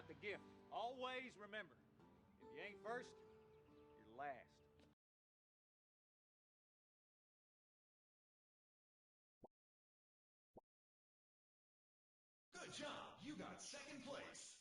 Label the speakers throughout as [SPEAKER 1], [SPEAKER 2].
[SPEAKER 1] got the gift. Always remember, if you ain't first, you're last.
[SPEAKER 2] Good job. You got second place.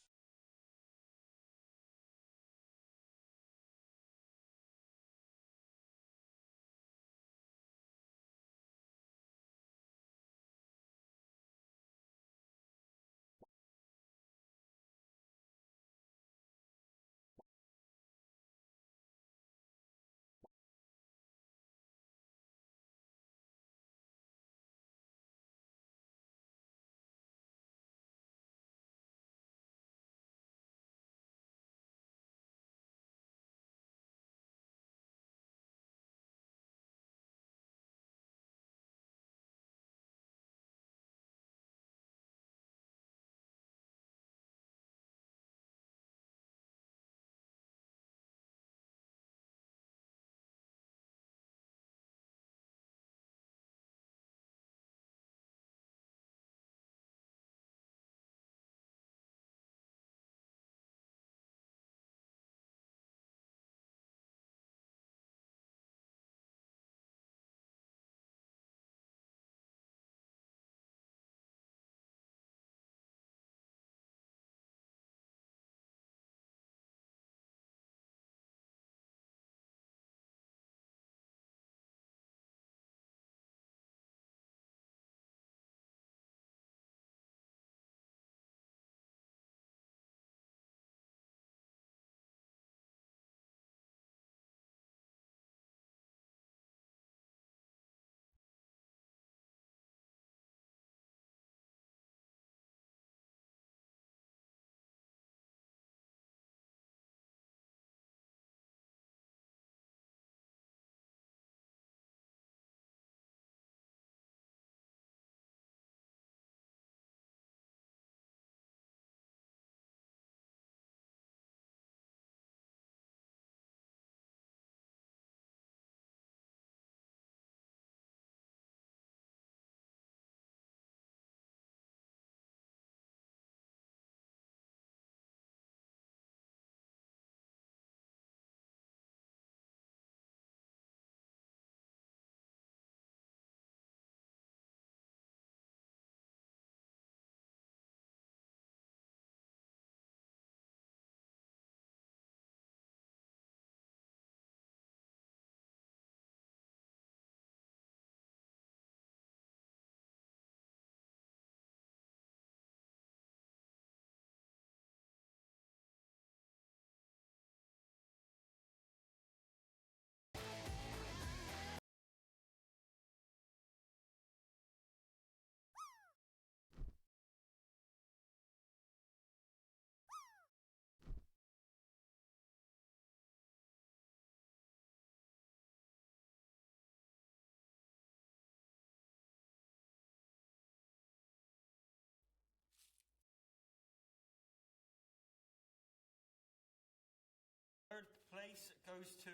[SPEAKER 3] Third place goes to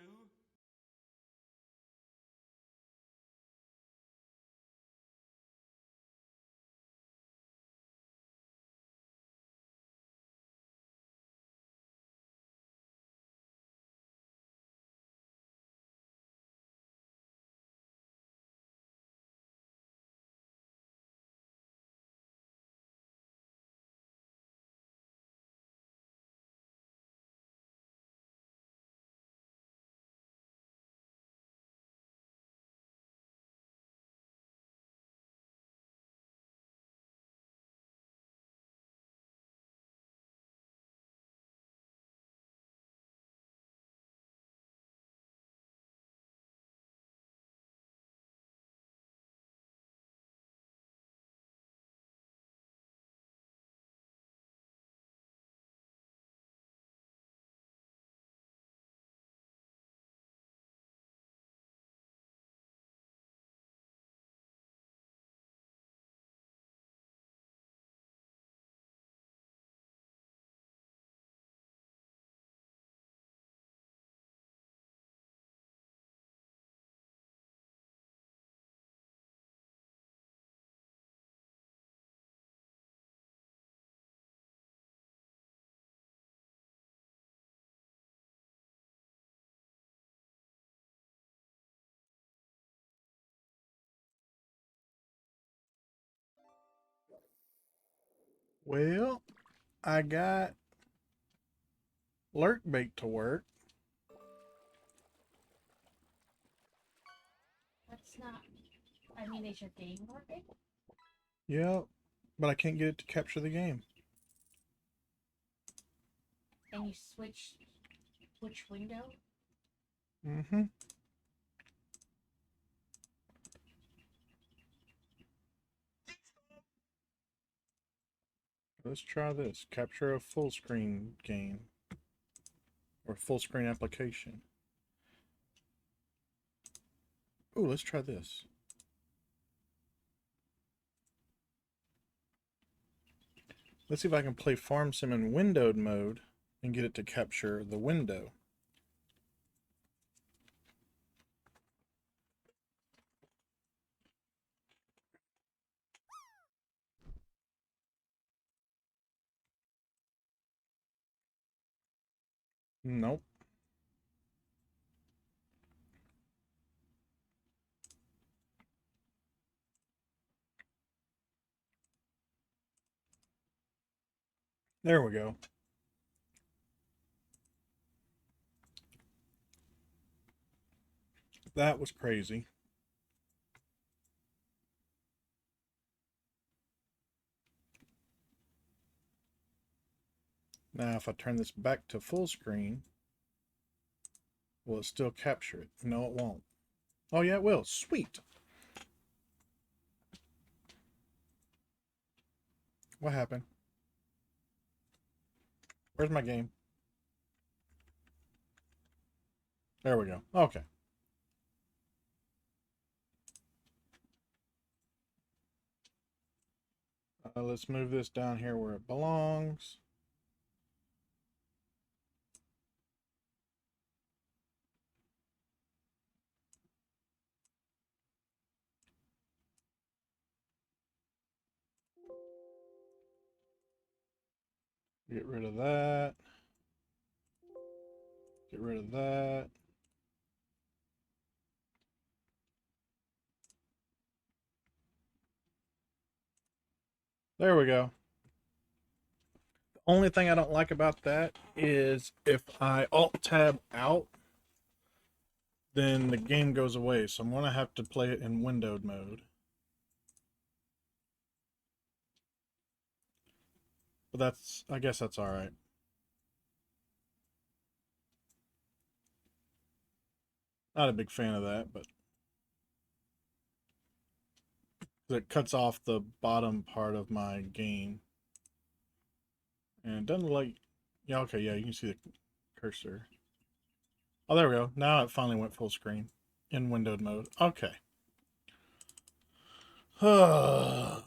[SPEAKER 4] Well, I got lurk bait to work.
[SPEAKER 5] That's not. I mean, is your game working?
[SPEAKER 4] Yep, but I can't get it to capture the game.
[SPEAKER 5] Can you switch which window?
[SPEAKER 4] Mm-hmm. Let's try this. Capture a full screen game. Or full screen application. Ooh, let's try this. Let's see if I can play Farm Sim in windowed mode and get it to capture the window. Nope. There we go. That was crazy. Now, if I turn this back to full screen, will it still capture it? No, it won't. Oh, yeah, it will. Sweet. What happened? Where's my game? There we go. Okay. Let's move this down here where it belongs. Get rid of that. Get rid of that. There we go. The only thing I don't like about that is if I Alt-Tab out, then the game goes away. So I'm going to have to play it in windowed mode. But that's, I guess that's all right. Not a big fan of that, but it cuts off the bottom part of my game. And it doesn't like, yeah, okay, yeah, you can see the cursor. Oh, there we go. Now it finally went full screen in windowed mode. Okay. Well,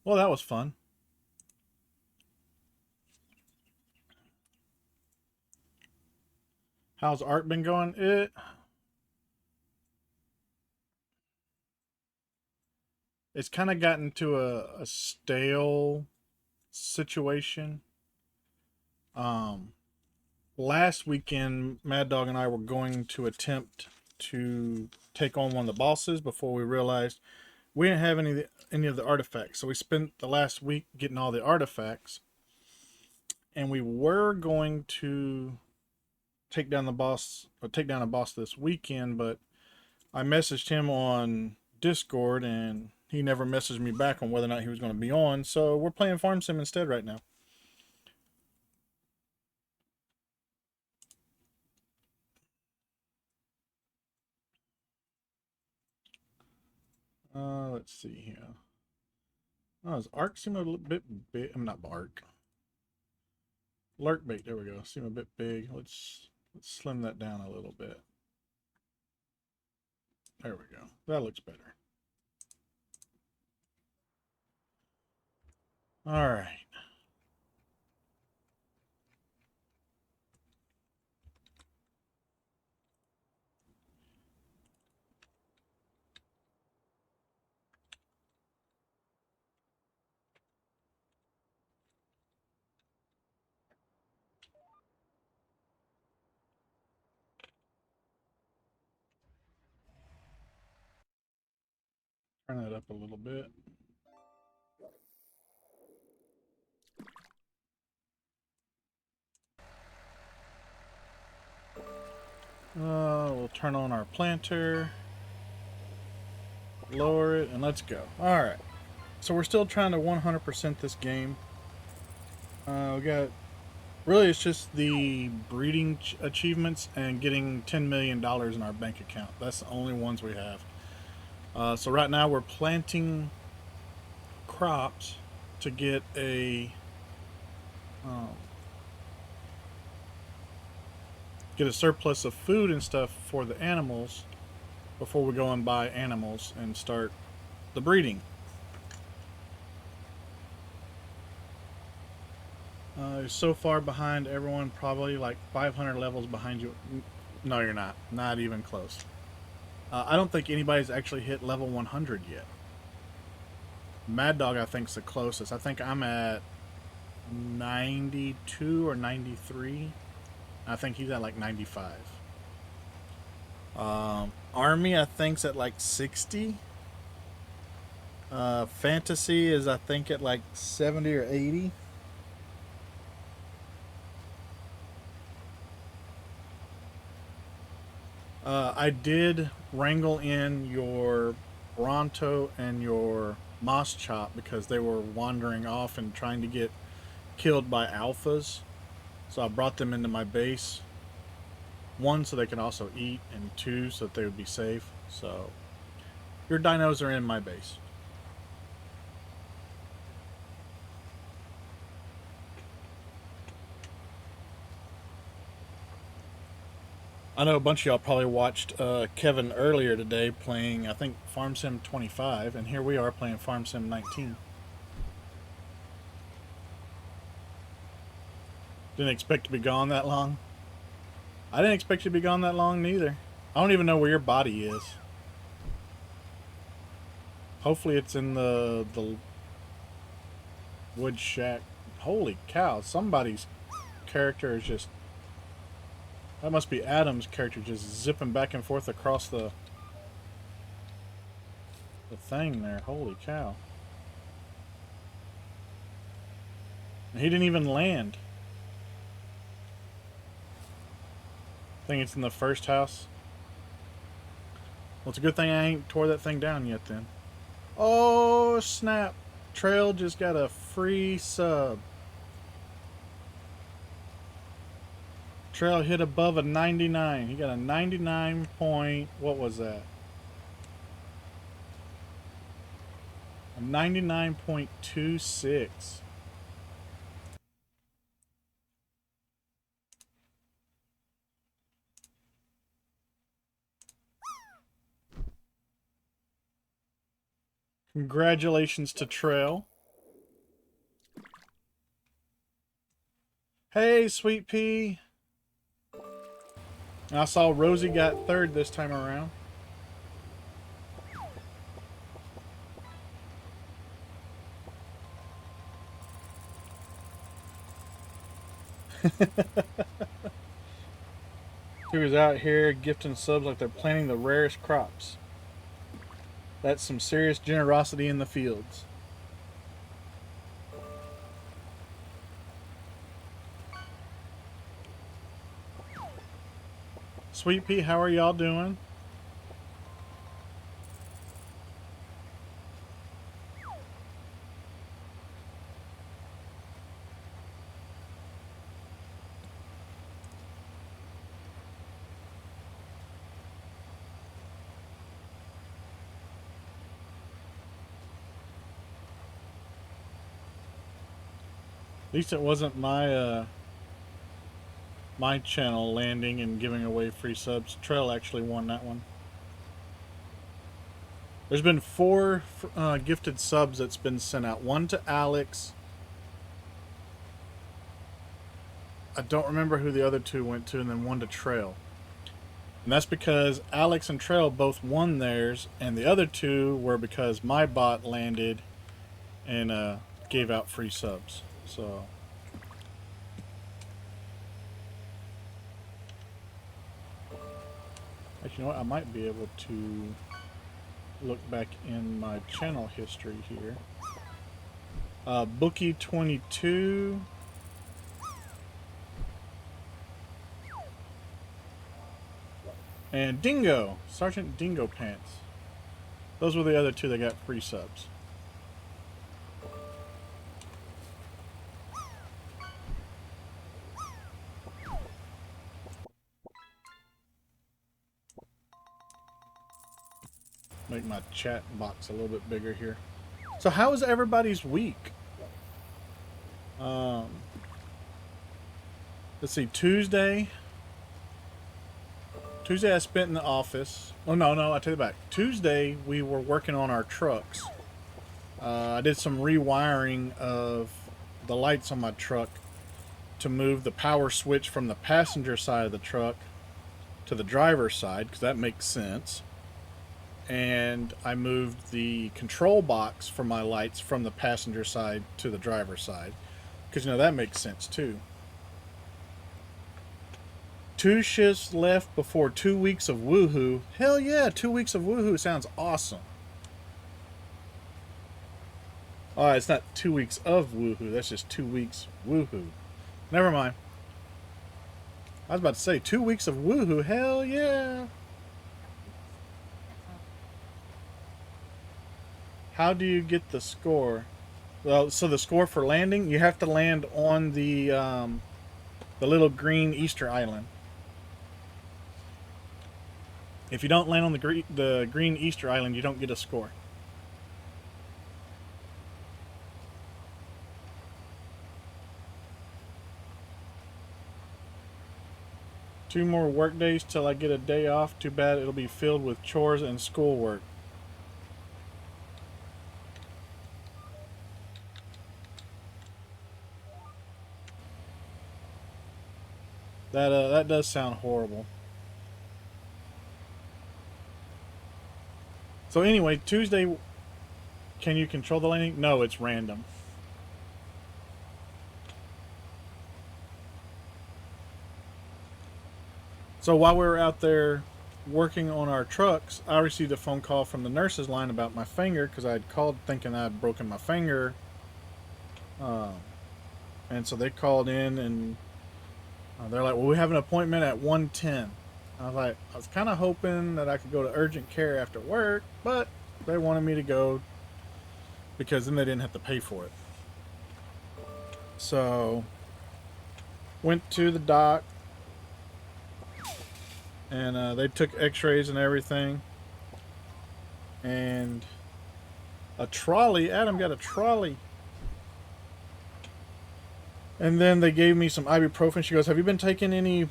[SPEAKER 4] that was fun. How's art been going? It's kind of gotten to a stale situation. Last weekend, Mad Dog and I were going to attempt to take on one of the bosses before we realized we didn't have any of the artifacts. So we spent the last week getting all the artifacts, and we were going to take down a boss this weekend, but I messaged him on Discord and he never messaged me back on whether or not he was going to be on. So we're playing Farm Sim instead right now. Let's see here. Oh, does Ark seem a little bit big? I'm not Ark. Lurk bait. There we go. Seem a bit big. Let's slim that down a little bit. There we go. That looks better. All right. Turn that up a little bit. We'll turn on our planter. Lower it, and let's go. Alright. So we're still trying to 100% this game. We got... Really, it's just the breeding achievements and getting $10 million in our bank account. That's the only ones we have. So right now we're planting crops to get a surplus of food and stuff for the animals before we go and buy animals and start the breeding. So far behind everyone, probably like 500 levels behind you. No, you're not. Not even close. I don't think anybody's actually hit level 100 yet. Mad Dog, I think, is the closest. I think I'm at 92 or 93. I think he's at like 95. Army, I think's at like 60. Fantasy is, I think, at like 70 or 80. I did wrangle in your Bronto and your Mosschop because they were wandering off and trying to get killed by alphas. So I brought them into my base. 1, so they can also eat, and 2, so that they would be safe. So your dinos are in my base. I know a bunch of y'all probably watched Kevin earlier today playing, I think, Farm Sim 25, and here we are playing Farm Sim 19. Didn't expect to be gone that long. I didn't expect you to be gone that long neither. I don't even know where your body is. Hopefully it's in the wood shack. Holy cow, somebody's character is just... That must be Adam's character just zipping back and forth across the thing there. Holy cow. And he didn't even land. I think it's in the first house. Well, it's a good thing I ain't tore that thing down yet then. Oh, snap. Trail just got a free sub. Trail hit above a 99. He got a 99 point... What was that? A 99.26. Congratulations to Trail. Hey, Sweet Pea. And I saw Rosie got 3rd this time around. Who's out here gifting subs like they're planting the rarest crops. That's some serious generosity in the fields. Sweet Pea, how are y'all doing? At least it wasn't my my channel landing and giving away free subs. Trail actually won that one. There's been 4 gifted subs that's been sent out. 1 to Alex. I don't remember who the other 2 went to, and then 1 to Trail. And that's because Alex and Trail both won theirs, and the other 2 were because my bot landed and gave out free subs. So... Actually, you know what? I might be able to look back in my channel history here. Bookie22. And Dingo, Sergeant Dingo Pants. Those were the other two that got free subs. Make my chat box a little bit bigger here. So how was everybody's week? Let's see, Tuesday I spent in the office. Oh, no, I take it back. Tuesday, we were working on our trucks. I did some rewiring of the lights on my truck to move the power switch from the passenger side of the truck to the driver's side, because that makes sense. And I moved the control box for my lights from the passenger side to the driver's side, because, you know, that makes sense, too. 2 shifts left before 2 weeks of woohoo. Hell yeah, 2 weeks of woohoo sounds awesome. Oh, it's not 2 weeks of woohoo. That's just 2 weeks woohoo. Never mind. I was about to say 2 weeks of woohoo. Hell yeah. How do you get the score? Well, so the score for landing, you have to land on the little green Easter island. If you don't land on the green Easter island, you don't get a score. Two more work days till I get a day off. Too bad it'll be filled with chores and schoolwork. That does sound horrible. So anyway, Tuesday, can you control the landing? No, it's random. So while we were out there working on our trucks, I received a phone call from the nurse's line about my finger, because I had called thinking I'd broken my finger. And so they called in, and they're like, well, we have an appointment at 1:10. I was kind of hoping that I could go to urgent care after work, but they wanted me to go because then they didn't have to pay for it. So, went to the doc, and they took x-rays and everything. And a trolley, Adam got a trolley. And then they gave me some ibuprofen. She goes, have you been taking any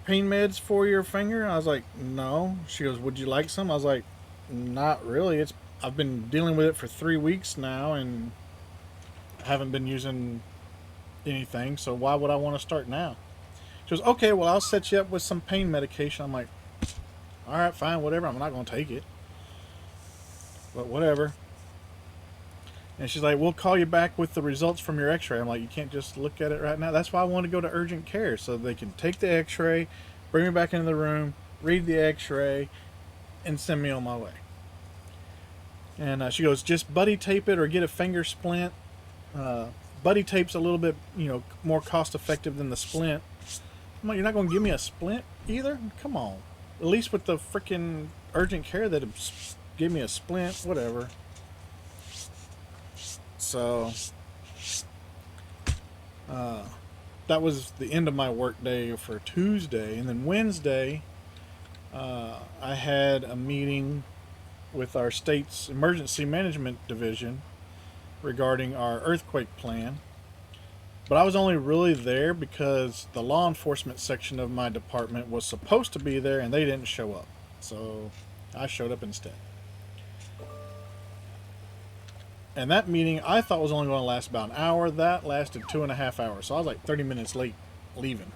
[SPEAKER 4] pain meds for your finger? I was like, no. She goes, would you like some? I was like, not really. I've been dealing with it for 3 weeks now and haven't been using anything, so why would I want to start now? She goes, okay, well, I'll set you up with some pain medication. I'm like, all right, fine, whatever. I'm not going to take it, but whatever. And she's like, we'll call you back with the results from your x-ray. I'm like, you can't just look at it right now. That's why I want to go to urgent care, so they can take the x-ray, bring me back into the room, read the x-ray, and send me on my way. And she goes, just buddy tape it or get a finger splint. Buddy tape's a little bit, more cost effective than the splint. I'm like, you're not going to give me a splint either? Come on. At least with the freaking urgent care that give me a splint, whatever. So, that was the end of my work day for Tuesday. And then Wednesday, I had a meeting with our state's emergency management division regarding our earthquake plan. But I was only really there because the law enforcement section of my department was supposed to be there and they didn't show up. So I showed up instead. And that meeting I thought was only going to last about an hour. That lasted 2.5 hours. So I was like 30 minutes late leaving.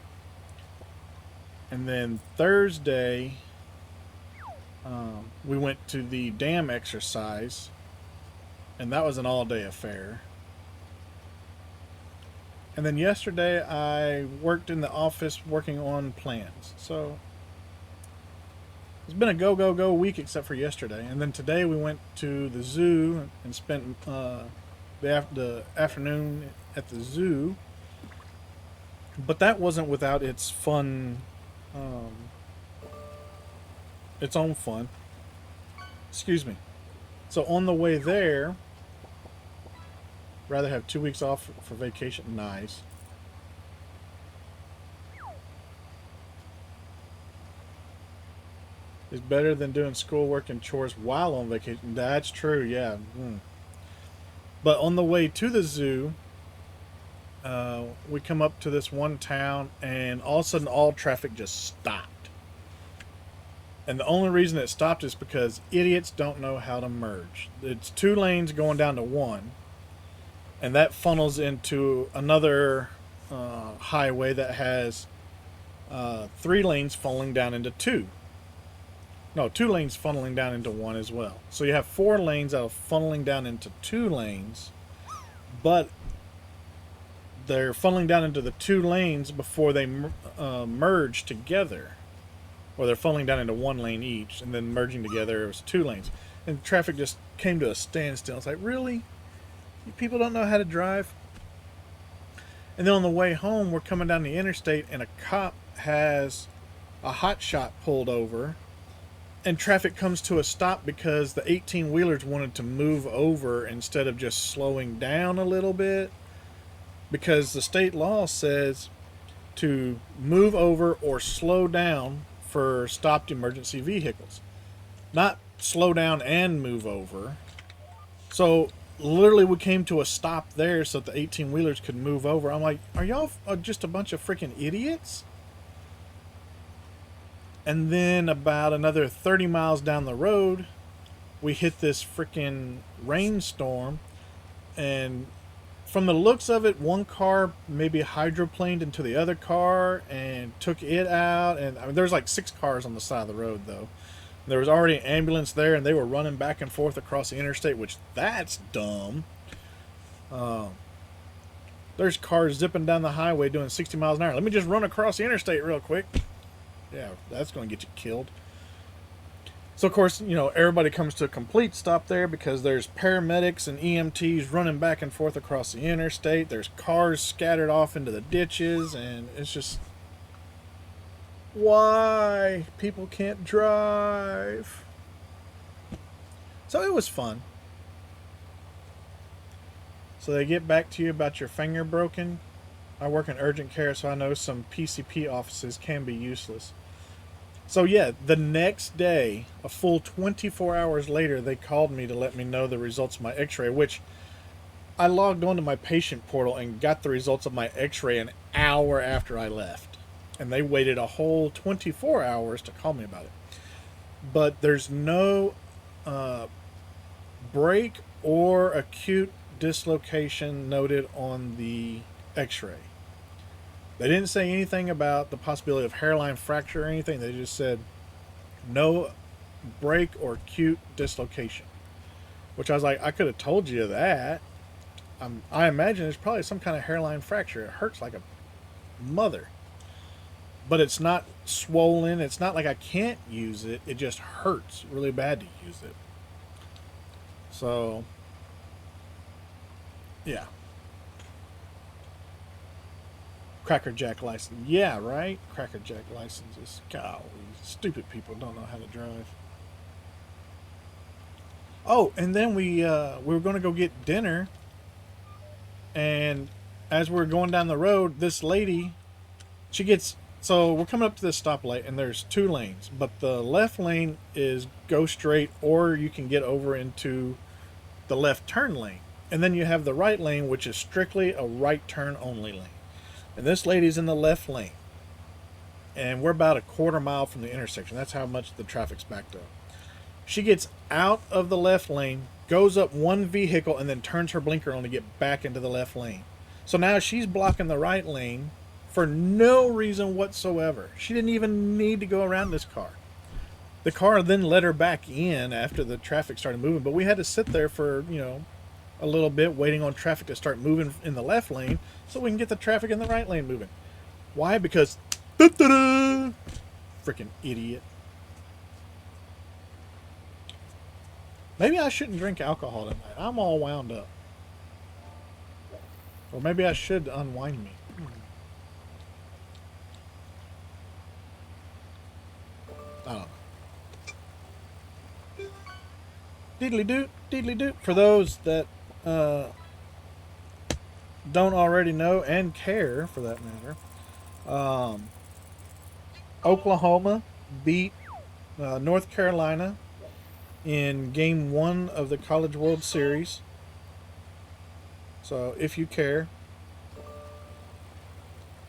[SPEAKER 4] And then Thursday, we went to the dam exercise. And that was an all-day affair. And then yesterday I worked in the office working on plans. So it's been a go week except for yesterday. And then today we went to the zoo and spent the afternoon at the zoo. But that wasn't without its fun its own fun. Excuse me. So on the way there, rather have 2 weeks off for vacation. Nice. Is better than doing schoolwork and chores while on vacation. That's true, yeah. But on the way to the zoo, we come up to this one town, and all of a sudden all traffic just stopped. And the only reason it stopped is because idiots don't know how to merge. It's 2 lanes going down to 1, and that funnels into another highway that has 3 lanes funneling down into 2. No, 2 lanes funneling down into 1 as well. So you have 4 lanes that are funneling down into 2 lanes, but they're funneling down into the 2 lanes before they merge together. Or they're funneling down into 1 lane each, and then merging together, it was 2 lanes. And traffic just came to a standstill. It's like, really? You people don't know how to drive? And then on the way home, we're coming down the interstate, and a cop has a hot shot pulled over, and traffic comes to a stop because the 18-wheelers wanted to move over instead of just slowing down a little bit, because the state law says to move over or slow down for stopped emergency vehicles, not slow down and move over. So literally we came to a stop there so that the 18-wheelers could move over. I'm like, are y'all just a bunch of freaking idiots? And then about another 30 miles down the road, we hit this freaking rainstorm, and from the looks of it, one car maybe hydroplaned into the other car and took it out. And I mean, there's like 6 cars on the side of the road, though. There was already an ambulance there, and they were running back and forth across the interstate, which that's dumb. There's cars zipping down the highway doing 60 miles an hour. Let me just run across the interstate real quick. Yeah, that's going to get you killed. So, of course, you know, everybody comes to a complete stop there because there's paramedics and EMTs running back and forth across the interstate. There's cars scattered off into the ditches, and it's just, why people can't drive? So it was fun. So they get back to you about your finger broken. I work in urgent care, so I know some PCP offices can be useless. So yeah, the next day, a full 24 hours later, they called me to let me know the results of my x-ray, which I logged onto my patient portal and got the results of my x-ray an hour after I left. And they waited a whole 24 hours to call me about it. But there's no break or acute dislocation noted on the x-ray. They didn't say anything about the possibility of hairline fracture or anything. They just said no break or acute dislocation. Which I was like, I could have told you that. I imagine there's probably some kind of hairline fracture. It hurts like a mother. But it's not swollen. It's not like I can't use it. It just hurts really bad to use it. So, yeah. Cracker Jack license. Yeah, right? Cracker Jack licenses. Golly, stupid people don't know how to drive. Oh, and then we were going to go get dinner. And as we're going down the road, this lady, she gets... So we're coming up to this stoplight, and there's 2 lanes. But the left lane is go straight, or you can get over into the left turn lane. And then you have the right lane, which is strictly a right turn only lane. And this lady's in the left lane. And we're about a quarter mile from the intersection. That's how much the traffic's backed up. She gets out of the left lane, goes up one vehicle, and then turns her blinker on to get back into the left lane. So now she's blocking the right lane for no reason whatsoever. She didn't even need to go around this car. The car then let her back in after the traffic started moving. But we had to sit there for, you know, a little bit waiting on traffic to start moving in the left lane so we can get the traffic in the right lane moving. Why? Because freaking idiot. Maybe I shouldn't drink alcohol tonight. I'm all wound up. Or maybe I should unwind me. I don't know. Deedly doot, deedly doot. For those that don't already know and care, for that matter, Oklahoma beat North Carolina in Game 1 of the College World Series. So if you care,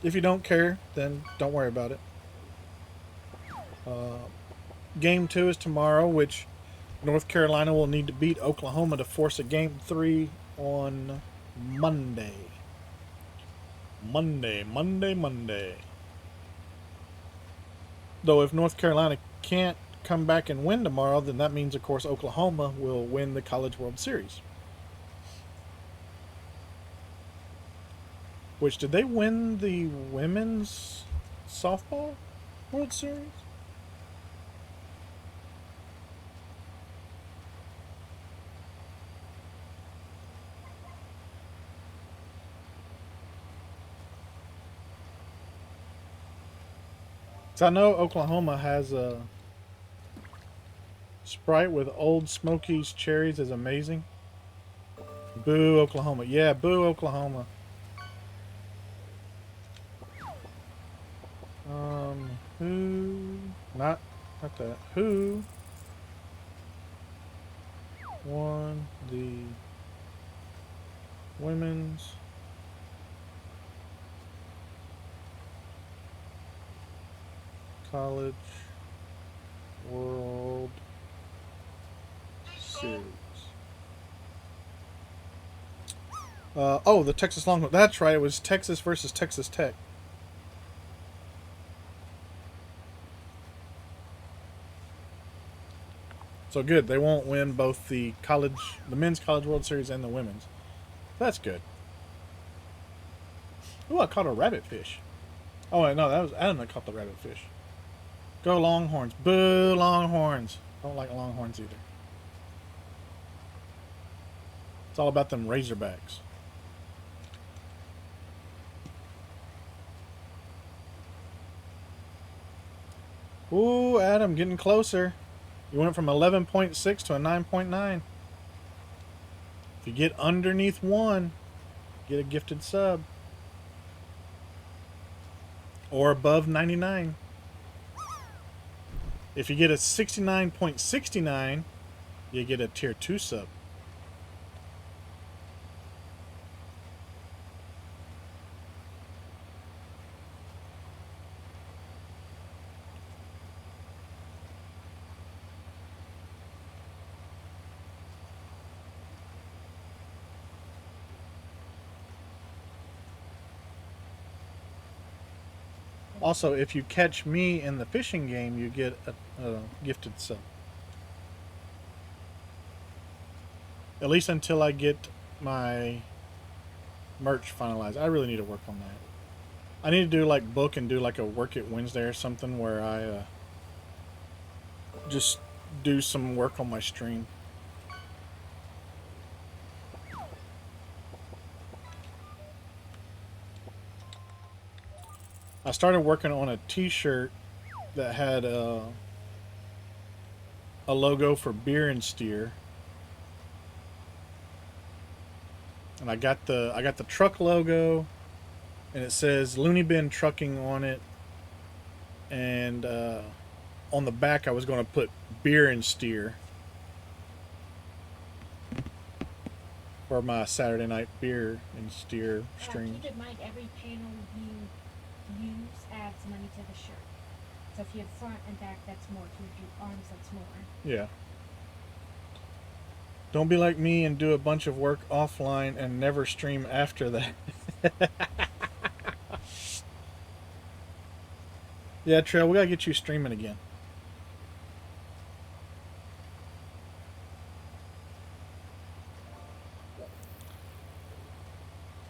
[SPEAKER 4] if you don't care, then don't worry about it. Game 2 is tomorrow, which North Carolina will need to beat Oklahoma to force a Game 3 on Monday. Monday. Though if North Carolina can't come back and win tomorrow, then that means, of course, Oklahoma will win the College World Series. Which, did they win the women's softball World Series? So I know Oklahoma has a Sprite with Old Smoky's cherries is amazing. Boo, Oklahoma. Yeah, boo, Oklahoma. Who? Not that. Who won the women's College World Series? Oh, the Texas Longhorns. That's right. It was Texas versus Texas Tech. So good. They won't win both the men's College World Series and the women's. That's good. Oh, I caught a rabbitfish. Oh, wait, no, that was Adam that caught the rabbitfish. Go Longhorns. Boo, Longhorns. Don't like Longhorns either. It's all about them Razorbacks. Ooh, Adam, getting closer. You went from 11.6 to a 9.9. If you get underneath 1, get a gifted sub. Or above 99. If you get a 69.69, you get a tier 2 sub. Also, if you catch me in the fishing game, you get a gifted sub. At least until I get my merch finalized. I really need to work on that. I need to do like book and do like a Work It Wednesday or something where I just do some work on my stream. I started working on a t-shirt that had a logo for Beer and Steer. And I got the truck logo, and it says Looney Bin Trucking on it. And on the back I was going to put Beer and Steer for my Saturday night beer and steer stream.
[SPEAKER 5] Keep in mind, every panel you use adds money to the shirt. So if you have front and back, that's more. If you do arms, that's more.
[SPEAKER 4] Yeah. Don't be like me and do a bunch of work offline and never stream after that. Yeah, Trail, we gotta get you streaming again.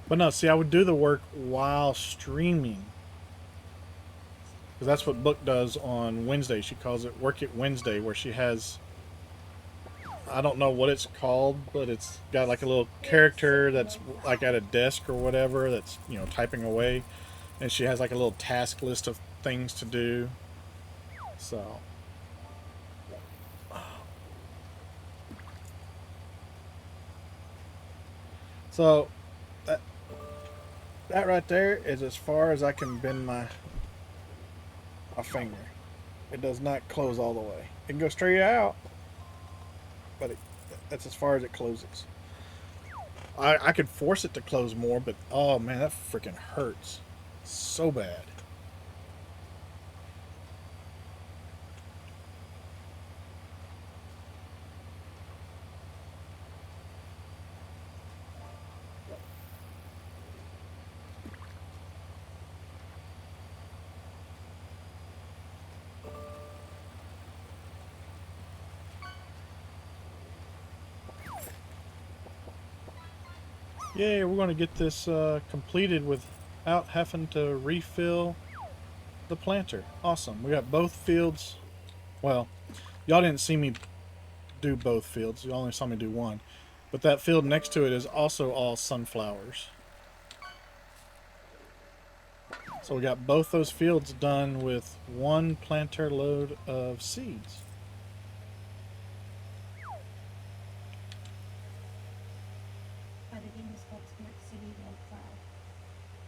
[SPEAKER 4] But no, see, I would do the work while streaming. Because that's what Book does on Wednesday. She calls it Work It Wednesday, where she has, I don't know what it's called, but it's got like a little character that's like at a desk or whatever that's, you know, typing away. And she has like a little task list of things to do. So So that right there is as far as I can bend my finger. It does not close all the way. It can go straight out, but that's as far as it closes. I could force it to close more, but oh man, that freaking hurts so bad. Yay, we're going to get this completed without having to refill the planter. Awesome. We got both fields. Well, y'all didn't see me do both fields. You only saw me do one. But that field next to it is also all sunflowers. So we got both those fields done with one planter load of seeds.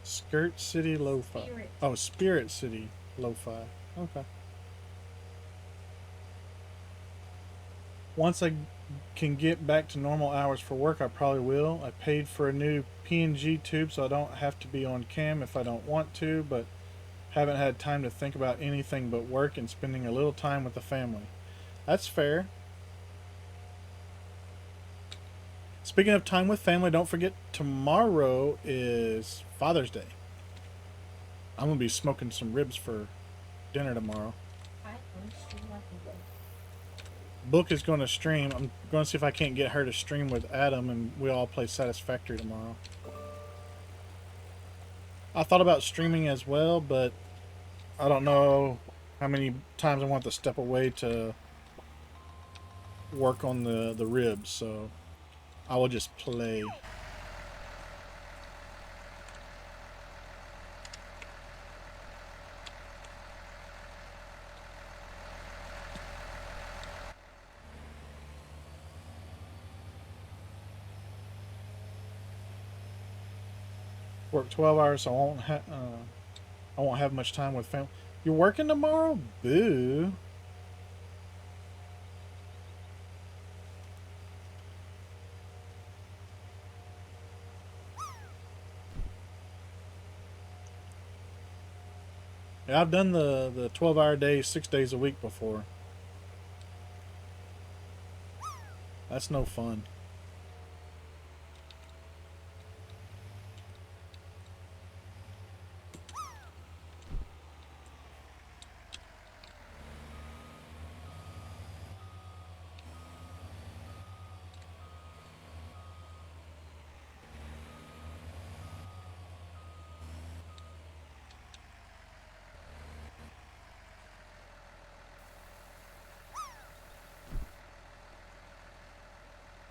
[SPEAKER 4] Skirt City Lo-Fi.
[SPEAKER 5] Spirit.
[SPEAKER 4] Oh, Spirit City Lo-Fi. Okay. Once I can get back to normal hours for work, I probably will. I paid for a new PNG tube so I don't have to be on cam if I don't want to, but haven't had time to think about anything but work and spending a little time with the family. That's fair. Speaking of time with family, don't forget tomorrow is Father's Day. I'm going to be smoking some ribs for dinner tomorrow. Book is going to stream. I'm going to see if I can't get her to stream with Adam and we all play Satisfactory tomorrow. I thought about streaming as well, but I don't know how many times I want to step away to work on the ribs, so I will just play. Work 12 hours, so I won't have much time with family. You're working tomorrow? Boo. Yeah, I've done the 12-hour days 6 days a week before. That's no fun.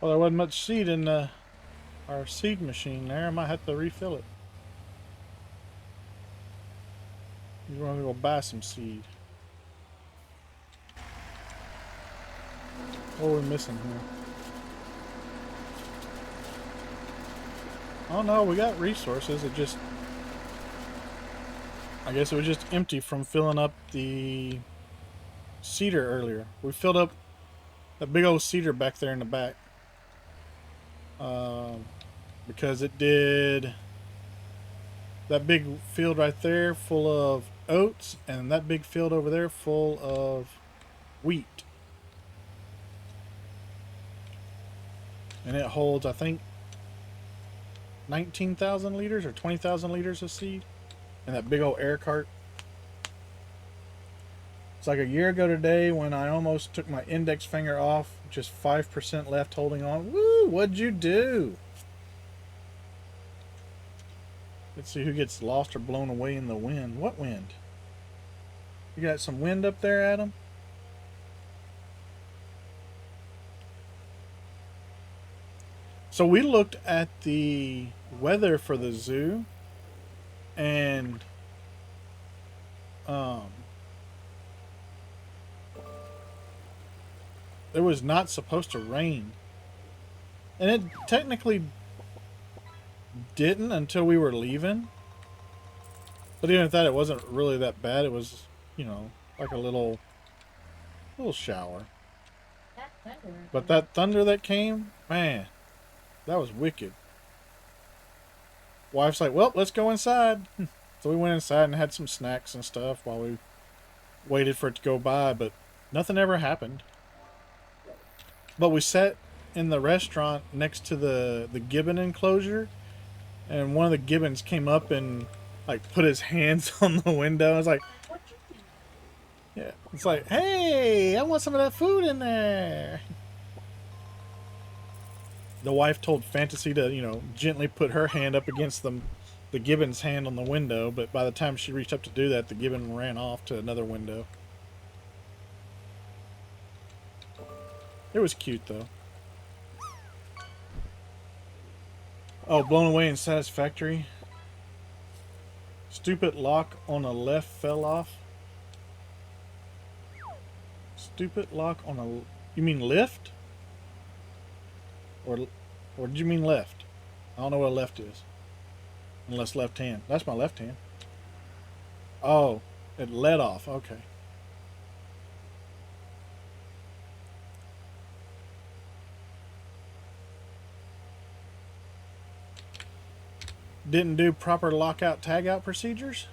[SPEAKER 4] Well, there wasn't much seed in our seed machine there. I might have to refill it. You're going to go buy some seed. What are we missing here? Oh no, we got resources. It just... I guess it was just empty from filling up the cedar earlier. We filled up that big old cedar back there in the back. Because it did that big field right there full of oats and that big field over there full of wheat. And it holds, I think, 19,000 liters or 20,000 liters of seed in that big old air cart. It's like a year ago today when I almost took my index finger off, just 5% left holding on. Woo! What'd you do? Let's see who gets lost or blown away in the wind. What wind? You got some wind up there, Adam? So we looked at the weather for the zoo, and it was not supposed to rain. And it technically didn't until we were leaving. But even at that, it wasn't really that bad. It was, you know, like a little shower.
[SPEAKER 5] That thunder.
[SPEAKER 4] But that thunder that came, man, that was wicked. Wife's like, well, let's go inside. So we went inside and had some snacks and stuff while we waited for it to go by, but nothing ever happened. But we sat in the restaurant next to the gibbon enclosure, and one of the gibbons came up and like put his hands on the window. I was like,
[SPEAKER 5] What you do?
[SPEAKER 4] yeah, it's like, hey, I want some of that food in there. The wife told Fantasy to, you know, gently put her hand up against the gibbon's hand on the window, but by the time she reached up to do that, the gibbon ran off to another window. It was cute, though. Oh, blown away and satisfactory. Stupid lock on a left fell off. Stupid lock on a... You mean lift? Or did you mean left? I don't know what a left is. Unless left hand. That's my left hand. Oh, it led off. Okay. Didn't do proper lockout tagout procedures?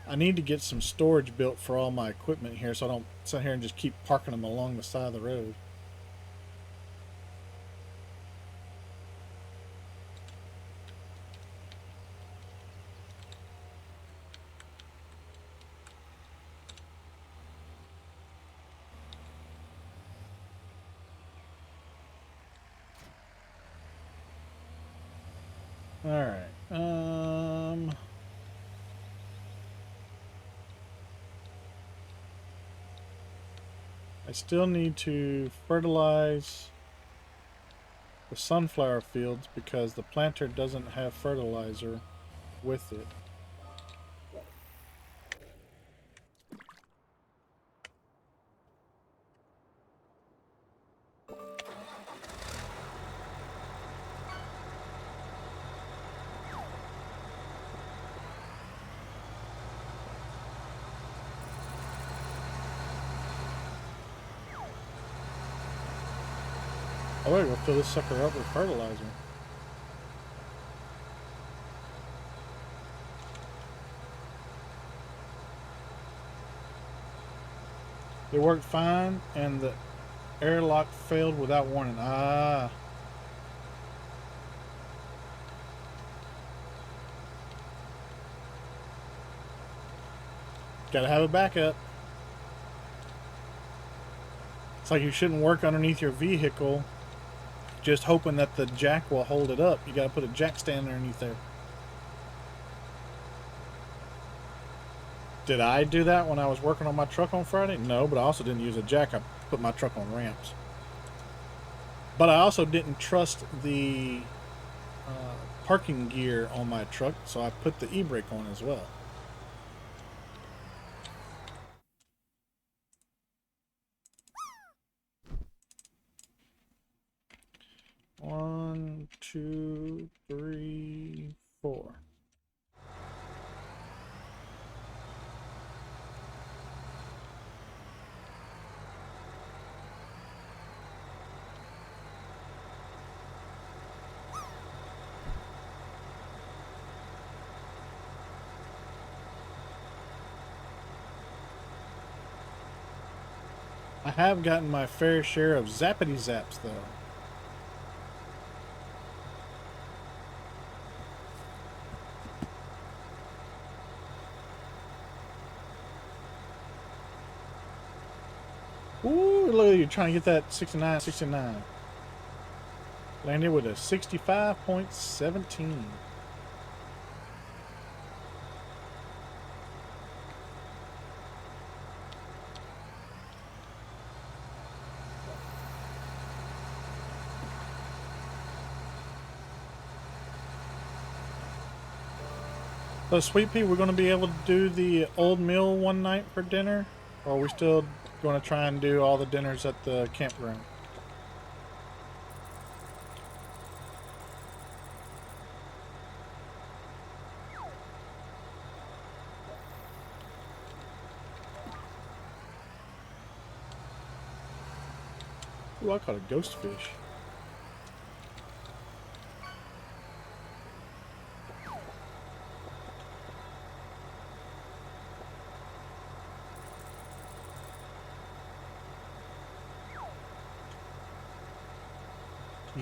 [SPEAKER 4] I need to get some storage built for all my equipment here so I don't sit here and just keep parking them along the side of the road. Alright, I still need to fertilize the sunflower fields because the planter doesn't have fertilizer with it. Oh wait, we'll fill this sucker up with fertilizer. It worked fine, and the airlock failed without warning. Ah. Gotta have a backup. It's like you shouldn't work underneath your vehicle just hoping that the jack will hold it up. You gotta put a jack stand underneath there. Did I do that when I was working on my truck on Friday? No, but I also didn't use a jack. I put my truck on ramps. But I also didn't trust the parking gear on my truck, so I put the e-brake on as well. One, two, three, four. I have gotten my fair share of zappity zaps though. Ooh, look at you trying to get that 69, 69. Landed with a 65.17. So, Sweet Pea, we're going to be able to do the old mill one night for dinner? Or are we still going to try and do all the dinners at the campground. Ooh, I caught a ghost fish.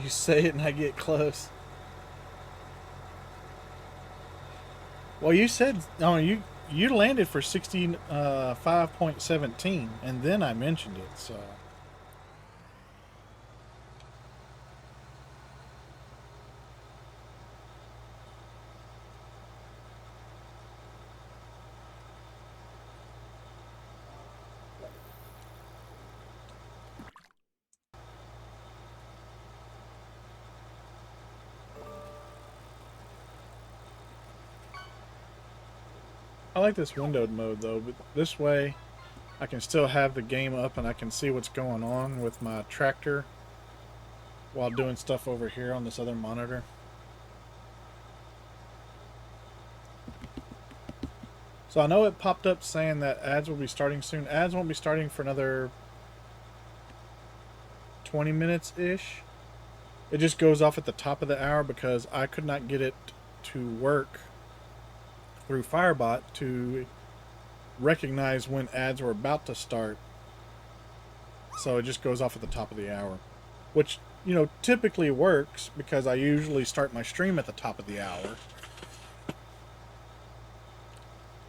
[SPEAKER 4] You say it and I get close. Well, you said, oh, you landed for 65.17, and then I mentioned it, so. I like this windowed mode though, but this way I can still have the game up and I can see what's going on with my tractor while doing stuff over here on this other monitor. So I know it popped up saying that ads will be starting soon. Ads won't be starting for another 20 minutes-ish. It just goes off at the top of the hour because I could not get it to work through Firebot to recognize when ads were about to start. So it just goes off at the top of the hour, which, you know, typically works because I usually start my stream at the top of the hour.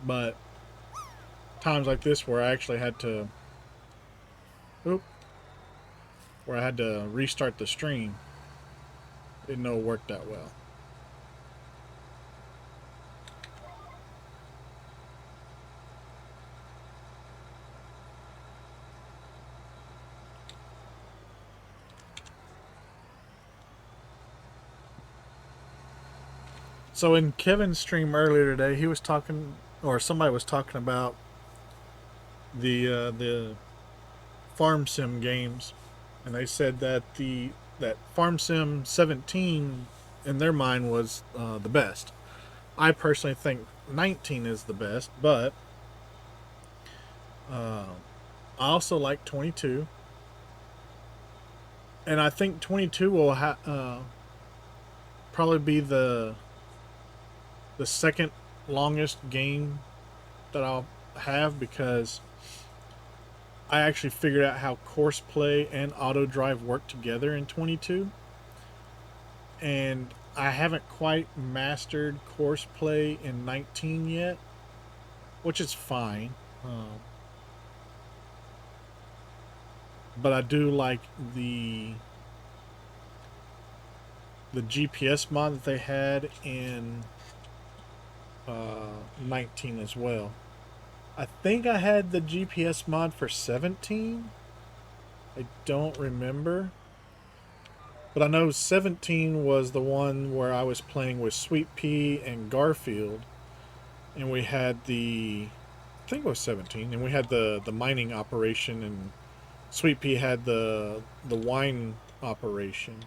[SPEAKER 4] But times like this where I actually had to where I had to restart the stream, didn't know it worked that well. So in Kevin's stream earlier today, he was talking, or somebody was talking about the Farm Sim games, and they said that that Farm Sim 17 in their mind was the best. I personally think 19 is the best, but I also like 22, and I think 22 will probably be the second longest game that I'll have because I actually figured out how course play and auto drive work together in 22, and I haven't quite mastered course play in 19 yet, which is fine, but I do like the GPS mod that they had in 19 as well. I think I had the GPS mod for 17. I don't remember. But I know 17 was the one where I was playing with Sweet Pea and Garfield. And we had I think it was 17. And we had the mining operation, and Sweet Pea had the wine operation.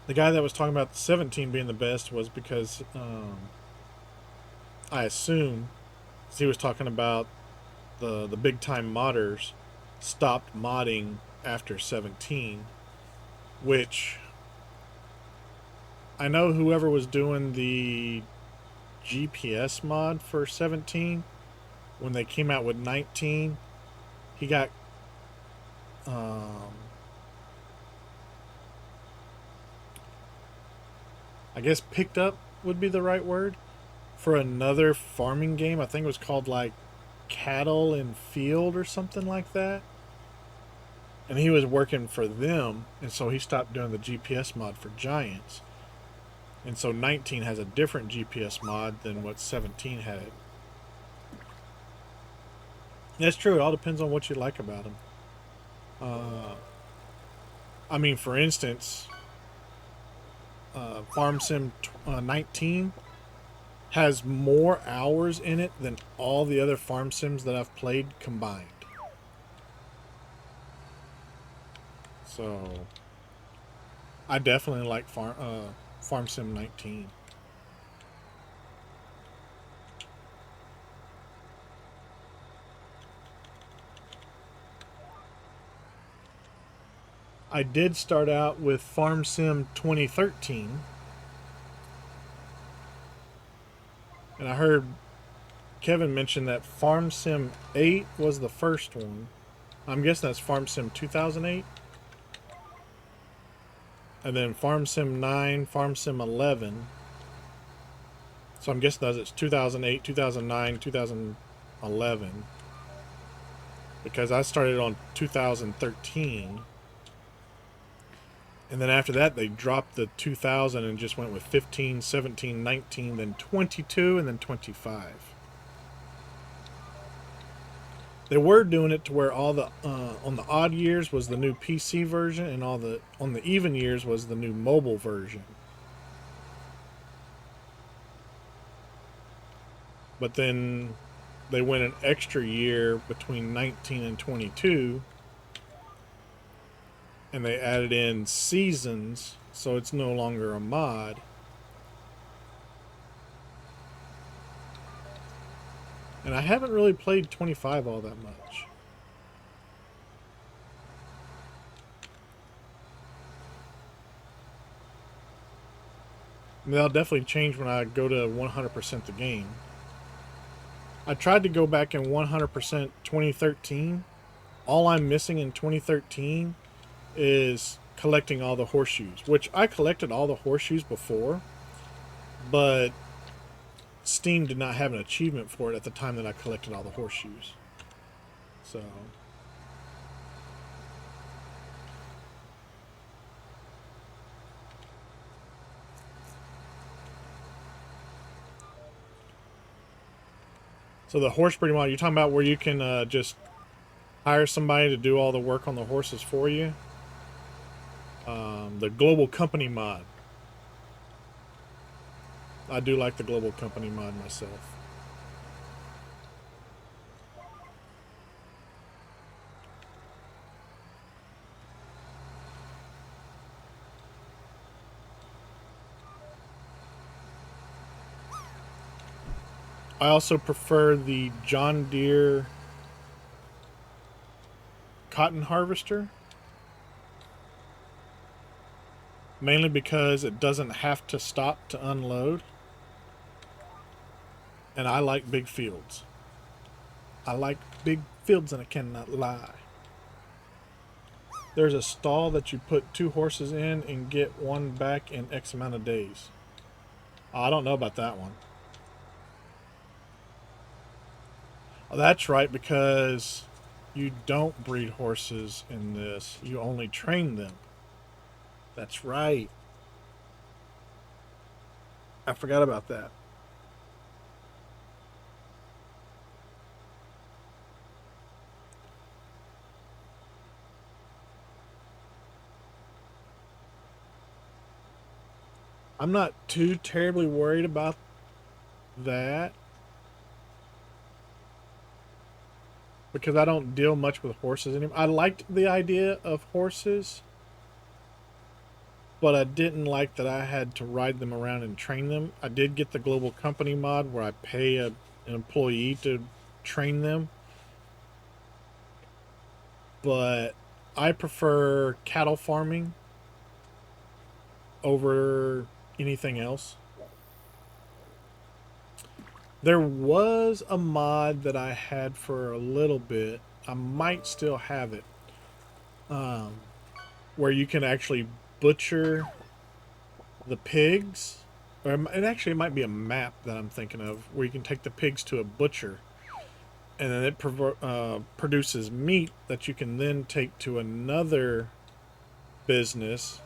[SPEAKER 4] The guy that was talking about 17 being the best was because I assume he was talking about the big time modders stopped modding after 17, which I know whoever was doing the GPS mod for 17, when they came out with 19, he got I guess picked up would be the right word, for another farming game. I think it was called like Cattle and Field or something like that. And he was working for them, and so he stopped doing the GPS mod for Giants. And so 19 has a different GPS mod than what 17 had. That's true. It all depends on what you like about them. I mean, for instance, Farm Sim 19 has more hours in it than all the other Farm Sims that I've played combined. So I definitely like Farm Sim 19. I did start out with Farm Sim 2013. And I heard Kevin mention that Farm Sim 8 was the first one. I'm guessing that's Farm Sim 2008. And then Farm Sim 9, Farm Sim 11. So I'm guessing that it's 2008, 2009, 2011. Because I started on 2013. And then after that, they dropped the 2000 and just went with 15, 17, 19, then 22, and then 25. They were doing it to where all the on the odd years was the new PC version, and on the even years was the new mobile version. But then they went an extra year between 19 and 22, and they added in seasons, so it's no longer a mod. And I haven't really played 25 all that much. I mean, that'll definitely change when I go to 100% the game. I tried to go back in 100% 2013. All I'm missing in 2013 is collecting all the horseshoes, which I collected all the horseshoes before, but Steam did not have an achievement for it at the time that I collected all the horseshoes. So the horse breeding mod, you're talking about where you can just hire somebody to do all the work on the horses for you? The global company mod. I do like the global company mod myself. I also prefer the John Deere cotton harvester. Mainly because it doesn't have to stop to unload. And I like big fields. I like big fields, and I cannot lie. There's a stall that you put 2 horses in and get one back in X amount of days. I don't know about that one. Oh, that's right, because you don't breed horses in this. You only train them. That's right. I forgot about that. I'm not too terribly worried about that, because I don't deal much with horses anymore. I liked the idea of horses, but I didn't like that I had to ride them around and train them. I did get the global company mod where I pay an employee to train them, but I prefer cattle farming over anything else. There was a mod that I had for a little bit. I might still have it. Where you can actually butcher the pigs. Or it might be a map that I'm thinking of, where you can take the pigs to a butcher. And then it produces meat that you can then take to another business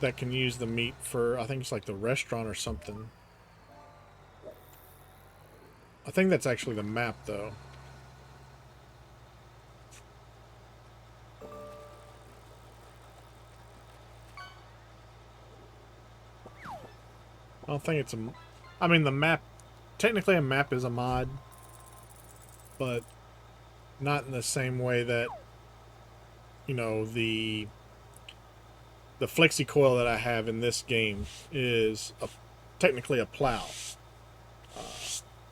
[SPEAKER 4] that can use the meat for, I think it's like the restaurant or something. I think that's actually the map, though. don't think it's a. I mean, the map. Technically, a map is a mod, but not in the same way that, you know, the flexi coil that I have in this game is technically a plow.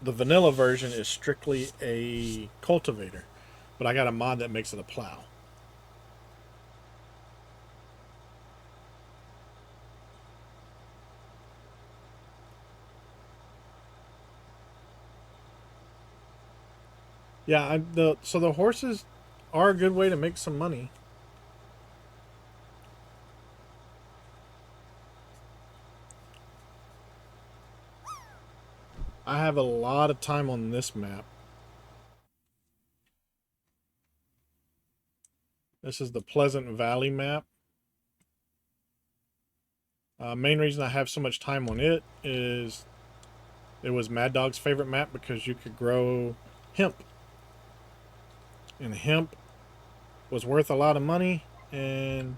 [SPEAKER 4] The vanilla version is strictly a cultivator, but I got a mod that makes it a plow. Yeah, so the horses are a good way to make some money. I have a lot of time on this map. This is the Pleasant Valley map. Main reason I have so much time on it is it was Mad Dog's favorite map because you could grow hemp. And hemp was worth a lot of money, and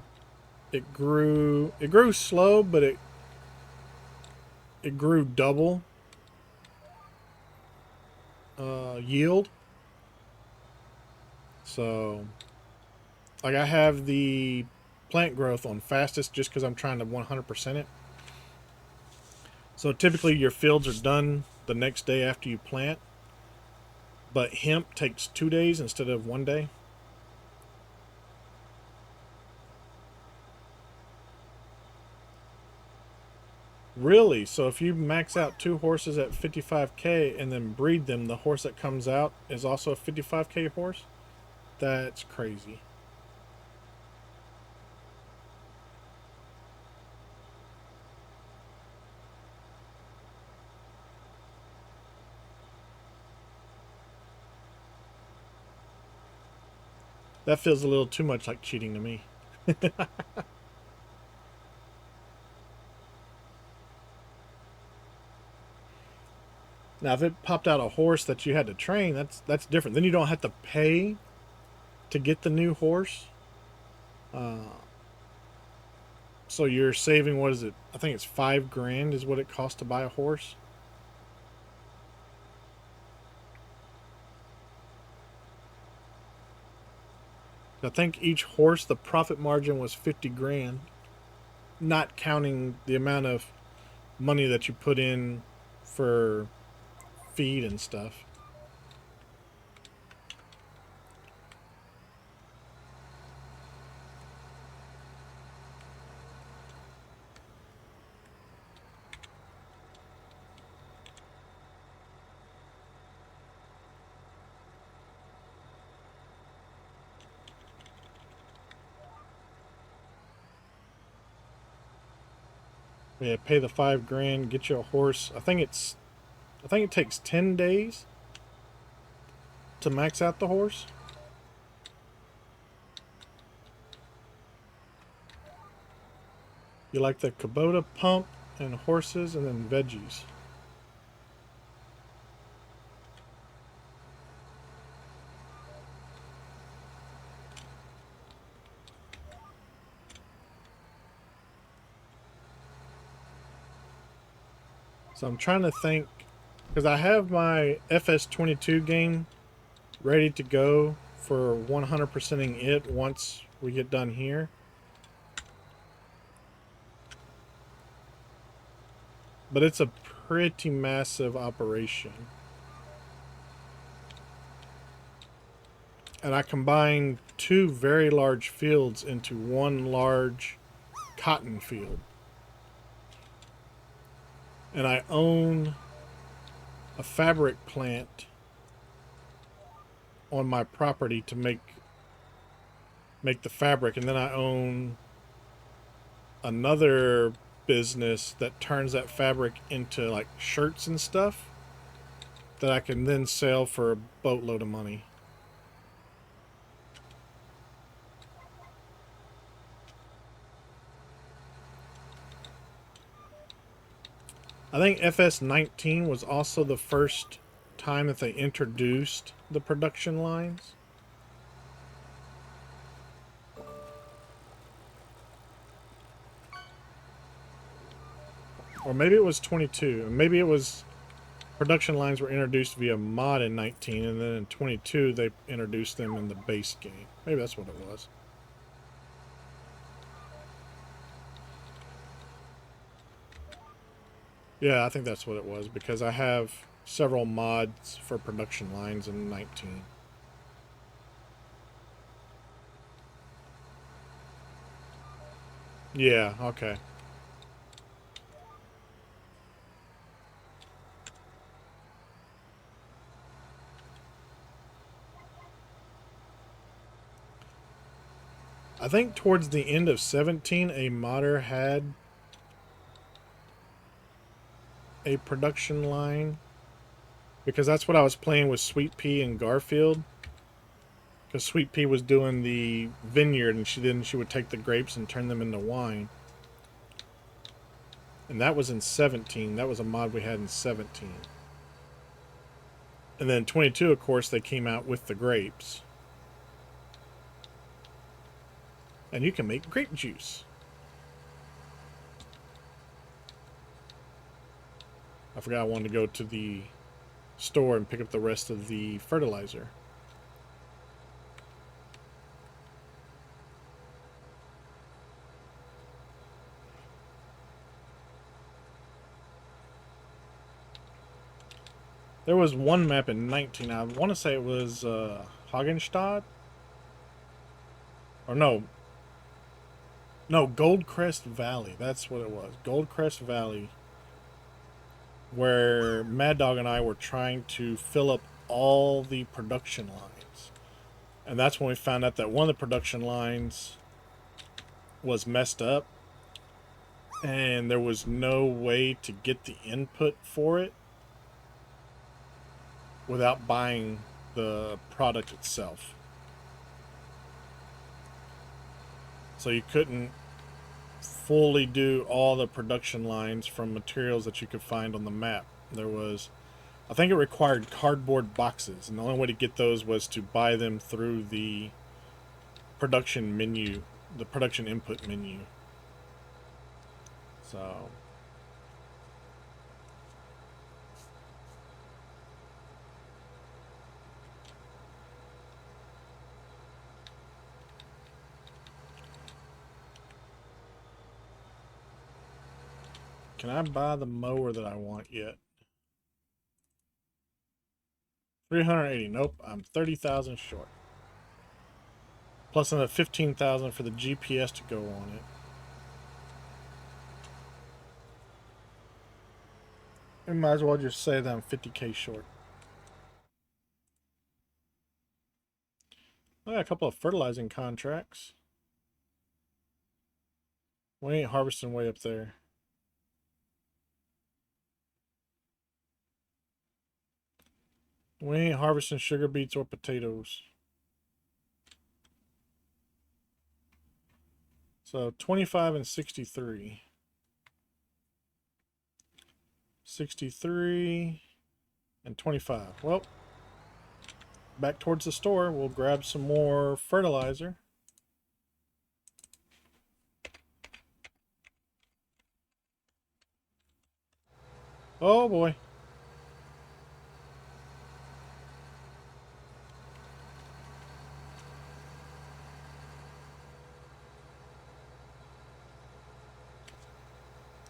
[SPEAKER 4] it grew slow, but it grew double yield. So like I have the plant growth on fastest just because I'm trying to 100% it. So typically your fields are done the next day after you plant, but hemp takes 2 days instead of 1 day. Really? So if you max out 2 horses at 55k and then breed them, the horse that comes out is also a 55k horse? That's crazy. That feels a little too much like cheating to me. Now, if it popped out a horse that you had to train, that's different. Then you don't have to pay to get the new horse. So you're saving, what is it? I think it's $5,000 is what it costs to buy a horse. I think each horse, the profit margin was $50,000, not counting the amount of money that you put in for feed and stuff. Yeah, pay the $5,000, get you a horse. I think it takes 10 days to max out the horse. You like the Kubota pump and horses and then veggies. So I'm trying to think, because I have my FS22 game ready to go for 100%ing it once we get done here. But it's a pretty massive operation. And I combined 2 very large fields into 1 large cotton field. And I own a fabric plant on my property to make the fabric, and then I own another business that turns that fabric into like shirts and stuff that I can then sell for a boatload of money. I think FS19 was also the first time that they introduced the production lines. Or maybe it was 22. Maybe it was production lines were introduced via mod in 19, and then in 22 they introduced them in the base game. Maybe that's what it was. Yeah, I think that's what it was, because I have several mods for production lines in 19. Yeah, okay. I think towards the end of 17, a modder had a production line, because that's what I was playing with Sweet Pea and Garfield. Because Sweet Pea was doing the vineyard, and she would take the grapes and turn them into wine. And that was in 17. That was a mod we had in 17. And then 22, of course, they came out with the grapes. And you can make grape juice. I forgot I wanted to go to the store and pick up the rest of the fertilizer. There was one map in 19. I want to say it was Hagenstadt. Or no, Goldcrest Valley. That's what it was. Goldcrest Valley. Where Mad Dog and I were trying to fill up all the production lines. And that's when we found out that one of the production lines was messed up. And there was no way to get the input for it without buying the product itself. So you couldn't fully do all the production lines from materials that you could find on the map. There was, I think it required cardboard boxes, and the only way to get those was to buy them through the production menu, the production input menu. So can I buy the mower that I want yet? 380. Nope, I'm 30,000 short. Plus another 15,000 for the GPS to go on it. We might as well just say that I'm 50k short. I got a couple of fertilizing contracts. We ain't harvesting way up there. We ain't harvesting sugar beets or potatoes. So 25 and 63. 63 and 25. Well, back towards the store. We'll grab some more fertilizer. Oh boy.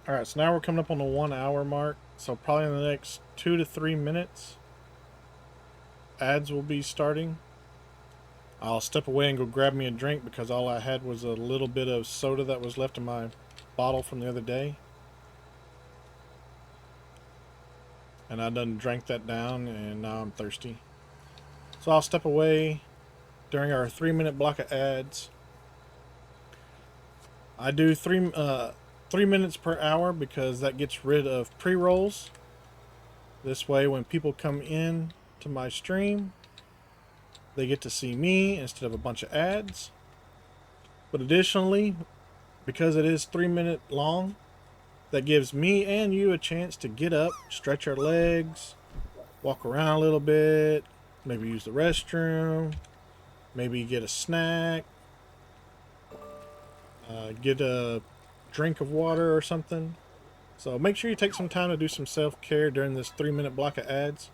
[SPEAKER 4] Alright, so now we're coming up on the 1 hour mark. So probably in the next 2 to 3 minutes, ads will be starting. I'll step away and go grab me a drink because all I had was a little bit of soda that was left in my bottle from the other day. And I done drank that down and now I'm thirsty. So I'll step away during our 3-minute block of ads. I do 3 minutes per hour because that gets rid of pre-rolls. This way when people come in to my stream, they get to see me instead of a bunch of ads. But additionally, because it is 3-minute long, that gives me and you a chance to get up, stretch our legs, walk around a little bit, maybe use the restroom, maybe get a snack, get a drink of water or something. So make sure you take some time to do some self-care during this 3-minute block of ads.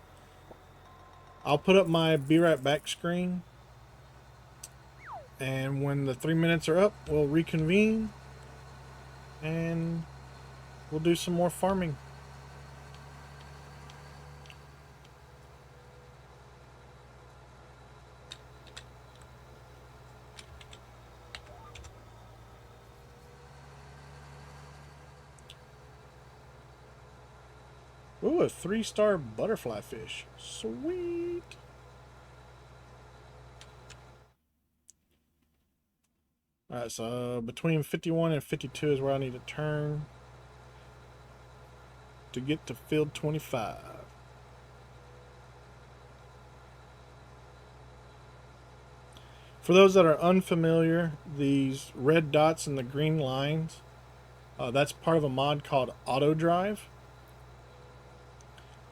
[SPEAKER 4] I'll put up my Be Right Back screen. And when the 3 minutes are up, we'll reconvene. And we'll do some more farming. Ooh, a 3-star butterfly fish. Sweet. Alright, so between 51 and 52 is where I need to turn to get to field 25. For those that are unfamiliar, these red dots and the green lines, that's part of a mod called Auto Drive.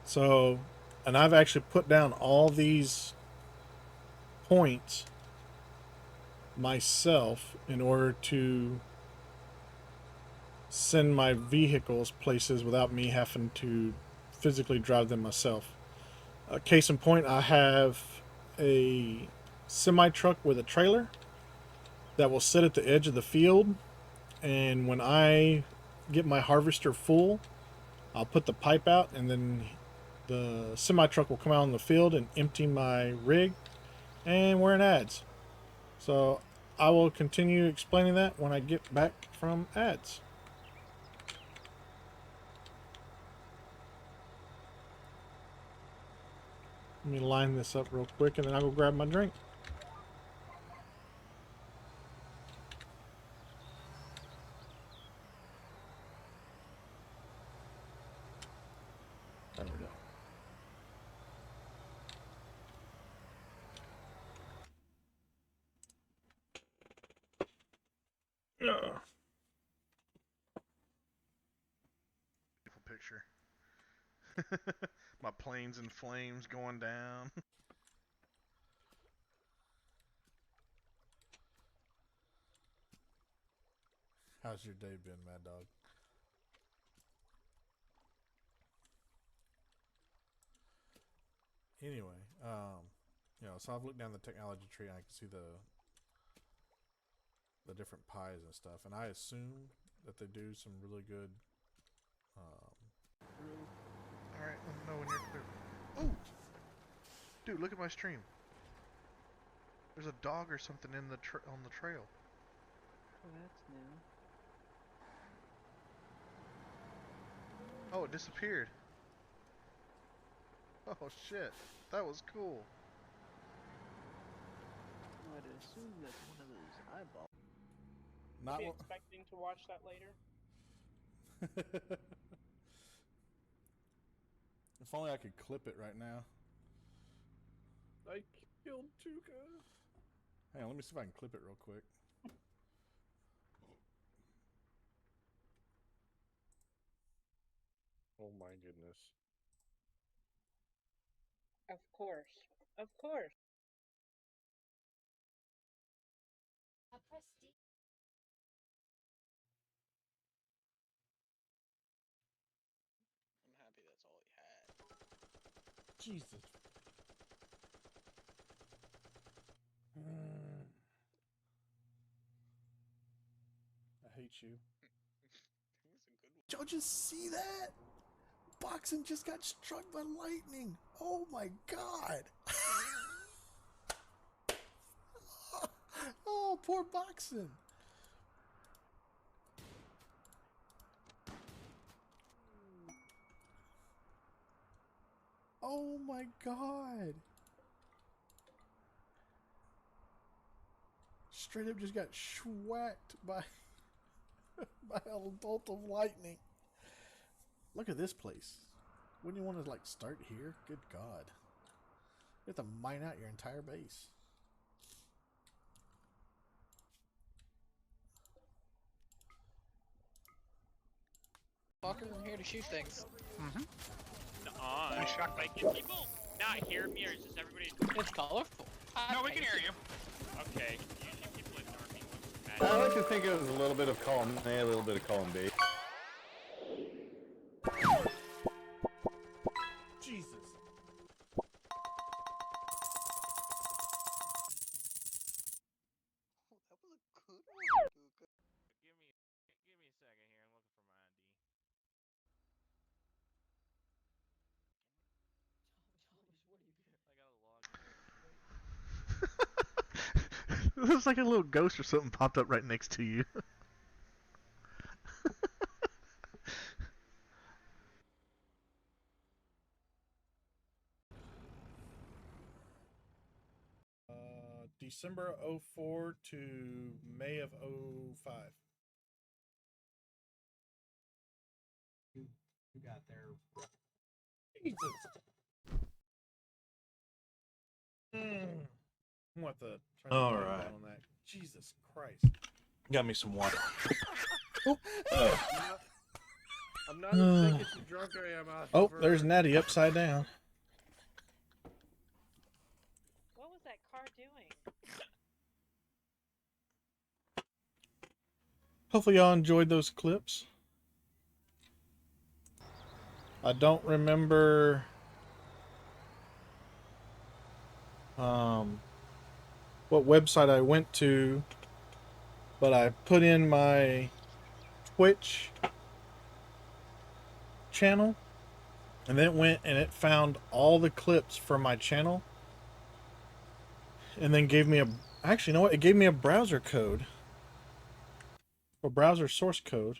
[SPEAKER 4] So, and I've actually put down all these points myself in order to send my vehicles places without me having to physically drive them myself. Case in point, I have a semi-truck with a trailer that will sit at the edge of the field, and when I get my harvester full, I'll put the pipe out, and then the semi-truck will come out on the field and empty my rig, and we're in ads. So I will continue explaining that when I get back from ads. Let me line this up real quick and then I'll go grab my drink. There we go.
[SPEAKER 6] Beautiful picture. My plane's in flames going down.
[SPEAKER 4] How's your day been, Mad Dog? Anyway, you know, so I've looked down the technology tree and I can see the different pies and stuff, and I assume that they do some really good.
[SPEAKER 6] Alright, let me know when you're clear. Oh! Dude, look at my stream. There's a dog or something in the on the trail.
[SPEAKER 7] Oh, that's new.
[SPEAKER 6] Oh, it disappeared. Oh shit, that was cool.
[SPEAKER 7] I'd assume that's one of those eyeballs.
[SPEAKER 4] Not
[SPEAKER 8] Be expecting to watch that later.
[SPEAKER 4] If only I could clip it right now.
[SPEAKER 8] I killed Tuka.
[SPEAKER 4] Hang on, let me see if I can clip it real quick. Oh my goodness.
[SPEAKER 8] Of course. Of course.
[SPEAKER 5] I'll press D.
[SPEAKER 7] I'm happy that's all he had.
[SPEAKER 4] Jesus. I hate you.
[SPEAKER 9] Did y'all just see that? Boxing just got struck by lightning. Oh my god. Oh, poor Boxing. Oh my god. Straight up just got schwacked by by a bolt of lightning. Look at this place. Wouldn't you want to like start here? Good god. You have to mine out your entire base.
[SPEAKER 7] Fucker, I'm here to shoot things.
[SPEAKER 10] Like, can people not hear me, or is just everybody?
[SPEAKER 7] It's colorful.
[SPEAKER 10] No, we can hear you. Okay. Usually people ignore me.
[SPEAKER 11] I like to think it was a little bit of column A, a little bit of column B.
[SPEAKER 6] It looks like a little ghost or something popped up right next to you.
[SPEAKER 4] December 04 to May of 05.
[SPEAKER 1] You got there.
[SPEAKER 4] Jesus. What the?
[SPEAKER 11] All right.
[SPEAKER 4] On that. Jesus Christ.
[SPEAKER 11] Got me some water.
[SPEAKER 8] I'm not as sick as the drunk I am out.
[SPEAKER 4] Oh, there's Natty upside down.
[SPEAKER 8] What was that car doing?
[SPEAKER 4] Hopefully y'all enjoyed those clips. I don't remember what website I went to, but I put in my Twitch channel and then it went and it found all the clips from my channel and then gave me a, actually, you know what? It gave me a browser code. Or browser source code.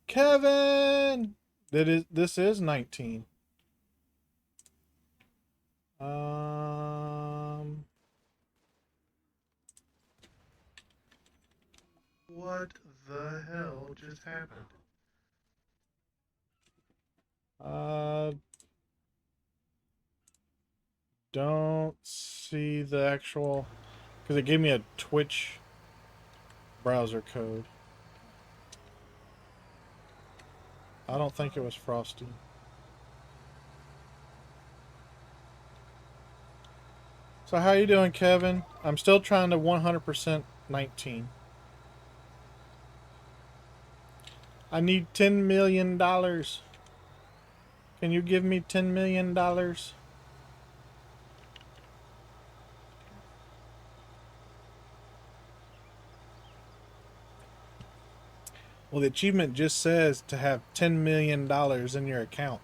[SPEAKER 4] Kevin! This is 19.
[SPEAKER 6] What the hell just happened?
[SPEAKER 4] Don't see the actual, because it gave me a Twitch browser code. I don't think it was Frosty. So how you doing, Kevin? I'm still trying to 100% 19. I need $10 million. Can you give me $10 million? Well, the achievement just says to have $10 million in your account.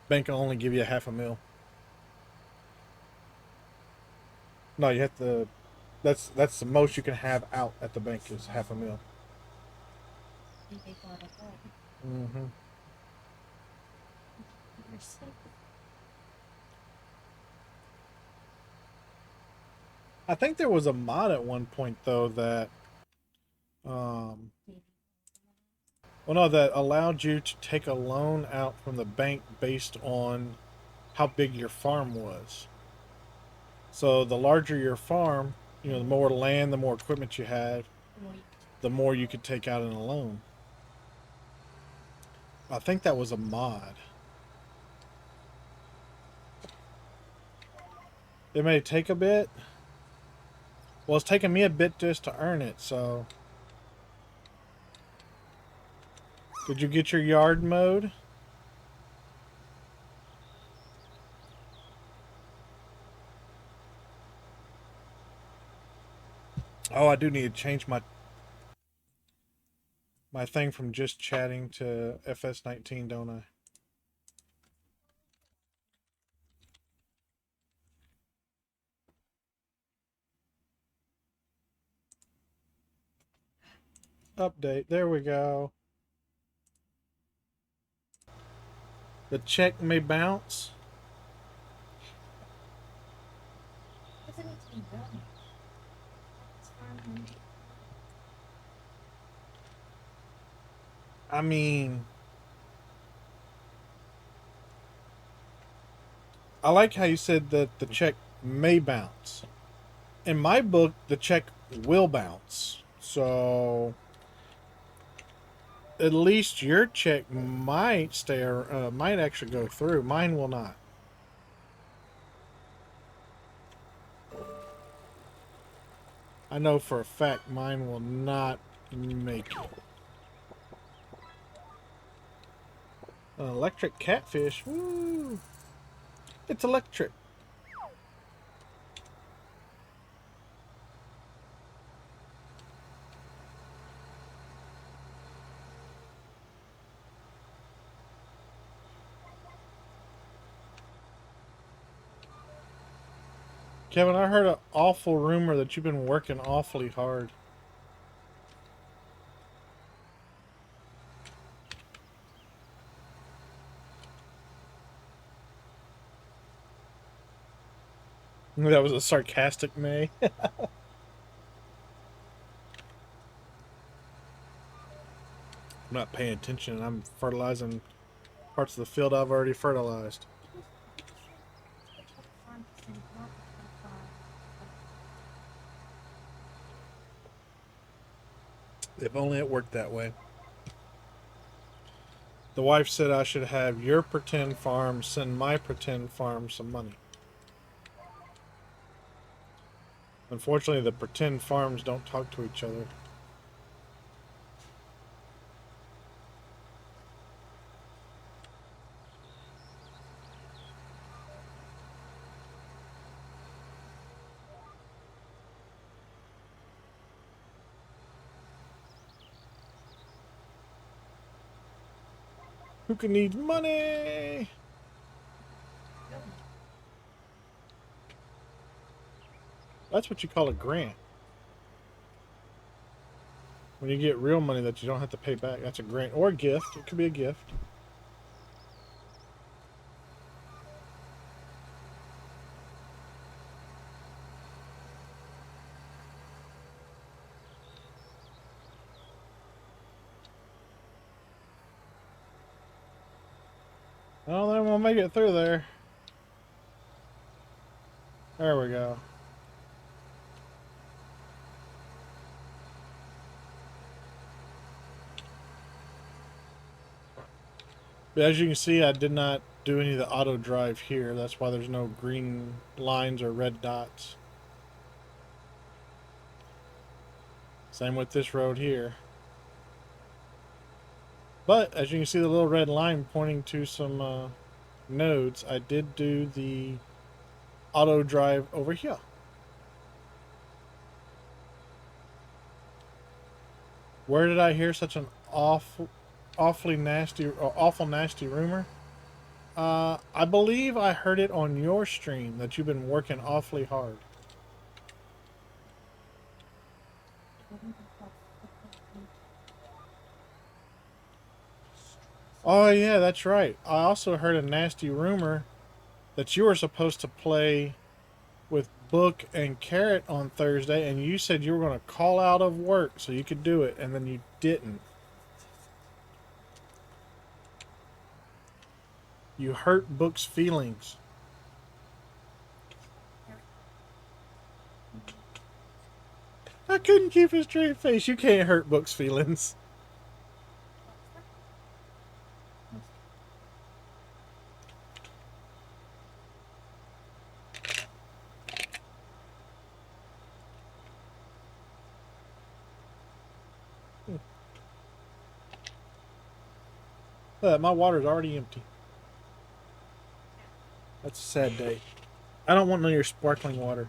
[SPEAKER 4] Bank will only give you $500,000. No, you have to. That's the most you can have out at the bank is $500,000. Mm-hmm. I think there was a mod at one point though that well, no, that allowed you to take a loan out from the bank based on how big your farm was. So the larger your farm, you know, the more land, the more equipment you had, the more you could take out in a loan. I think that was a mod. It may take a bit. Well, it's taking me a bit just to earn it, so. Did you get your yard mowed? Oh, I do need to change my thing from just chatting to FS19, don't I? Update. There we go. The check may bounce.
[SPEAKER 5] Doesn't need to be done. It's fine.
[SPEAKER 4] I mean, I like how you said that the check may bounce. In my book, the check will bounce. So at least your check might stay, might actually go through. Mine will not. I know for a fact mine will not make it. An electric catfish. Woo! It's electric. Kevin, I heard an awful rumor that you've been working awfully hard. That was a sarcastic May. I'm not paying attention. I'm fertilizing parts of the field I've already fertilized. If only it worked that way. The wife said I should have your pretend farm send my pretend farm some money. Unfortunately, the pretend farms don't talk to each other. Who can need money? That's what you call a grant. When you get real money that you don't have to pay back, that's a grant. Or a gift. It could be a gift. I don't think we'll make it through there. There we go. But as you can see, I did not do any of the auto drive here. That's why there's no green lines or red dots. Same with this road here. But as you can see the little red line pointing to some nodes, I did do the auto drive over here. Where did I hear such an awful nasty rumor? I believe I heard it on your stream that you've been working awfully hard. Oh yeah, that's right. I also heard a nasty rumor that you were supposed to play with Book and Carrot on Thursday, and you said you were going to call out of work so you could do it, and then you didn't. You hurt Book's feelings. I couldn't keep a straight face. You can't hurt Book's feelings. My water's already empty. That's a sad day. I don't want none of your sparkling water.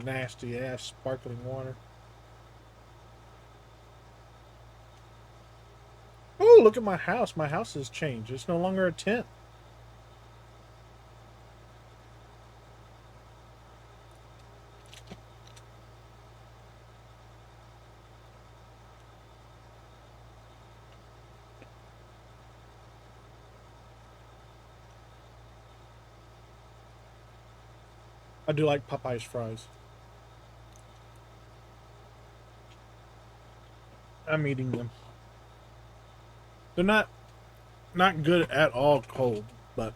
[SPEAKER 4] Nasty ass sparkling water. Oh, look at my house. My house has changed. It's no longer a tent. I do like Popeye's fries. I'm eating them. They're not good at all cold, but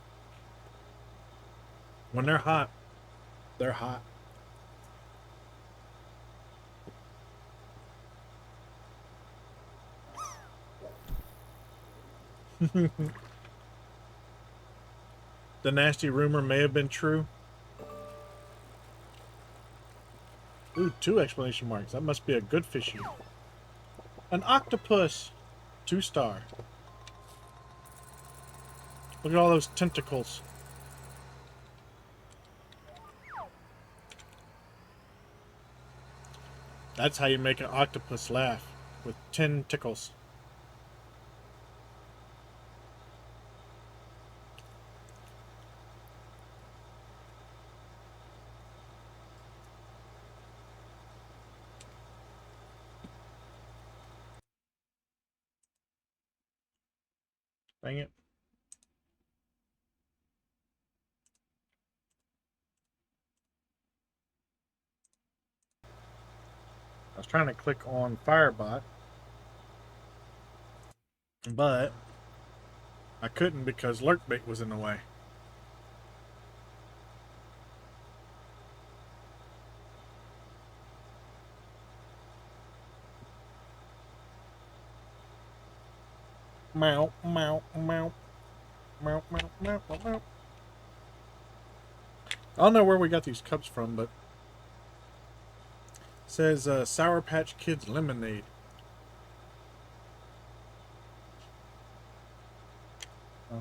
[SPEAKER 4] when they're hot, they're hot. The nasty rumor may have been true. Ooh, 2 exclamation marks. That must be a good fishy. An octopus! 2-star. Look at all those tentacles. That's how you make an octopus laugh. With 10 tickles. Dang it. I was trying to click on Firebot, but I couldn't because Lurkbait was in the way. Meow, meow, meow. Meow, meow, meow, meow, meow. I don't know where we got these cups from, but it says Sour Patch Kids Lemonade. Oh.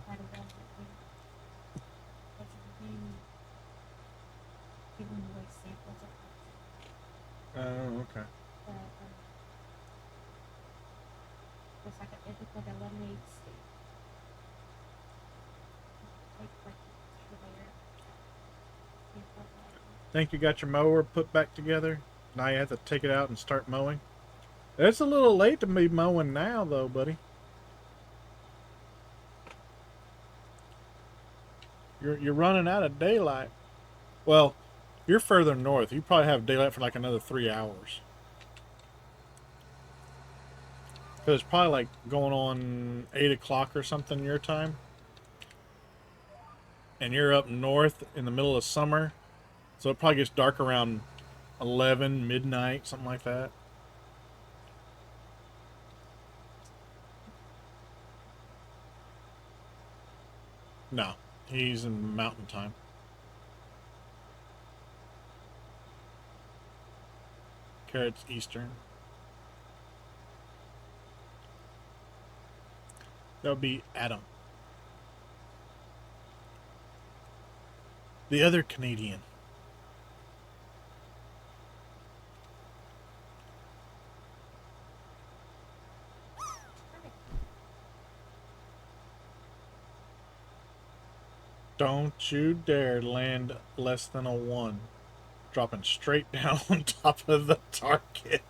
[SPEAKER 4] Oh, okay.
[SPEAKER 5] It's like a lemonade stick.
[SPEAKER 4] Think you got your mower put back together? Now you have to take it out and start mowing? It's a little late to be mowing now, though, buddy. You're running out of daylight. Well, you're further north. You probably have daylight for like another 3 hours. Because it's probably like going on 8 o'clock or something your time. And you're up north in the middle of summer. So it probably gets dark around 11, midnight, something like that. No, he's in mountain time. Carrot's Eastern. That would be Adam. The other Canadian. Don't you dare land less than a 1. Dropping straight down on top of the target.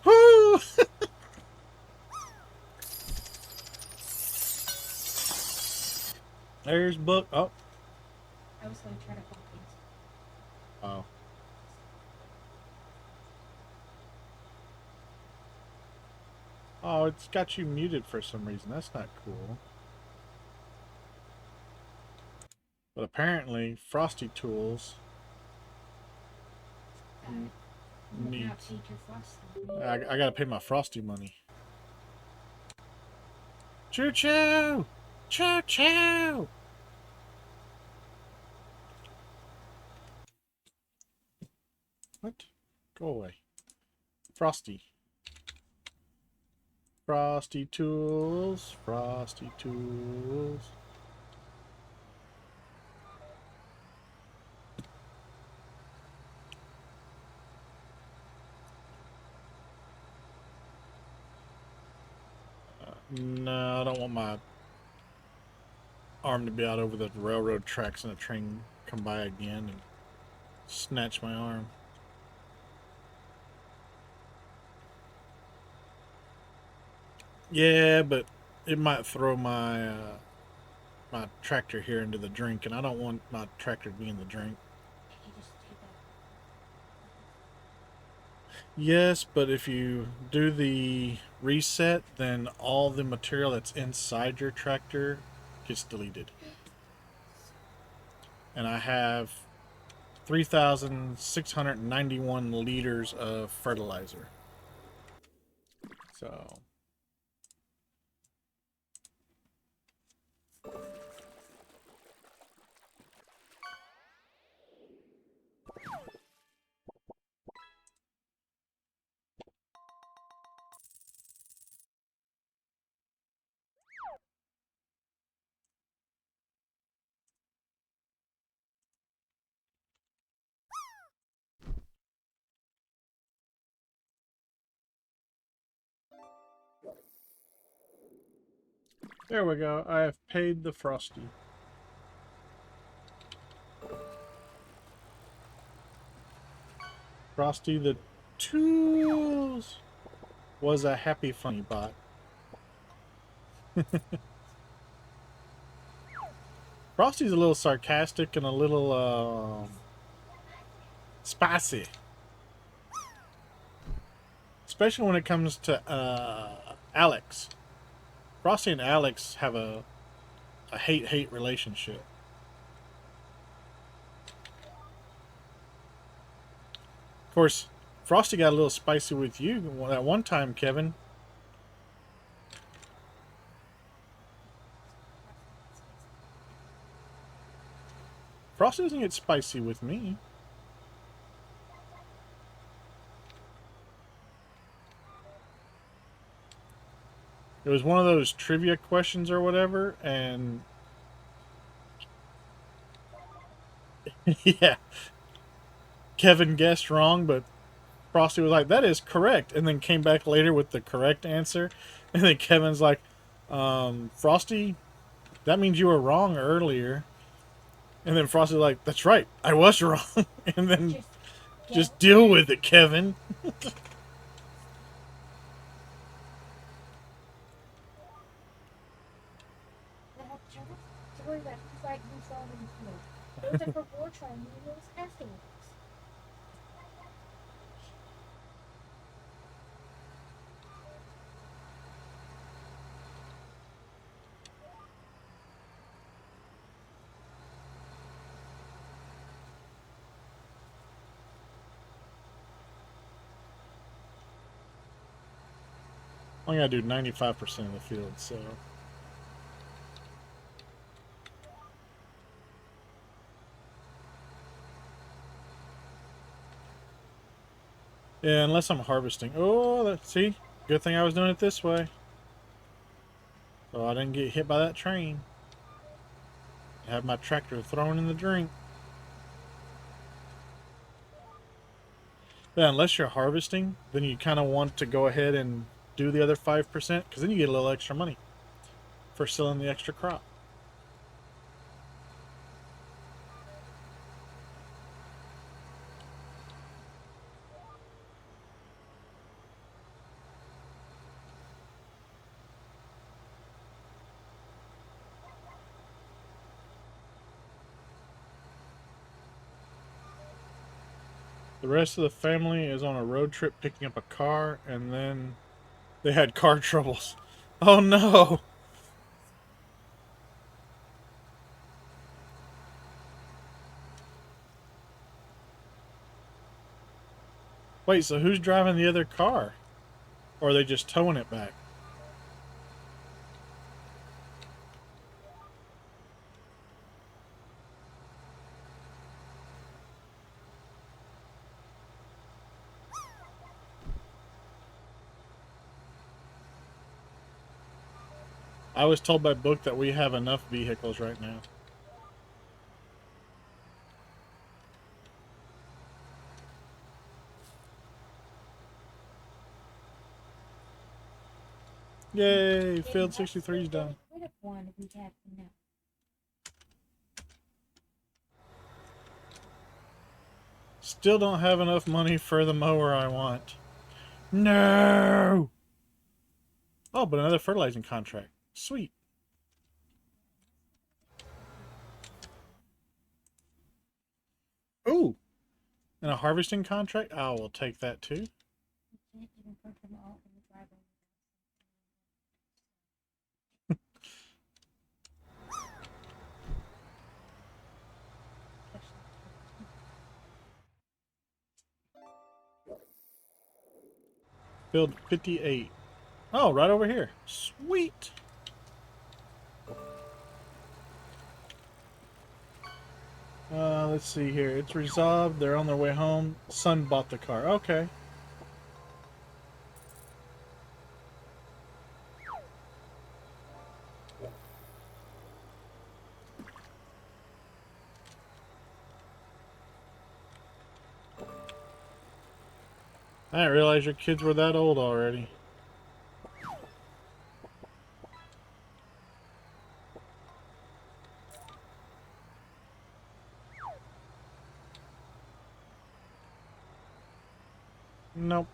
[SPEAKER 4] Woo! There's Book. Oh.
[SPEAKER 5] I was going to try to hold things.
[SPEAKER 4] Oh. Oh, it's got you muted for some reason. That's not cool. But apparently, Frosty Tools needs. I gotta pay my Frosty money. Choo choo! Choo choo! What? Go away. Frosty. Frosty Tools. Frosty Tools. No, I don't want my arm to be out over the railroad tracks and a train come by again and snatch my arm. Yeah, but it might throw my my tractor here into the drink, and I don't want my tractor to be in the drink. Yes, but if you do the reset, then all the material that's inside your tractor gets deleted. And I have 3,691 liters of fertilizer. So... There we go. I have paid the Frosty. Frosty the Tools. was a happy funny bot. Frosty's a little sarcastic and a little spicy. Especially when it comes to Alex. Frosty and Alex have a hate-hate relationship. Of course, Frosty got a little spicy with you that one time, Kevin. Frosty doesn't get spicy with me. It was one of those trivia questions or whatever, and yeah, Kevin guessed wrong, but Frosty was like, "That is correct," and then came back later with the correct answer, and then Kevin's like, "Frosty, that means you were wrong earlier," and then Frosty's like, "That's right, I was wrong," and then just deal with it, Kevin.
[SPEAKER 5] Those are for war tribunals afterwards.
[SPEAKER 4] I gotta do 95% of the field, so. Yeah, unless I'm harvesting. Oh, see? Good thing I was doing it this way. So I didn't get hit by that train. I have my tractor thrown in the drink. Yeah, unless you're harvesting, then you kind of want to go ahead and do the other 5%, because then you get a little extra money for selling the extra crop. The rest of the family is on a road trip picking up a car, and then they had car troubles. Oh no! Wait, so who's driving the other car? Or are they just towing it back? I was told by Book that we have enough vehicles right now. Yay! Field 63 is done.
[SPEAKER 5] Rid of one if we have enough.
[SPEAKER 4] Still don't have enough money for the mower I want. No! Oh, but another fertilizing contract. Sweet. Ooh! And a harvesting contract? I will take that too.
[SPEAKER 5] You can't even put them all in the driveway.
[SPEAKER 4] Field 58. Oh, right over here. Sweet! Let's see here. It's resolved. They're on their way home. Son bought the car. Okay. I didn't realize your kids were that old already. Nope.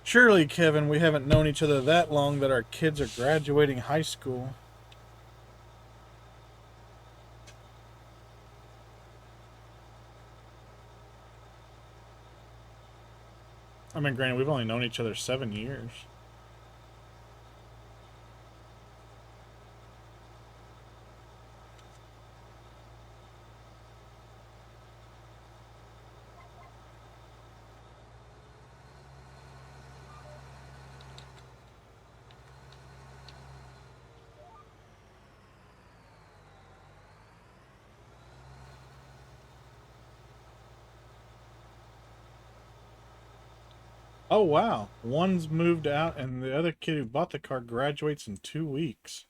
[SPEAKER 4] Surely, Kevin, we haven't known each other that long that our kids are graduating high school. I mean, granted, we've only known each other 7 years. Oh, wow. One's moved out, and the other kid who bought the car graduates in 2 weeks.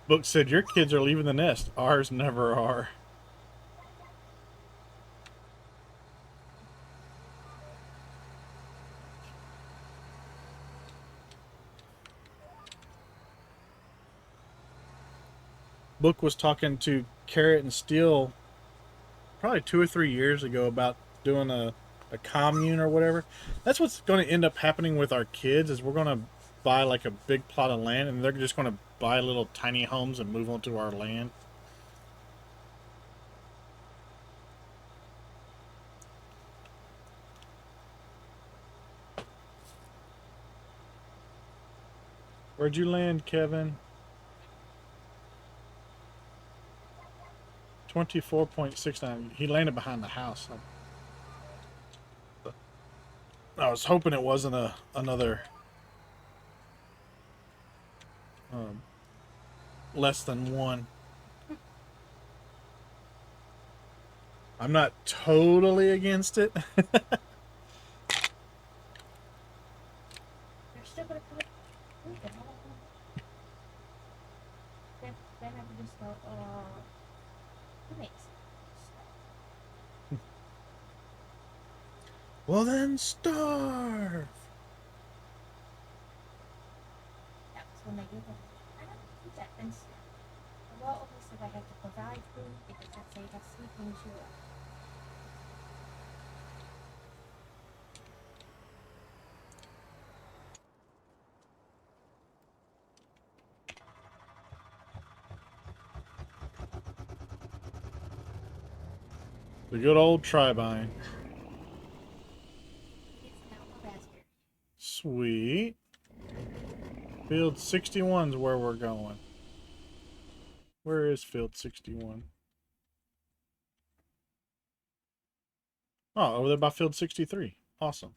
[SPEAKER 4] Book said, your kids are leaving the nest. Ours never are. Book was talking to Carrot and Steel probably 2 or 3 years ago about doing a commune or whatever. That's what's going to end up happening with our kids is we're going to buy like a big plot of land and they're just going to buy little tiny homes and move onto our land. Where'd you land, Kevin? 24.69. He landed behind the house. I was hoping it wasn't another less than 1. I'm not totally against it.
[SPEAKER 5] They're still gonna come in. They have to just go, who makes
[SPEAKER 4] Well then, starve.
[SPEAKER 5] That's when they give them. I don't think that and the law always said I have to provide food because that's say that's sleeping too.
[SPEAKER 4] The good old Tribine. Sweet. Field 61's where we're going. Where is Field 61? Oh, over there by Field 63. Awesome.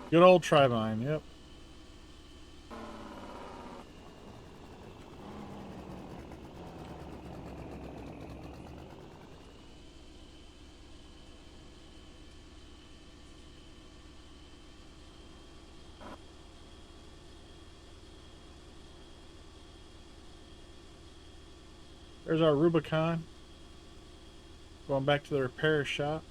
[SPEAKER 4] Good old Tribine, yep. There's our Rubicon. Going back to the repair shop.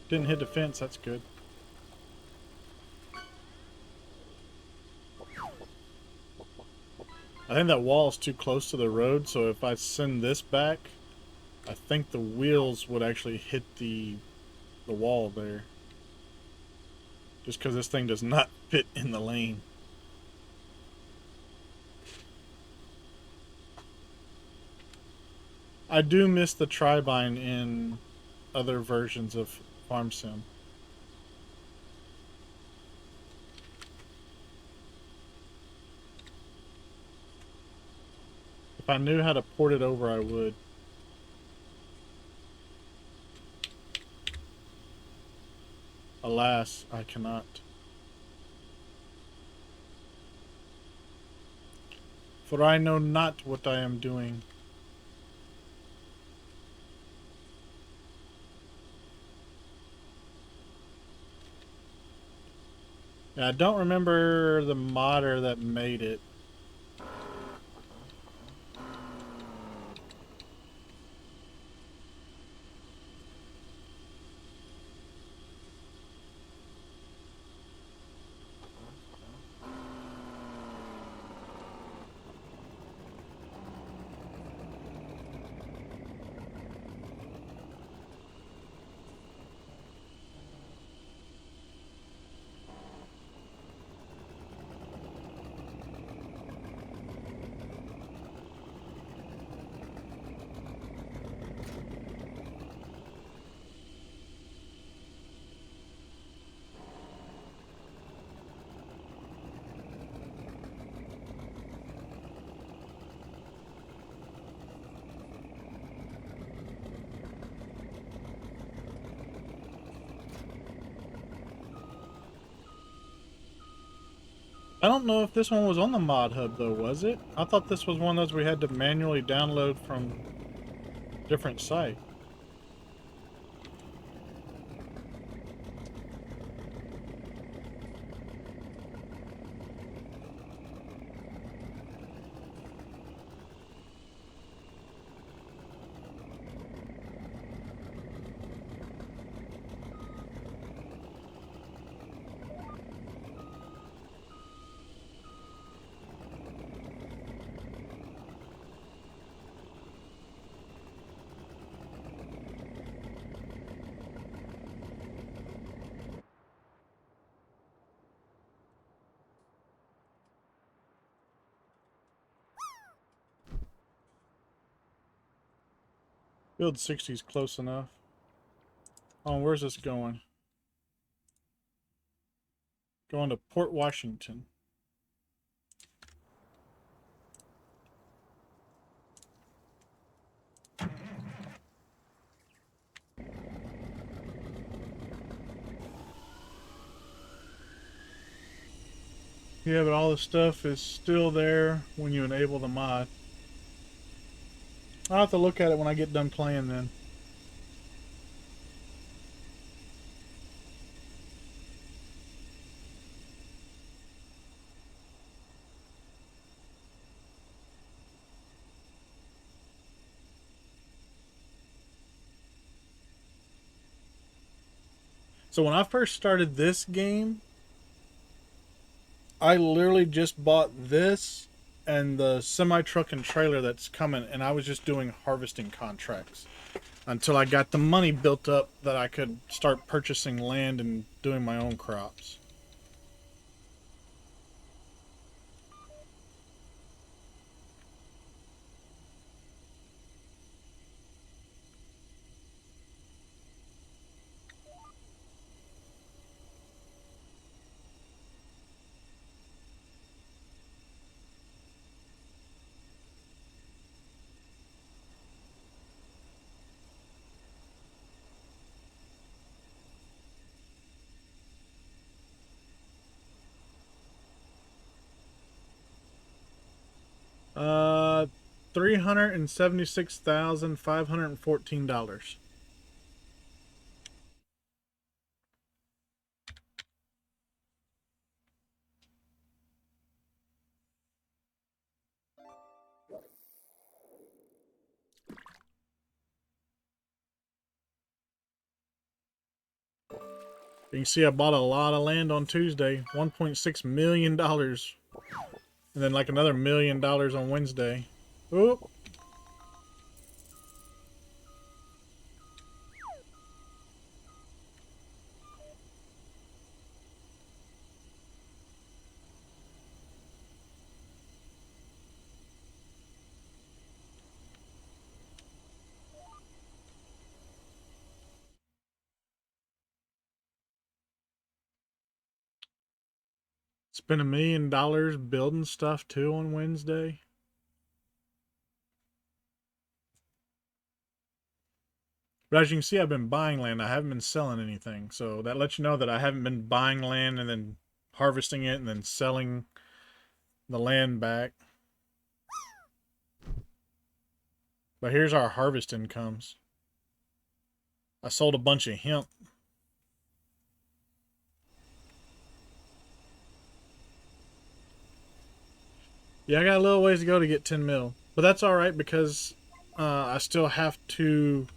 [SPEAKER 4] Didn't hit the fence, that's good. I think that wall is too close to the road, so if I send this back, I think the wheels would actually hit the wall there. Just because this thing does not fit in the lane. I do miss the Tribine in other versions of Farm Sim. If I knew how to port it over, I would. Alas, I cannot. For I know not what I am doing. Yeah, I don't remember the modder that made it. I don't know if this one was on the mod hub though, was it? I thought this was one of those we had to manually download from different site. Build 60 is close enough. Oh, where's this going? Going to Port Washington. Yeah, but all the stuff is still there when you enable the mod. I'll have to look at it when I get done playing then. So when I first started this game, I literally just bought this and the semi-truck and trailer that's coming, and I was just doing harvesting contracts until I got the money built up that I could start purchasing land and doing my own crops. $376,514. You can see I bought a lot of land on Tuesday, $1.6 million. And then like another $1 million on Wednesday. Oop. Spent $1 million building stuff too on Wednesday. But as you can see, I've been buying land. I haven't been selling anything. So that lets you know that I haven't been buying land and then harvesting it and then selling the land back. But here's our harvest incomes. I sold a bunch of hemp. Yeah, I got a little ways to go to get 10 mil. But that's alright because I still have to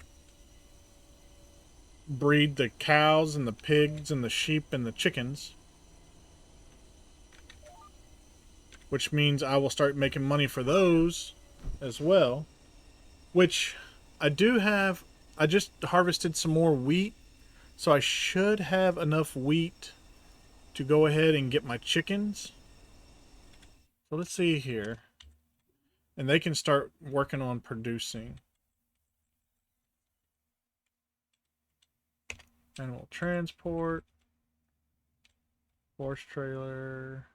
[SPEAKER 4] breed the cows and the pigs and the sheep and the chickens. Which means I will start making money for those as well. Which I do have. I just harvested some more wheat. So I should have enough wheat to go ahead and get my chickens. So let's see here. And they can start working on producing. Animal transport. Horse trailer.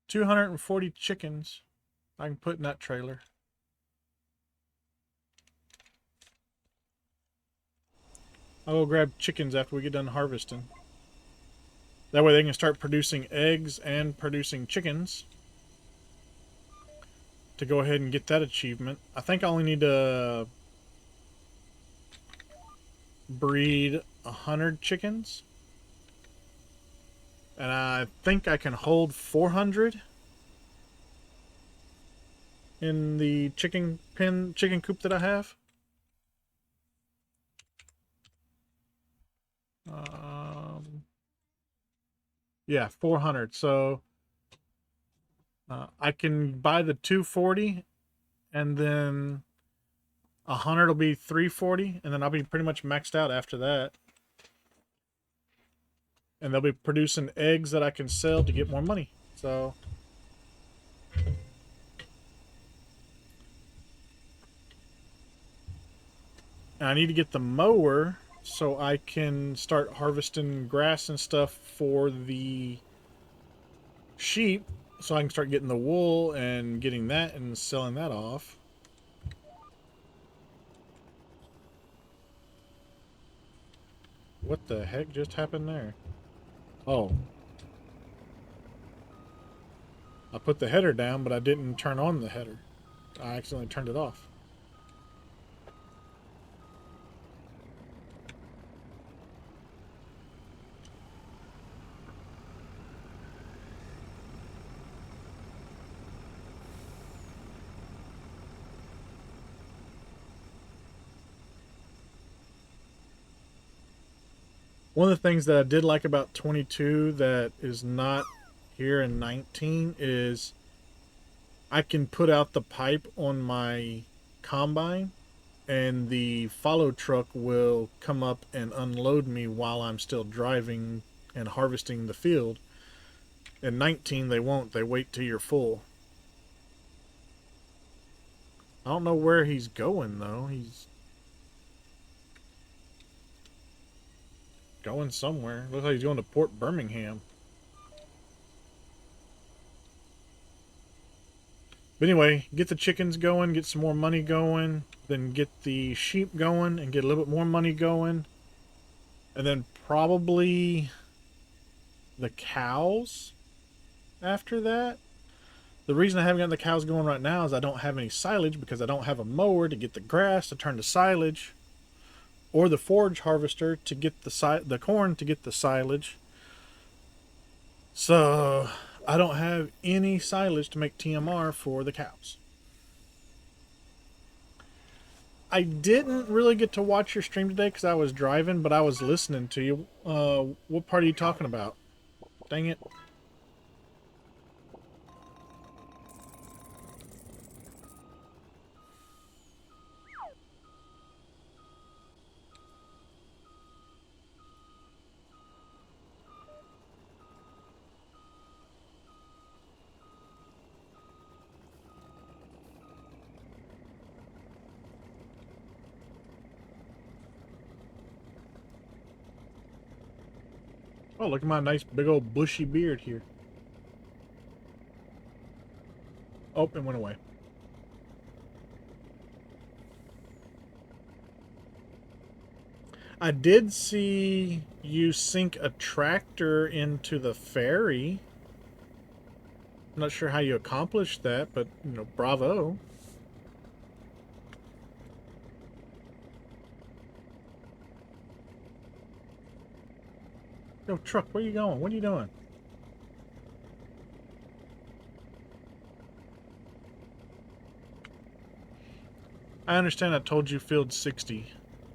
[SPEAKER 4] 240 chickens I can put in that trailer. I'll go grab chickens after we get done harvesting. That way they can start producing eggs and producing chickens. To go ahead and get that achievement. I think I only need to breed 100 chickens. And I think I can hold 400 in the chicken coop that I have. Yeah, 400. So I can buy the 240 and then 100 will be 340 and then I'll be pretty much maxed out after that. And they'll be producing eggs that I can sell to get more money. So and I need to get the mower so I can start harvesting grass and stuff for the sheep. So I can start getting the wool and getting that and selling that off. What the heck just happened there? Oh. I put the header down, but I didn't turn on the header. I accidentally turned it off. One of the things that I did like about 22 that is not here in 19 is I can put out the pipe on my combine and the follow truck will come up and unload me while I'm still driving and harvesting the field. In 19 they won't. They wait till you're full. I don't know where he's going though. He's going somewhere. Looks like he's going to Port Birmingham. But anyway, get the chickens going, get some more money going, then get the sheep going and get a little bit more money going. And then probably the cows after that. The reason I haven't gotten the cows going right now is I don't have any silage because I don't have a mower to get the grass to turn to silage. Or the forage harvester to get the corn to get the silage. So I don't have any silage to make TMR for the cows. I didn't really get to watch your stream today because I was driving, but I was listening to you. What part are you talking about? Dang it. Oh, look at my nice big old bushy beard here. Oh, it went away. I did see you sink a tractor into the ferry. I'm not sure how you accomplished that, but, you know, bravo. Yo, truck, where you going? What are you doing? I understand I told you field 60,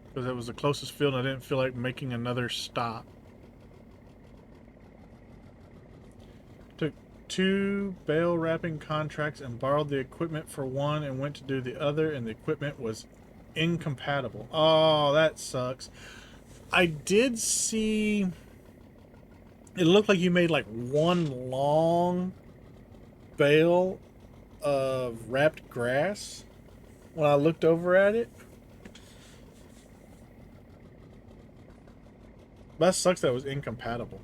[SPEAKER 4] because that was the closest field and I didn't feel like making another stop. Took 2 bale wrapping contracts and borrowed the equipment for one and went to do the other, and the equipment was incompatible. Oh, that sucks. I did see... It looked like you made like one long bale of wrapped grass when I looked over at it. That sucks that it was incompatible.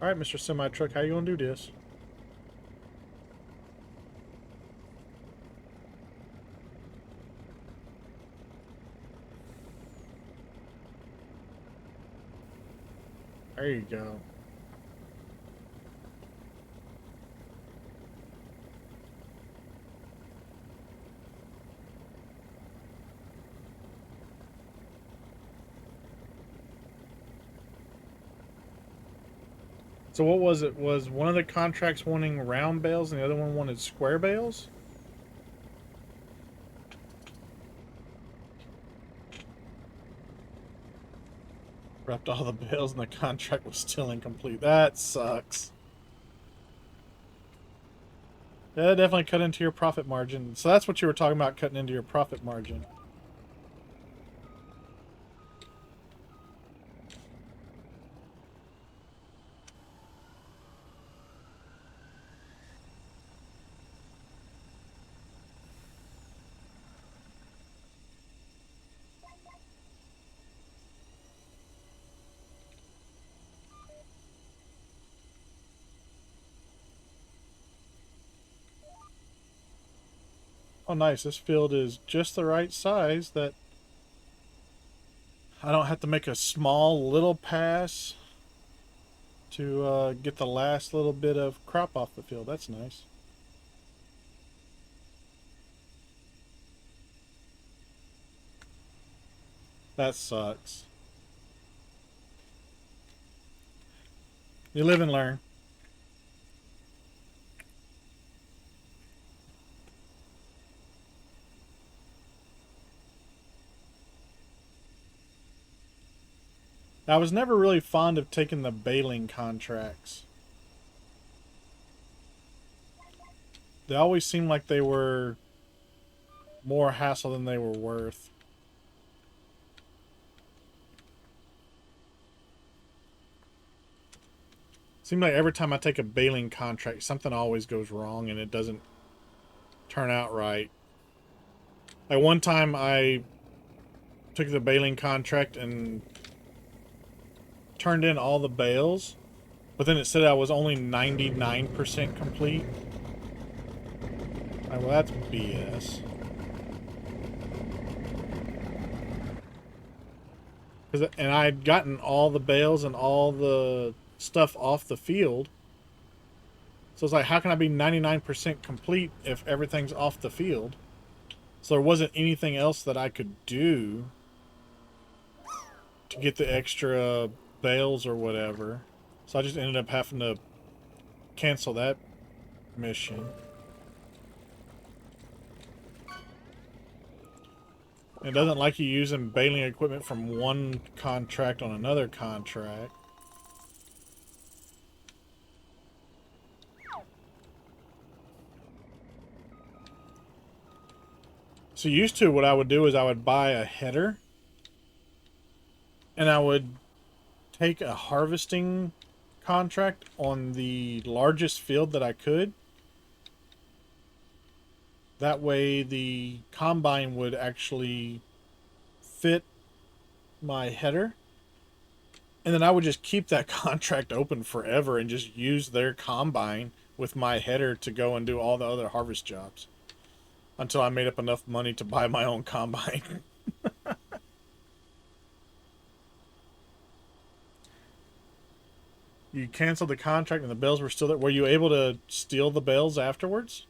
[SPEAKER 4] Alright, Mr. Semi-Truck, how you gonna do this? There you go. So what was it? Was one of the contracts wanting round bales and the other one wanted square bales? Wrapped all the bales and the contract was still incomplete. That sucks. Yeah, definitely cut into your profit margin. So that's what you were talking about, cutting into your profit margin. Oh, nice. This field is just the right size that I don't have to make a small little pass to get the last little bit of crop off the field. That's nice. That sucks. You live and learn. I was never really fond of taking the baling contracts. They always seemed like they were more hassle than they were worth. Seems like every time I take a baling contract, something always goes wrong and it doesn't turn out right. Like one time I took the baling contract and turned in all the bales, but then it said I was only 99% complete. Like, well, that's BS. And I had gotten all the bales and all the stuff off the field. So it's like, how can I be 99% complete if everything's off the field? So there wasn't anything else that I could do to get the extra bales or whatever. So I just ended up having to cancel that mission. It doesn't like you using baling equipment from one contract on another contract. So used to, what I would do is I would buy a header and I would take a harvesting contract on the largest field that I could. That way the combine would actually fit my header. And then I would just keep that contract open forever and just use their combine with my header to go and do all the other harvest jobs. until I made up enough money to buy my own combine. You canceled the contract and the bales were still there. Were you able to steal the bales afterwards?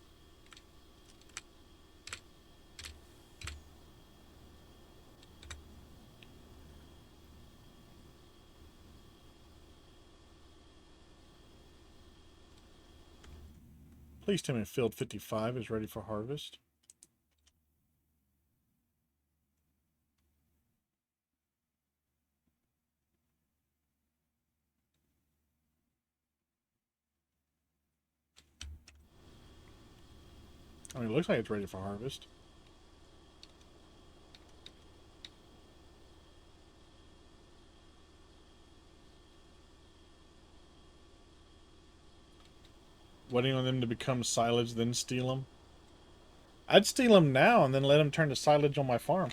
[SPEAKER 4] Please tell me field 55 is ready for harvest. I mean, it looks like it's ready for harvest. Waiting on them to become silage, then steal them. I'd steal them now and then let them turn to silage on my farm.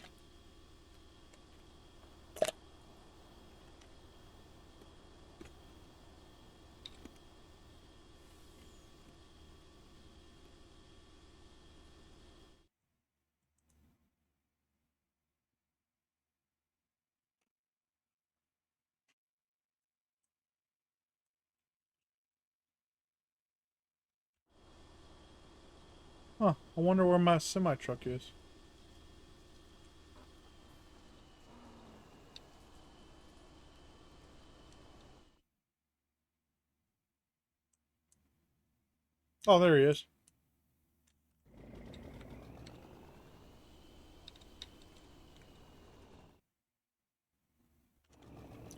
[SPEAKER 4] Huh, I wonder where my semi-truck is. Oh, there he is.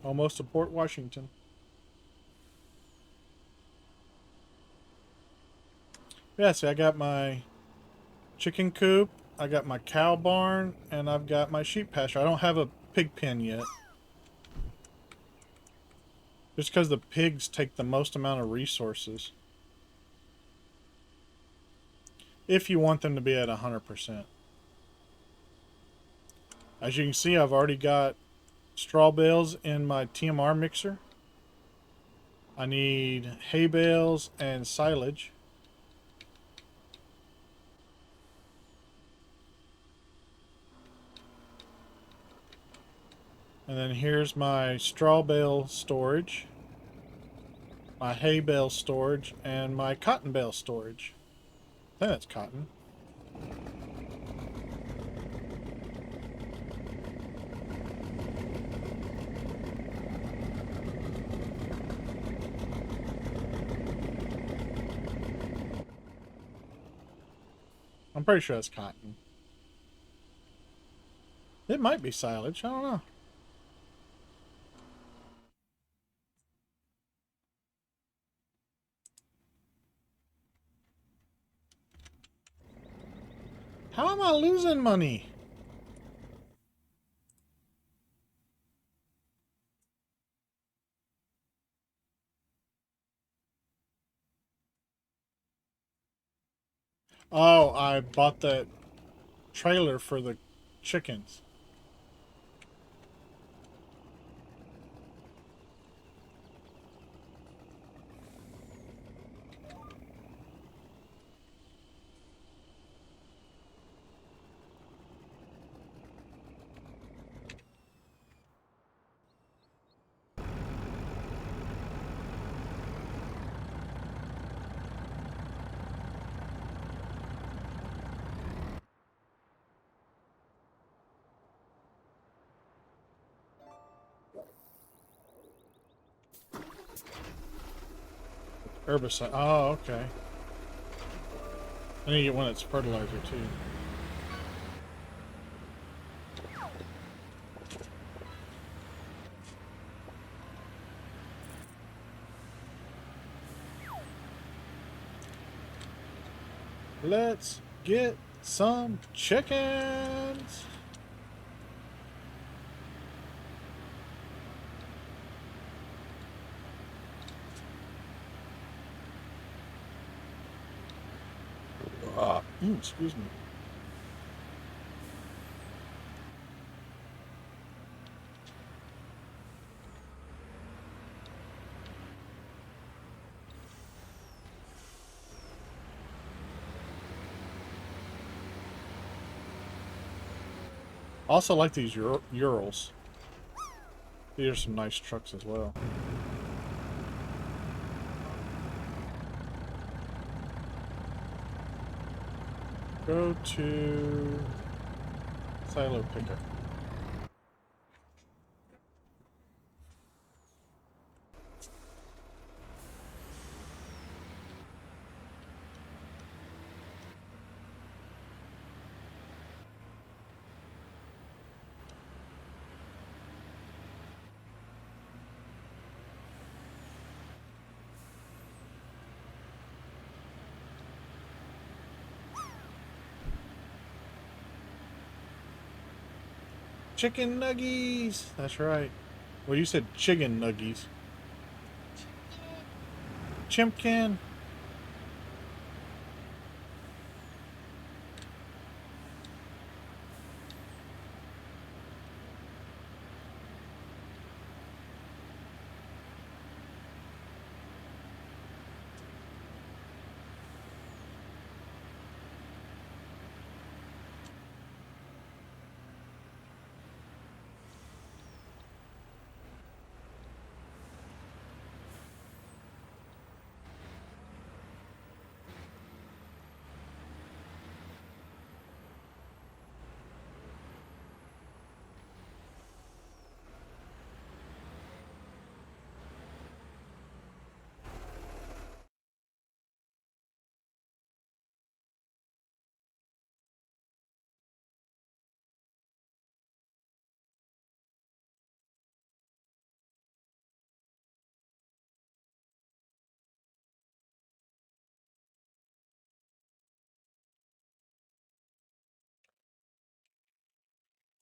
[SPEAKER 4] Almost to Port Washington. Yeah, see, I got my chicken coop, I got my cow barn, and I've got my sheep pasture. I don't have a pig pen yet. Just because the pigs take the most amount of resources. If you want them to be at 100%. As you can see, I've already got straw bales in my TMR mixer. I need hay bales and silage. And then here's my straw bale storage, my hay bale storage, and my cotton bale storage. I think that's cotton. I'm pretty sure that's cotton. It might be silage. I don't know. How am I losing money? Oh, I bought that trailer for the chickens. Herbicide. Oh, okay. I need to get one that's fertilizer too. Let's get some chickens. Excuse me. Also like these Urals. These are some nice trucks as well. Go to silo picker. Chicken nuggies! That's right. Well, you said chicken nuggies. Chimpkin!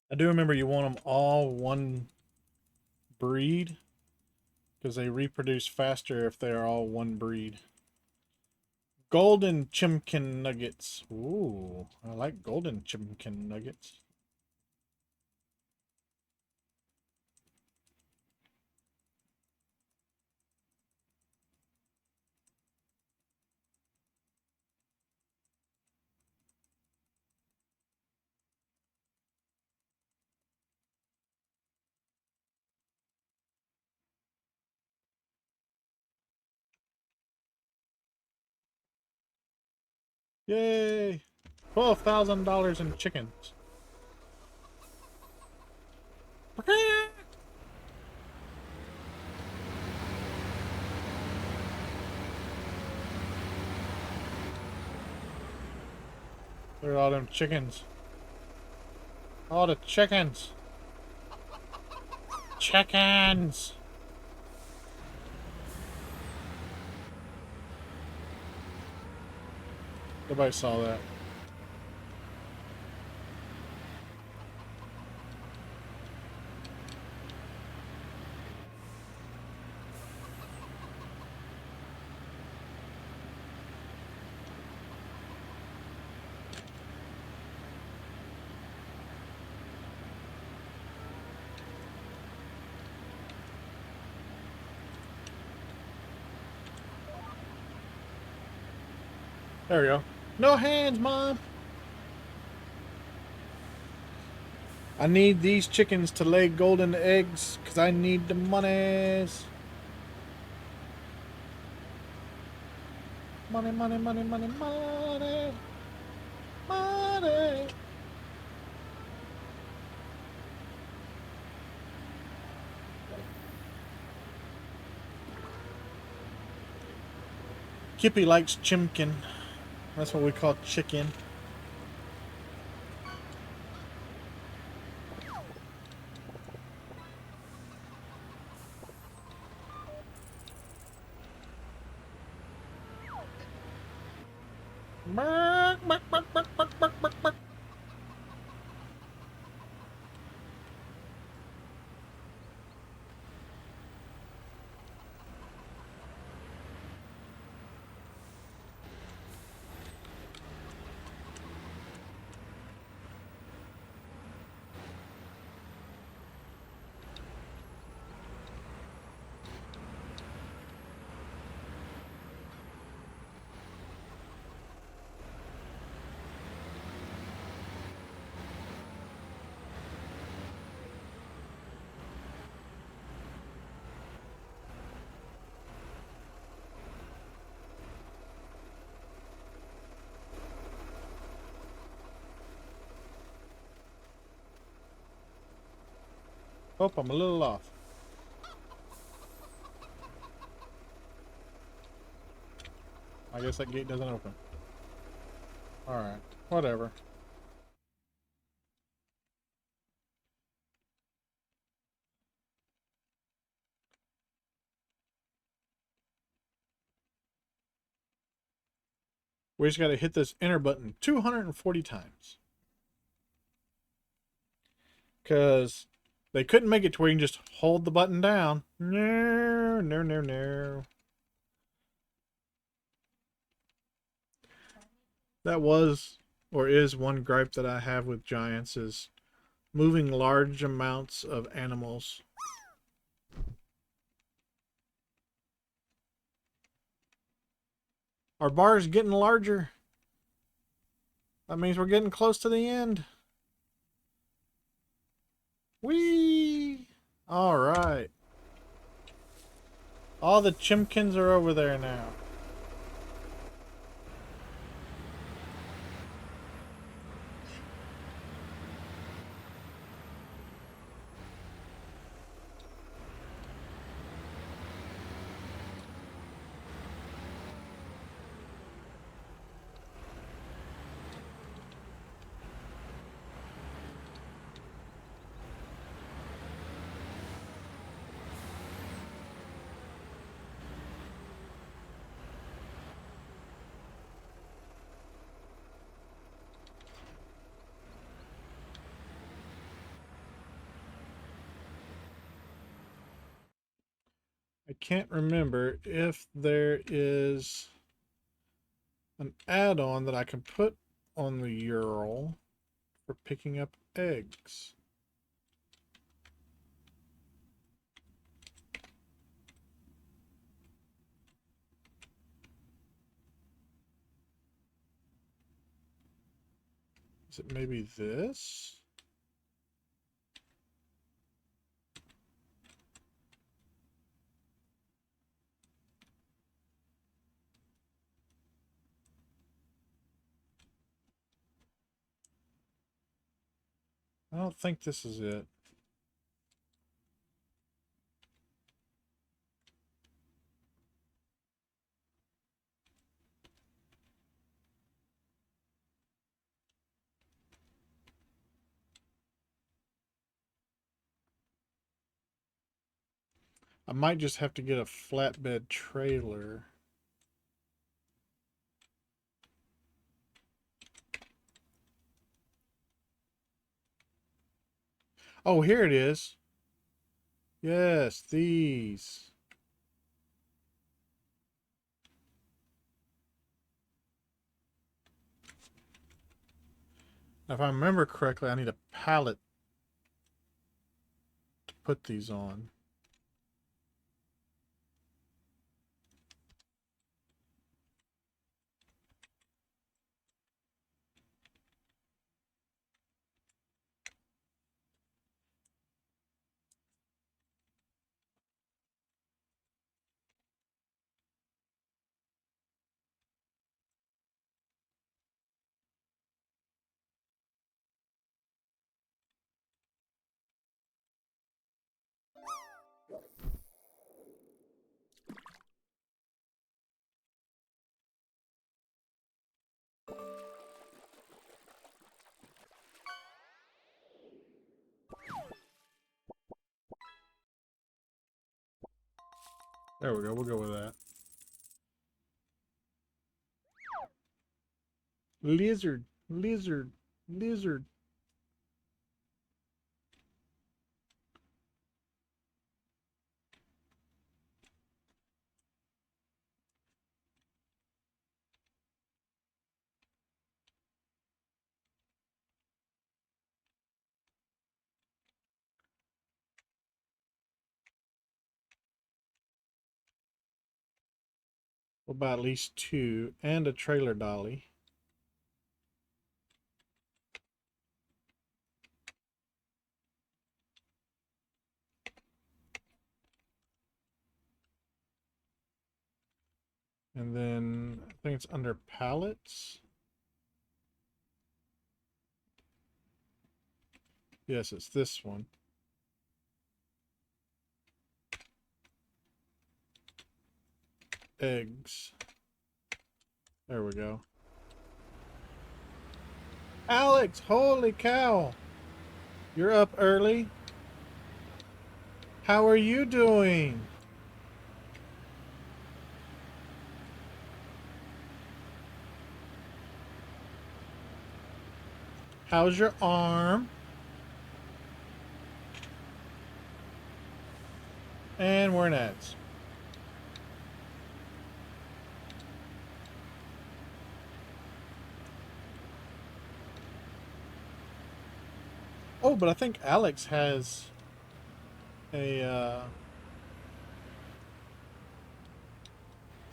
[SPEAKER 4] I do remember you want them all one breed because they reproduce faster if they're all one breed. Golden Chimkin Nuggets. Ooh, I like golden Chimkin Nuggets. Yay! $12,000 in chickens. Look at all them chickens. All the chickens. Chickens! Nobody saw that. There we go. No hands, Mom! I need these chickens to lay golden eggs because I need the monies. Money, money, money, money, money. Money. Kippy likes chimkin. That's what we call chicken. Bark, bark, bark, bark, bark, bark, bark, bark. Oh, I'm a little off. I guess that gate doesn't open. Alright, whatever. We just got to hit this enter button 240 times. Because they couldn't make it to where you can just hold the button down. No, no, no, no. That was, or is, one gripe that I have with Giants is moving large amounts of animals. Our bar is getting larger. That means we're getting close to the end. Whee! All right. All the chimkins are over there now. I can't remember if there is an add-on that I can put on the Ural for picking up eggs. Is it maybe this? I don't think this is it. I might just have to get a flatbed trailer. Oh, here it is. Yes, these. Now, if I remember correctly, I need a pallet to put these on. There we go. We'll go with that. Lizard, lizard, lizard. What about at least two and a trailer dolly? And then I think it's under pallets. Yes, it's this one. eggs. There we go. Alex, holy cow! You're up early. How are you doing? How's your arm? And we're in ads. Oh, but I think Alex has a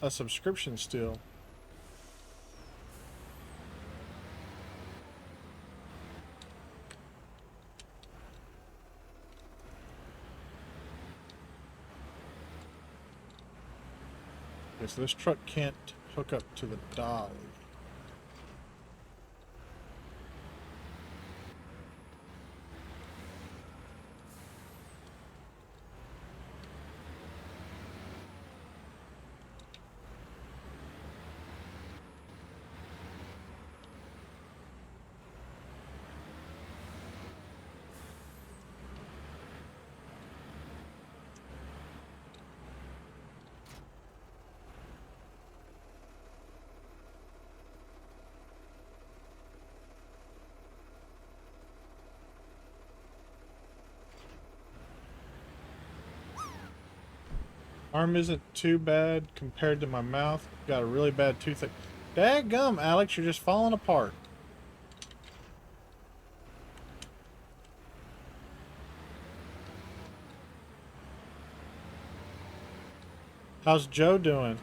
[SPEAKER 4] subscription still. Okay, so this truck can't hook up to the dolly. Arm isn't too bad compared to my mouth. Got a really bad toothache. Dadgum, Alex, you're just falling apart. How's Joe doing?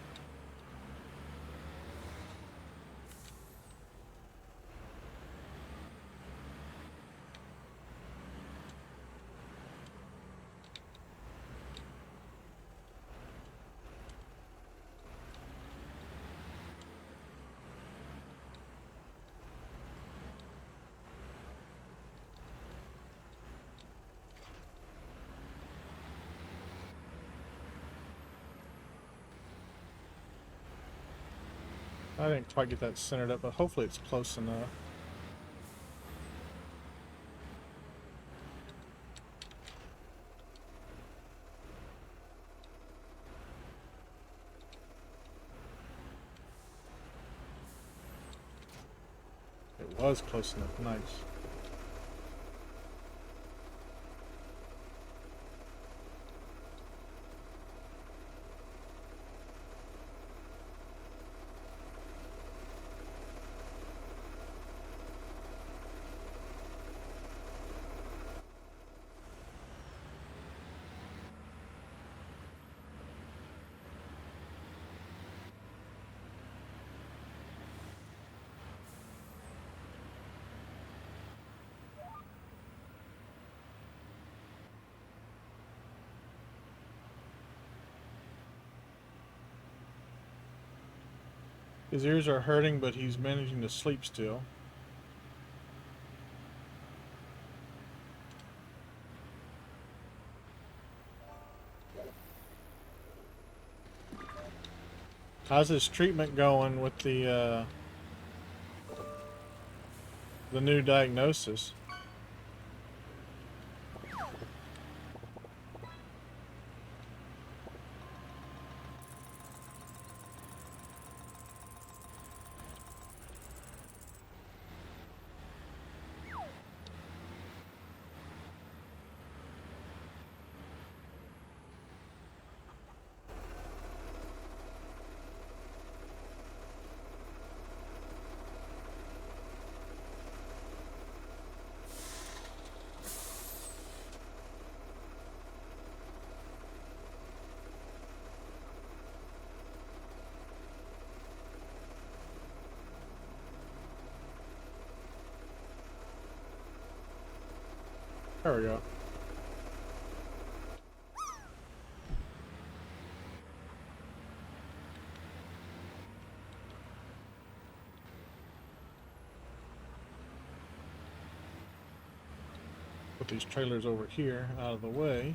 [SPEAKER 4] I didn't quite get that centered up, but hopefully it's close enough. It was close enough. Nice. His ears are hurting, but he's managing to sleep still. How's his treatment going with the new diagnosis? There we go. Put these trailers over here out of the way.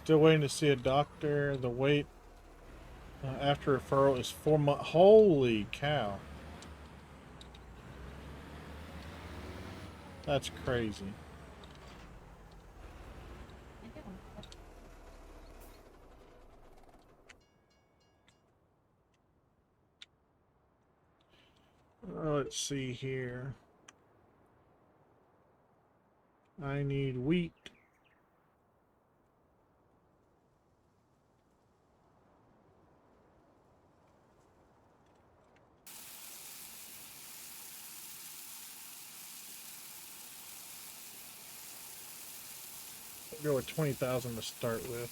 [SPEAKER 4] Still waiting to see a doctor. The wait after referral is 4 months. Holy cow. That's crazy. Let's see here. I need wheat. I'll go with 20,000 to start with.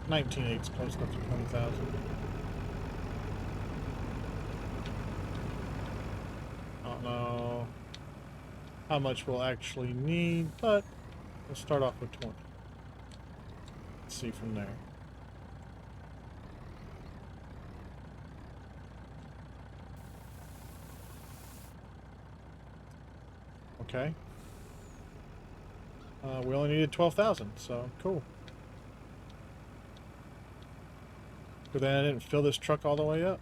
[SPEAKER 4] 19.8 is close enough to 20,000. I don't know how much we'll actually need, but we'll start off with 20. Let's see from there. Okay. We only needed 12,000, so cool. But then I didn't fill this truck all the way up.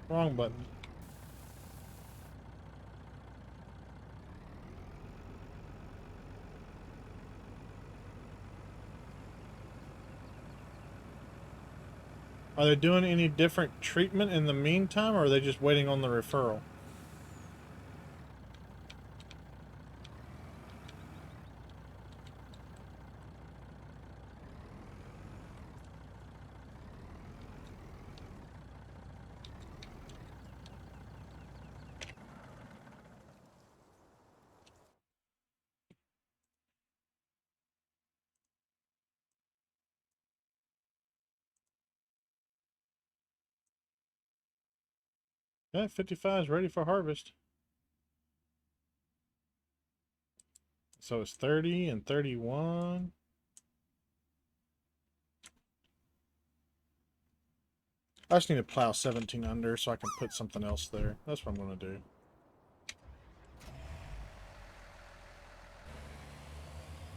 [SPEAKER 4] Wrong button. Are they doing any different treatment in the meantime, or are they just waiting on the referral? Yeah, 55 is ready for harvest. So it's 30 and 31. I just need to plow 17 under so I can put something else there. That's what I'm going to do.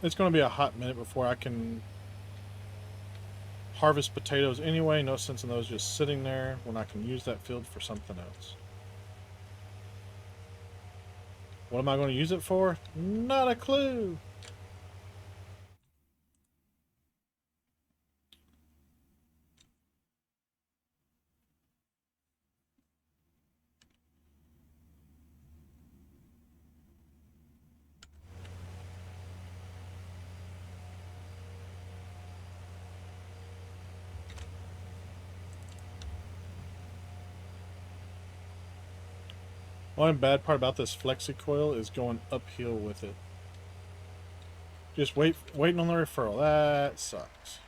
[SPEAKER 4] It's going to be a hot minute before I can harvest potatoes anyway. No sense in those just sitting there when I can use that field for something else. What am I going to use it for? Not a clue. One bad part about this flexi coil is going uphill with it. Just waiting on the referral. That sucks.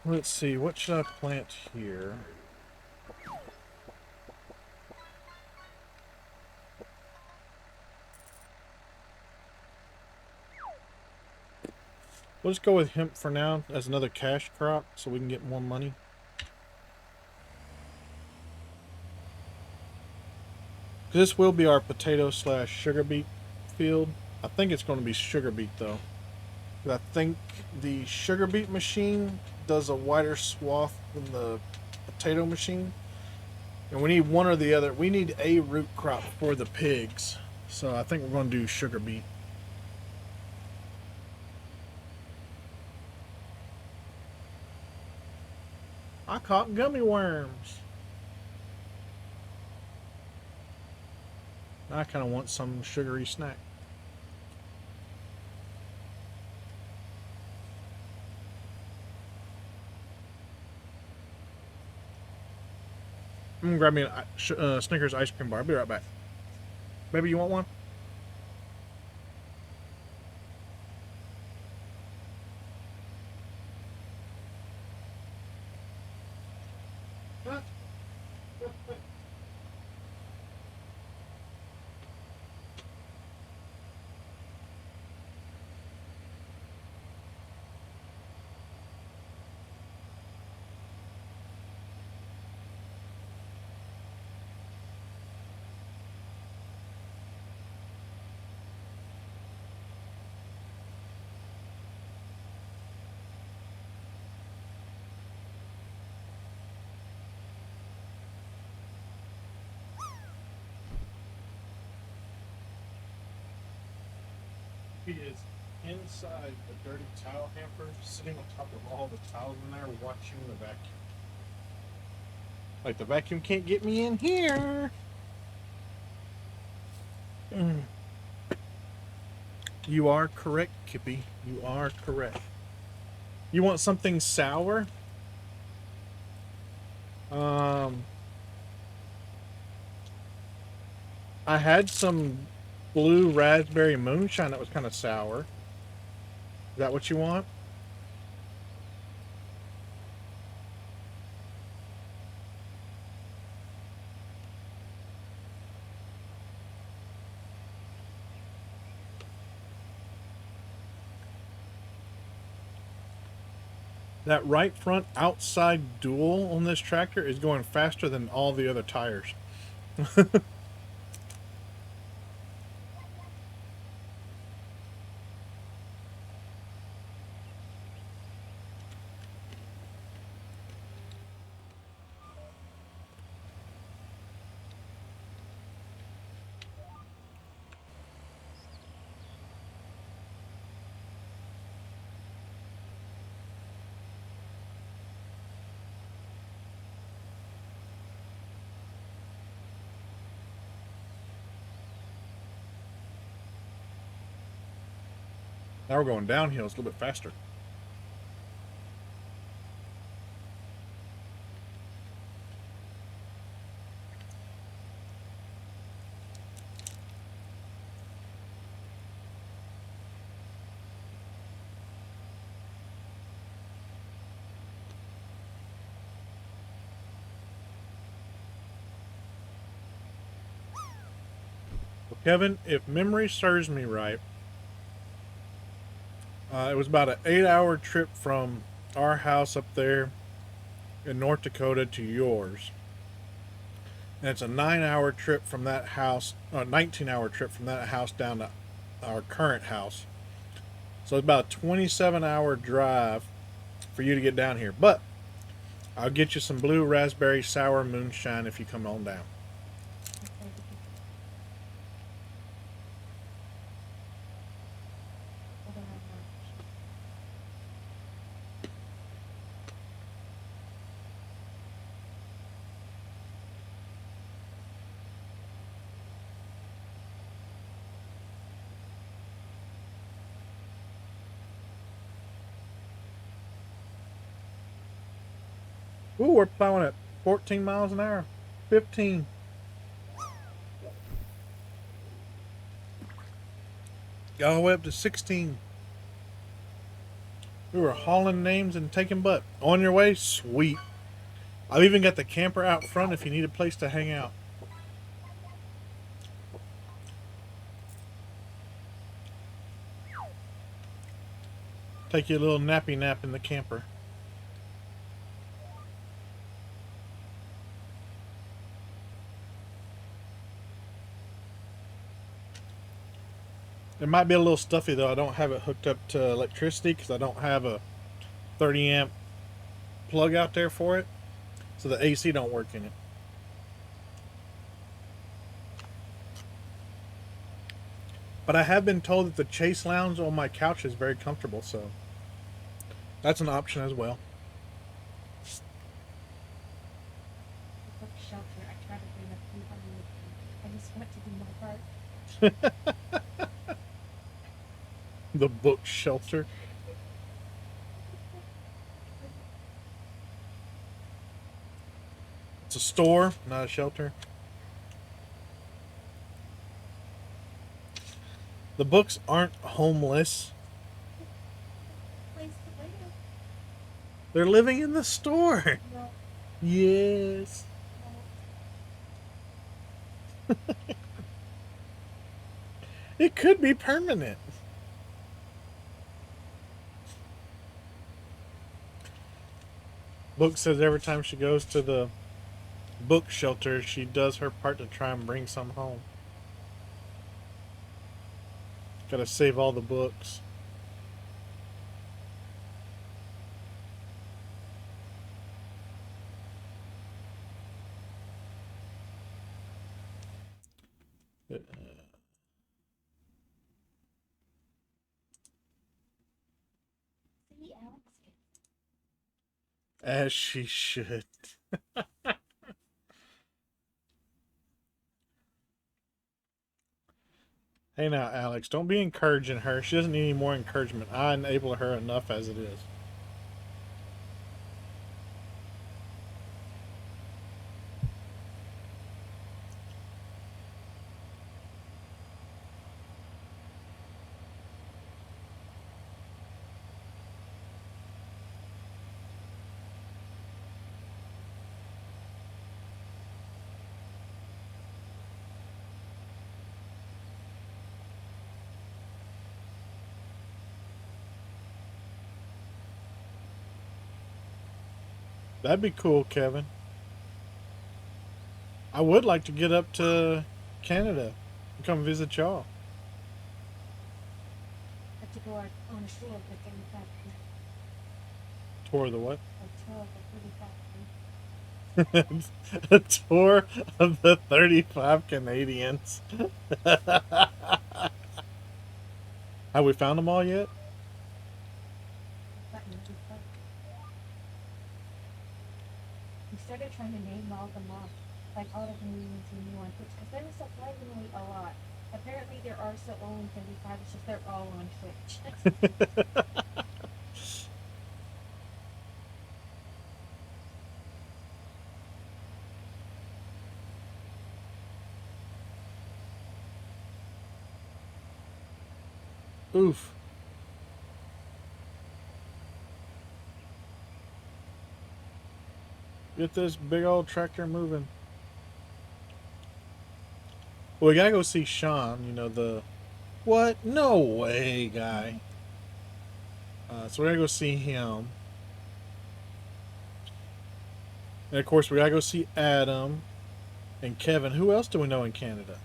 [SPEAKER 4] Let's see, what should I plant here? We'll just go with hemp for now as another cash crop so we can get more money. This will be our potato slash sugar beet field. I think it's going to be sugar beet though. I think the sugar beet machine does a wider swath than the potato machine. And we need one or the other. We need a root crop for the pigs. So I think we're going to do sugar beet. I caught gummy worms. I kind of want some sugary snack. I'm gonna grab me a Snickers ice cream bar. I'll be right back. Baby, you want one? Kippy is inside the dirty towel hamper, sitting on top of all the towels in there, watching the vacuum. Like the vacuum can't get me in here. You are correct, Kippy. You are correct. You want something sour? I had some blue raspberry moonshine that was kind of sour. Is that what you want? That right front outside dual on this tractor is going faster than all the other tires. Now we're going downhill. It's a little bit faster. Well, Kevin, if memory serves me right, it was about an 8-hour trip from our house up there in North Dakota to yours. And it's a 9-hour trip from that house, 19-hour trip from that house down to our current house. So it's about a 27-hour drive for you to get down here. But I'll get you some blue raspberry sour moonshine if you come on down. Ooh, we're plowing at 14 miles an hour. 15. Got all the way up to 16. We were hauling names and taking butt. On your way? Sweet. I've even got the camper out front if you need a place to hang out. Take you a little nappy nap in the camper. It might be a little stuffy though. I don't have it hooked up to electricity because I don't have a 30 amp plug out there for it. So the AC don't work in it. But I have been told that the Chase Lounge on my couch is very comfortable, so that's an option as well.
[SPEAKER 5] Book shelter. I try to bring up people. I just want to do my part.
[SPEAKER 4] The book shelter. It's a store, not a shelter. The books aren't homeless.
[SPEAKER 5] Place to live.
[SPEAKER 4] They're living in the store.
[SPEAKER 5] No,
[SPEAKER 4] Yes.
[SPEAKER 5] no.
[SPEAKER 4] It could be permanent. Book says every time she goes to the book shelter, she does her part to try and bring some home. Gotta save all the books. As she should. Hey now, Alex, don't be encouraging her. She doesn't need any more encouragement. I enable her enough as it is. That'd be cool, Kevin. I would like to get up to Canada and come visit y'all.
[SPEAKER 5] Have to go on a tour of the 35.
[SPEAKER 4] Tour of the what?
[SPEAKER 5] A tour of the 35.
[SPEAKER 4] A tour of the 35 Canadians. Have we found them all yet?
[SPEAKER 5] We started trying to name all them off, like all the Canadians we knew on Twitch, because there was surprisingly a lot. Apparently there are still only 35, it's just they're all on Twitch.
[SPEAKER 4] Oof. Get this big old tractor moving. Well, we gotta go see Sean, you know, the... What? No way, guy. So we gotta go see him. And of course, we gotta go see Adam and Kevin. Who else do we know in Canada?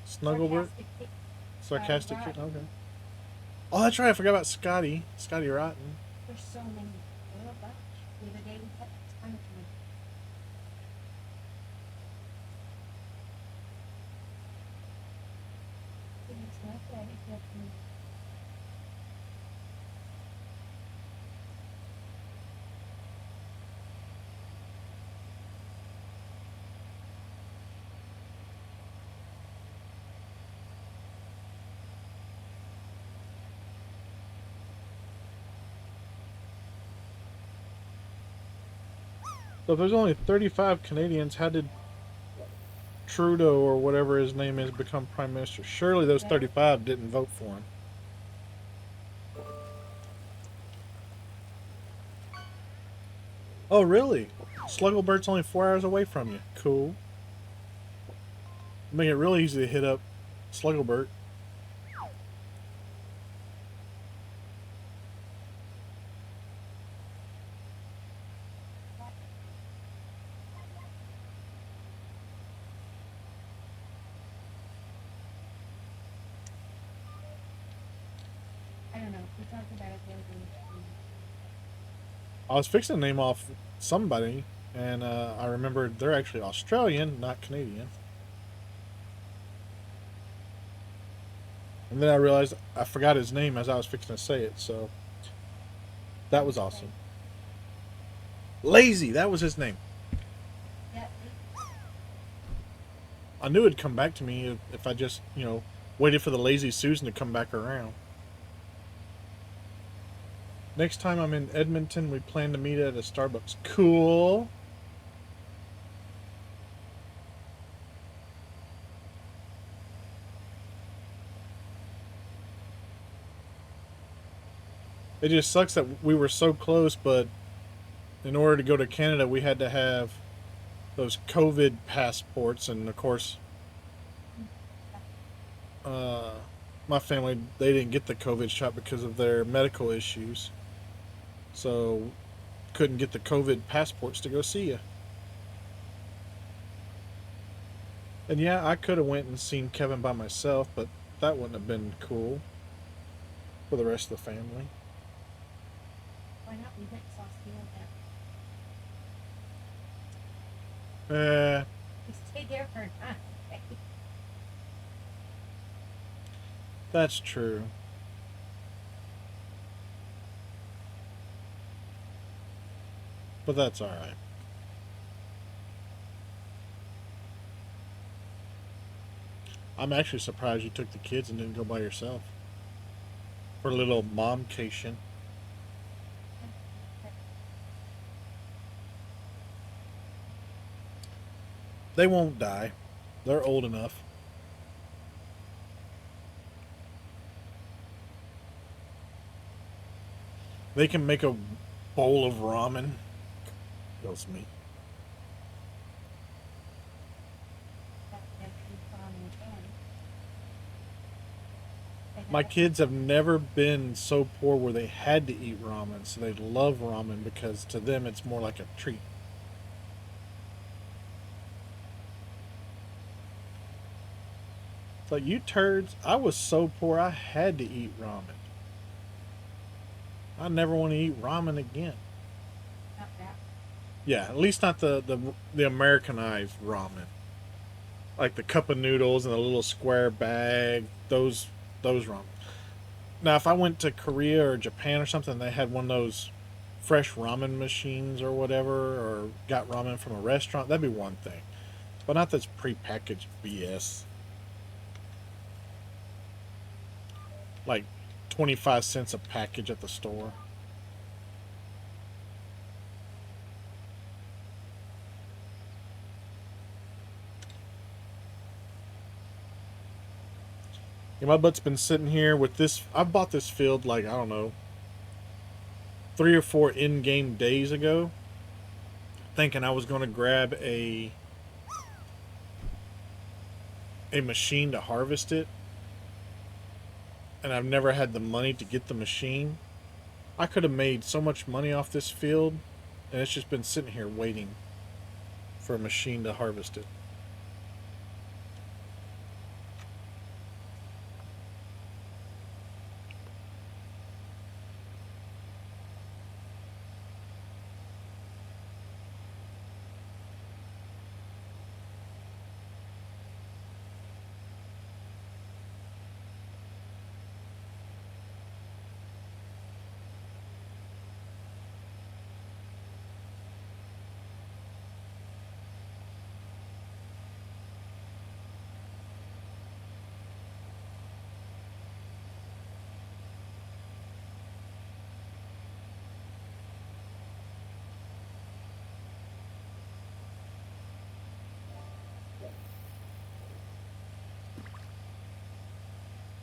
[SPEAKER 4] Snugglebert? Sarcastic Kid? Okay. Oh, that's right. I forgot about Scotty. Scotty Rotten.
[SPEAKER 5] There's so many. There are a bunch. The other day we had a ton of them. It's not that it's not me.
[SPEAKER 4] So if there's only 35 Canadians, how did Trudeau or whatever his name is become Prime Minister? Surely those 35 didn't vote for him. Oh, really? Slugglebert's only 4 hours away from you. Cool. Make it really easy to hit up Slugglebert.
[SPEAKER 5] I don't know. We talked about it the other day.
[SPEAKER 4] I was fixing to name off somebody, and I remembered they're actually Australian, not Canadian. And then I realized I forgot his name as I was fixing to say it, so that was awesome. Lazy, that was his name.
[SPEAKER 5] Yeah.
[SPEAKER 4] I knew it'd come back to me if I just, you know, waited for the lazy Susan to come back around. Next time I'm in Edmonton, we plan to meet at a Starbucks. Cool. It just sucks that we were so close, but in order to go to Canada, we had to have those COVID passports, and of course, my family, they didn't get the COVID shot because of their medical issues. So, couldn't get the COVID passports to go see you. And yeah, I could have went and seen Kevin by myself, but that wouldn't have been cool for the rest of the family.
[SPEAKER 5] Why not? We went to Australia. We stayed there for a night.
[SPEAKER 4] That's true. but that's all right. I'm actually surprised you took the kids and didn't go by yourself for a little momcation. They won't die. They're old enough. They can make a bowl of ramen. Kills me. My kids have never been so poor where they had to eat ramen, so they love ramen because to them it's more like a treat. It's like, you turds, I was so poor I had to eat ramen. I never want to eat ramen again.
[SPEAKER 5] Not that.
[SPEAKER 4] Yeah, at least not the Americanized ramen. Like the cup of noodles in a little square bag, those ramen. Now, if I went to Korea or Japan or something, they had one of those fresh ramen machines or whatever, or got ramen from a restaurant, that'd be one thing. But not this prepackaged BS. Like 25 cents a package at the store. Yeah, my butt's been sitting here with this. I bought this field like, I don't know, 3 or 4 in-game days ago, thinking I was going to grab a machine to harvest it, and I've never had the money to get the machine. I could have made so much money off this field, and it's just been sitting here waiting for a machine to harvest it.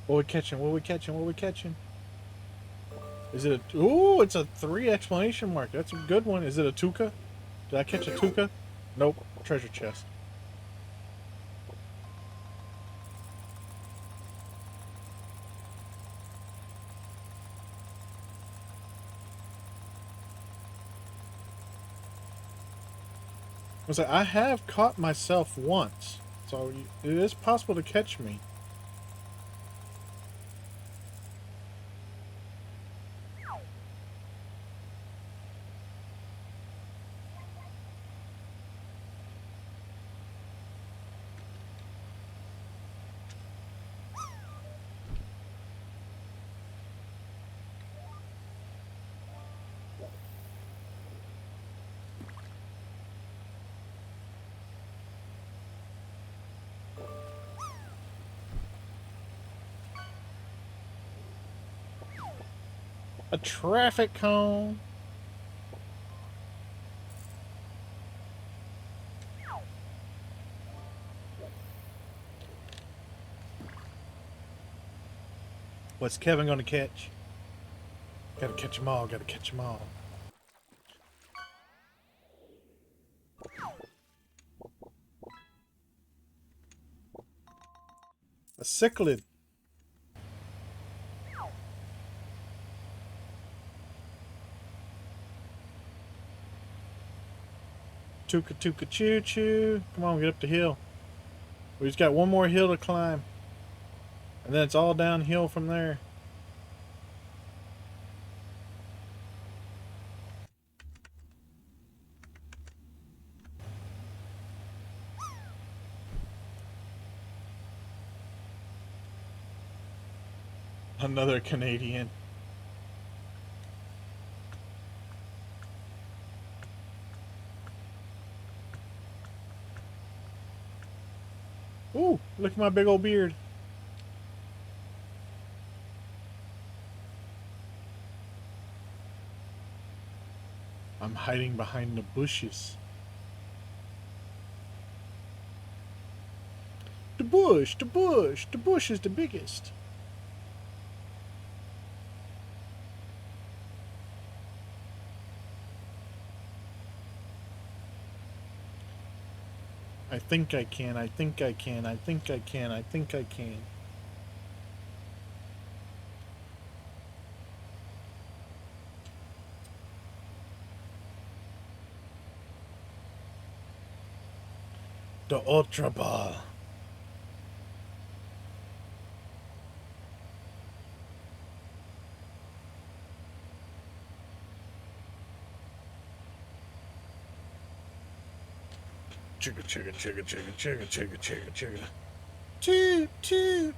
[SPEAKER 4] What we catching? What we catching? What we catching? Is it a... Ooh, it's a 3 exclamation mark. That's a good one. Is it a tuca? Did I catch a tuca? Nope. Treasure chest. I was like, I have caught myself once, so it is possible to catch me. A traffic cone. What's Kevin gonna catch? Gotta catch them all, gotta catch them all. A cichlid. Tuka tuka choo choo. Come on, get up the hill. We just got one more hill to climb. And then it's all downhill from there. Another Canadian. Ooh, look at my big old beard. I'm hiding behind the bushes. The bush, the bush, the bush is the biggest. I think I can, I think I can, I think I can, I think I can. The Ultra Ball. Chugga, chugga, chugga, chugga, chugga, chugga, chugga, chugga. Toot, toot.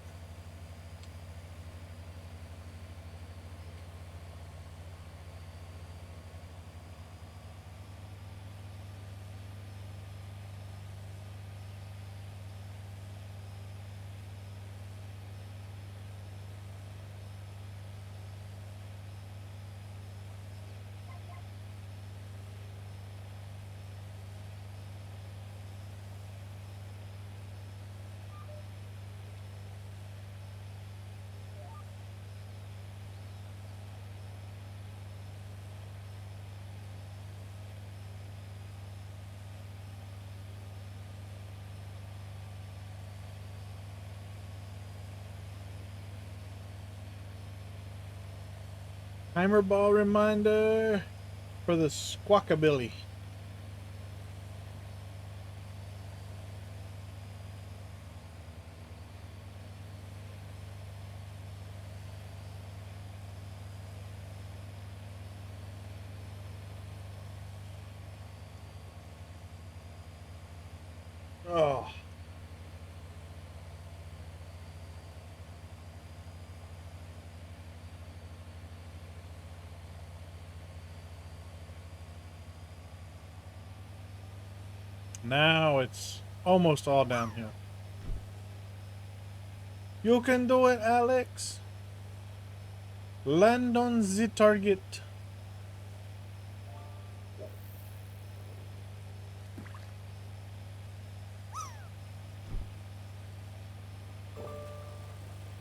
[SPEAKER 4] Timer ball reminder for the Squawkabilly. Oh. Now it's almost all downhill. You can do it, Alex. Land on the target.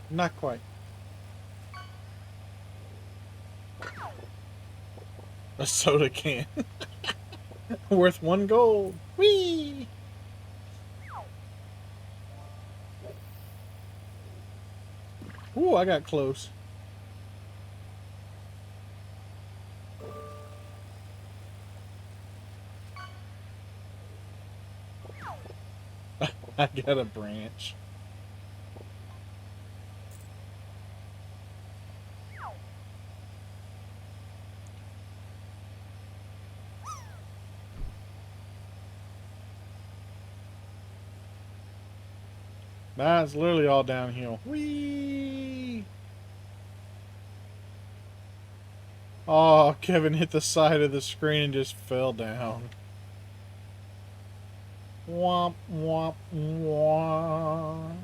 [SPEAKER 4] Not quite. A soda can. Worth 1 gold. Whee! Ooh, I got close. I got a branch. That's literally all downhill. Whee! Oh, Kevin hit the side of the screen and just fell down. Womp, womp, womp.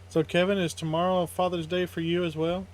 [SPEAKER 4] So, Kevin, is tomorrow Father's Day for you as well?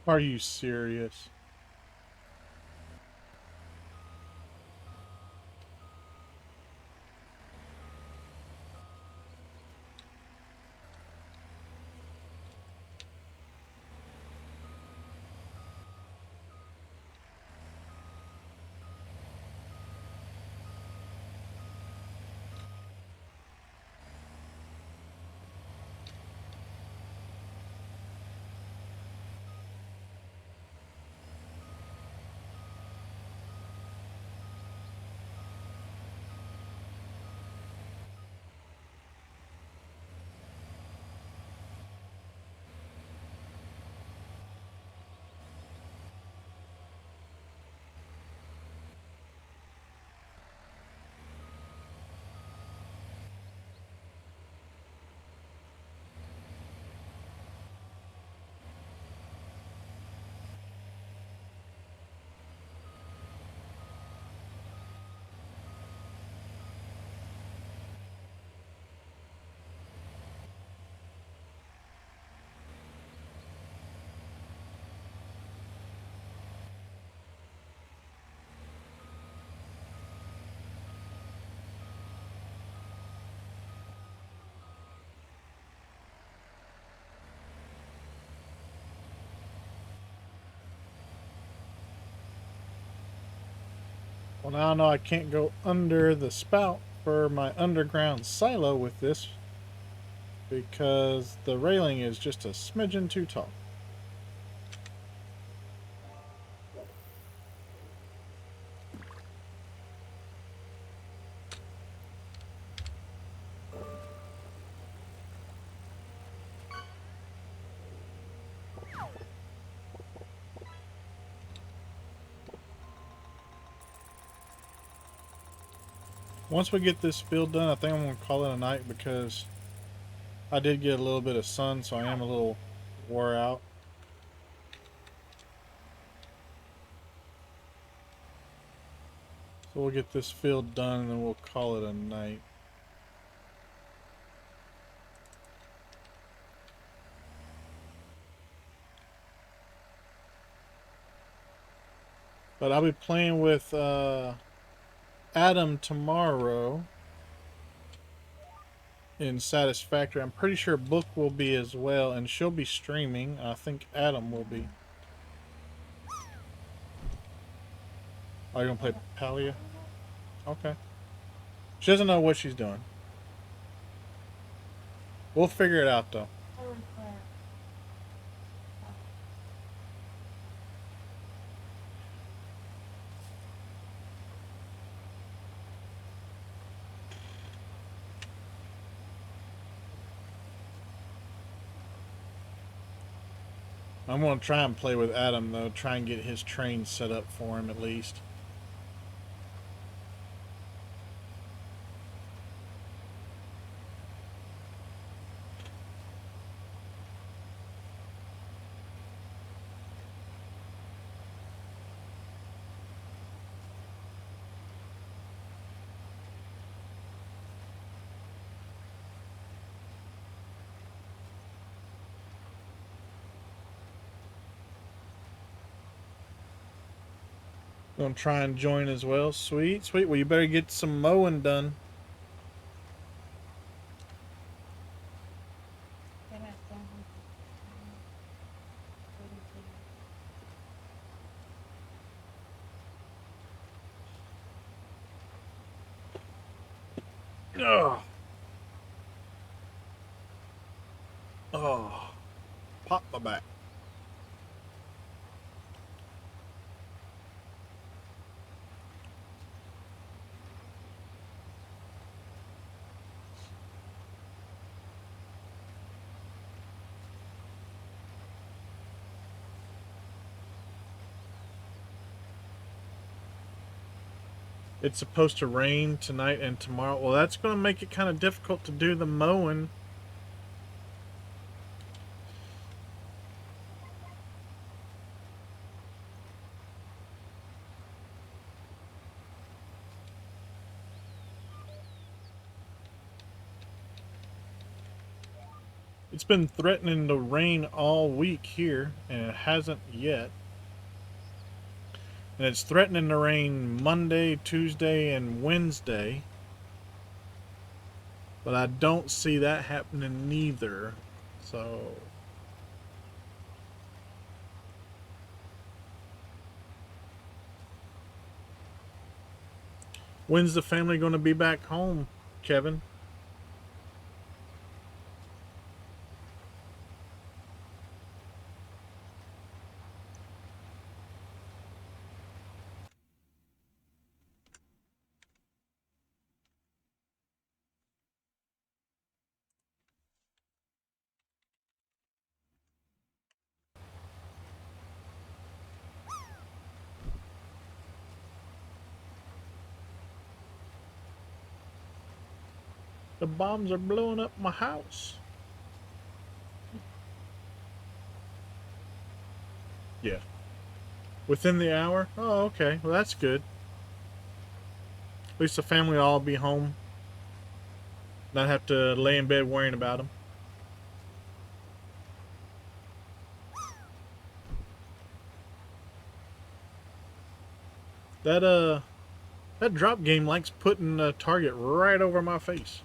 [SPEAKER 4] Are you serious? Well, now I know I can't go under the spout for my underground silo with this because the railing is just a smidgen too tall. Once we get this field done, I think I'm going to call it a night because I did get a little bit of sun, so I am a little wore out. So we'll get this field done and then we'll call it a night. But I'll be playing with Adam tomorrow in Satisfactory. I'm pretty sure Book will be as well, and she'll be streaming. I think Adam will be. Are you gonna play Palia? Okay. She doesn't know what she's doing. We'll figure it out though. I'm going to try and play with Adam, though. Try and get his train set up for him, at least. Gonna try and join as well. Sweet, sweet. Well, you better get some mowing done. Ugh. Oh, pop my back. It's supposed to rain tonight and tomorrow. Well, that's going to make it kind of difficult to do the mowing. It's been threatening to rain all week here, and it hasn't yet. And it's threatening to rain Monday, Tuesday, and Wednesday. But I don't see that happening neither. So... when's the family going to be back home, Kevin? The bombs are blowing up my house. Yeah. Within the hour? Oh, okay. Well, that's good. At least the family will all be home. Not have to lay in bed worrying about them. That drop game likes putting a target right over my face.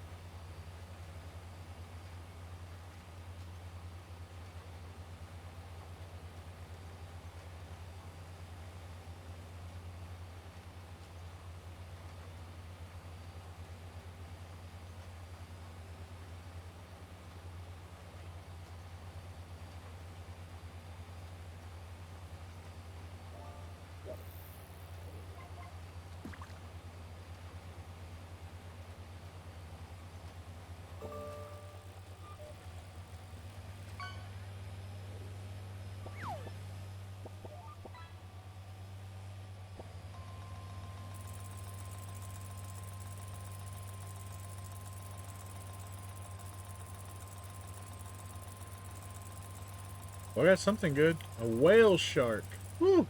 [SPEAKER 4] Well, I got something good. A whale shark. Woo!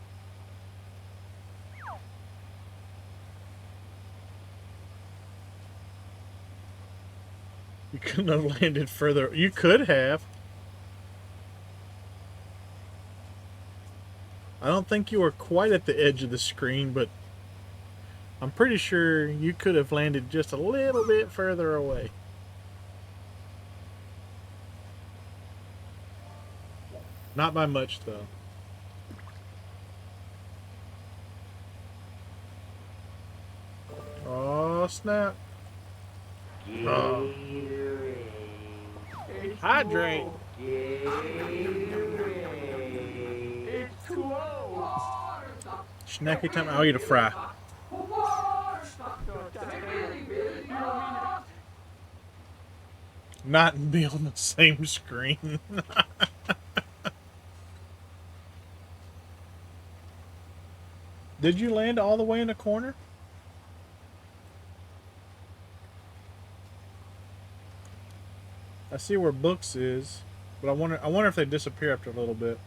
[SPEAKER 4] You couldn't have landed further. You could have. I don't think you were quite at the edge of the screen, but I'm pretty sure you could have landed just a little bit further away. Not by much, though. Oh, snap. Oh. Hydrate. Snacky time. I'll eat a fry. Not be on the same screen. Did you land all the way in the corner? I see where books is, but I wonder if they disappear after a little bit.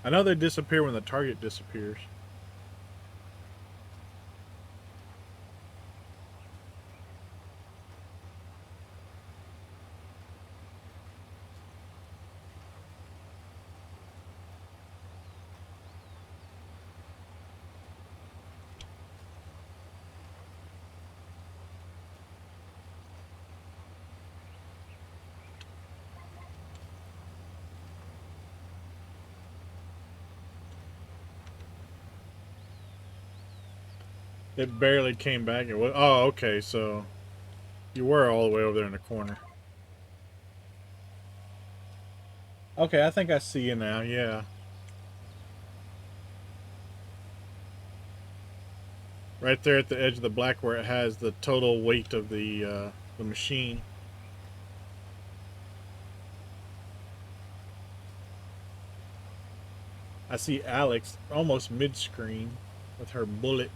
[SPEAKER 4] I know they disappear when the target disappears. It barely came back. It was, oh, okay, so you were all the way over there in the corner. Okay, I think I see you now, yeah. Right there at the edge of the black where it has the total weight of the machine. I see Alex almost mid-screen with her bullet.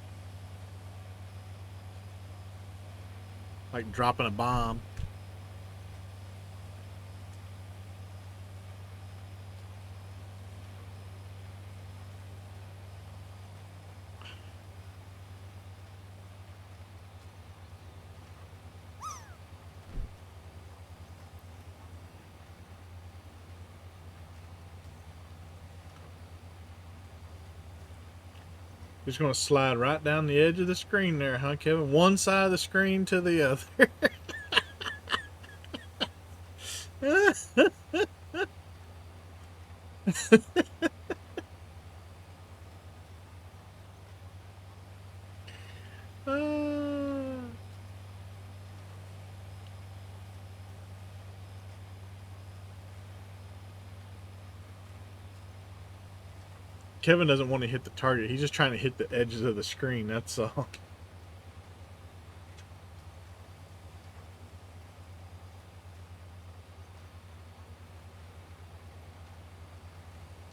[SPEAKER 4] Like dropping a bomb. Just going to slide right down the edge of the screen there, huh, Kevin? One side of the screen to the other. Kevin doesn't want to hit the target. He's just trying to hit the edges of the screen. That's all.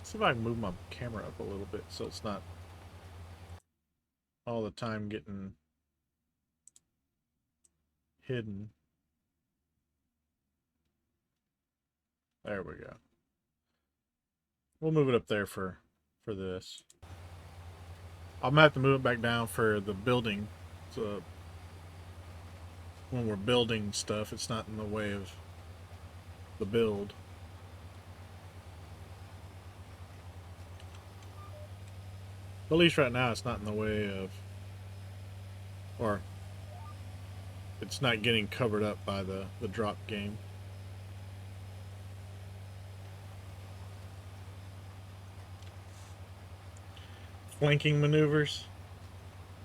[SPEAKER 4] See if I can move my camera up a little bit so it's not all the time getting hidden. There we go. We'll move it up there for this. I'm gonna have to move it back down for the building, so when we're building stuff, it's not in the way of the build. But at least right now, it's not in the way of, or it's not getting covered up by the drop game. Flanking maneuvers.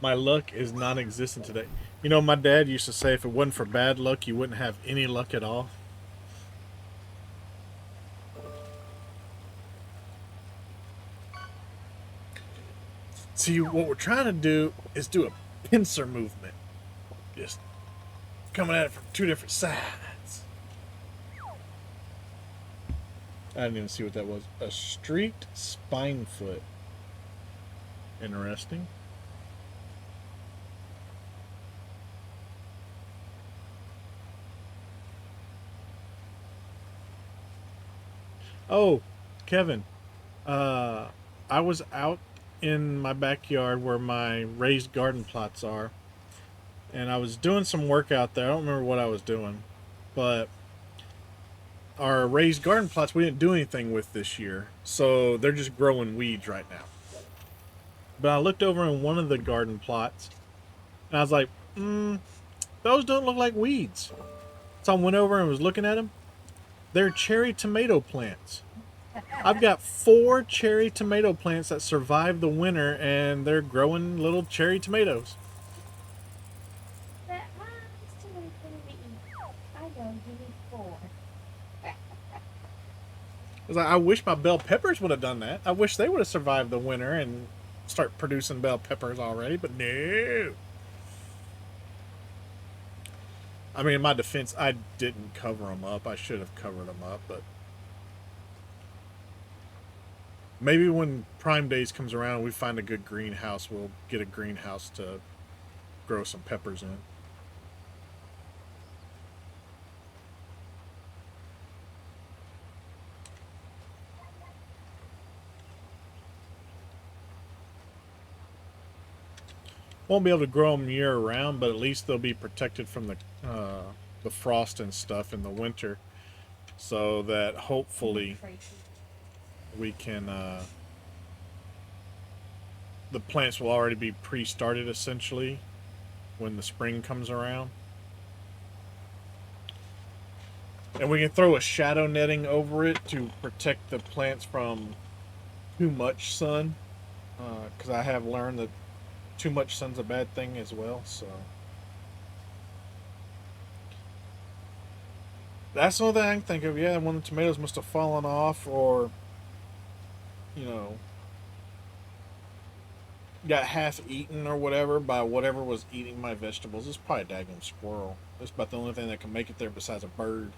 [SPEAKER 4] My luck is non-existent today. You know, my dad used to say if it wasn't for bad luck, you wouldn't have any luck at all. See, what we're trying to do is do a pincer movement. Just coming at it from two different sides. I didn't even see what that was. A streaked spine foot. Interesting. Oh, Kevin. I was out in my backyard where my raised garden plots are, and I was doing some work out there. I don't remember what I was doing, but our raised garden plots we didn't do anything with this year, so they're just growing weeds right now. But I looked over in one of the garden plots, and I was like, those don't look like weeds. So I went over and was looking at them. They're cherry tomato plants. I've got 4 cherry tomato plants that survived the winter, and they're growing little cherry tomatoes.
[SPEAKER 5] That mine's too many for me to eat. I know, you need 4.
[SPEAKER 4] I was like, I wish my bell peppers would have done that. I wish they would have survived the winter and start producing bell peppers already, but no. I mean, in my defense, I didn't cover them up. I should have covered them up, but maybe when Prime Days comes around, we find a good greenhouse, we'll get a greenhouse to grow some peppers in. Won't be able to grow them year round, but at least they'll be protected from the frost and stuff in the winter, so that hopefully we can the plants will already be pre-started essentially when the spring comes around, and we can throw a shadow netting over it to protect the plants from too much sun, because I have learned that too much sun's a bad thing as well. So that's the only thing I can think of. Yeah, one of the tomatoes must have fallen off, or you know, got half eaten or whatever by whatever was eating my vegetables. It's probably a daggum squirrel. That's about the only thing that can make it there besides a bird.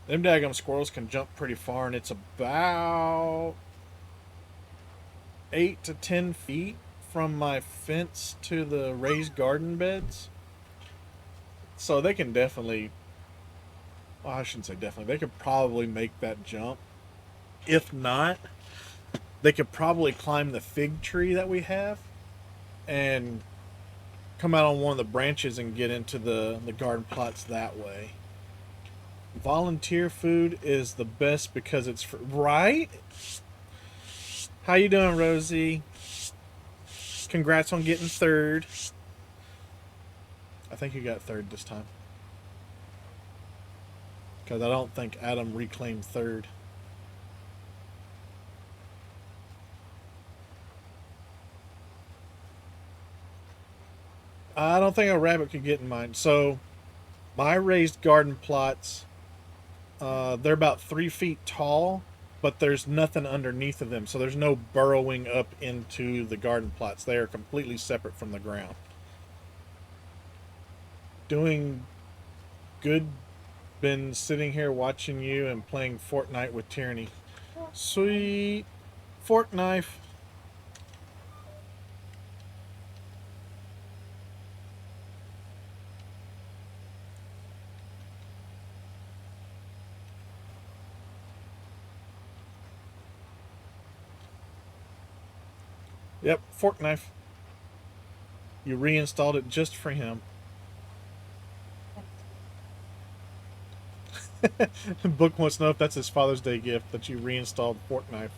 [SPEAKER 4] Them daggum squirrels can jump pretty far, and it's about 8 to 10 feet from my fence to the raised garden beds. So they can definitely, well, I shouldn't say definitely, they could probably make that jump. If not, they could probably climb the fig tree that we have and come out on one of the branches and get into the garden plots that way. Volunteer food is the best because it's right? How you doing, Rosie? Congrats on getting third. I think you got third this time. Because I don't think Adam reclaimed third. I don't think a rabbit could get in mine. So, my raised garden plots, they're about 3 feet tall, but there's nothing underneath of them. So there's no burrowing up into the garden plots. They are completely separate from the ground. Doing good. Been sitting here watching you and playing Fortnite with Tyranny. Sweet. Fork knife. Yep, fork knife. You reinstalled it just for him. Book wants to know if that's his Father's Day gift, that you reinstalled fork knife.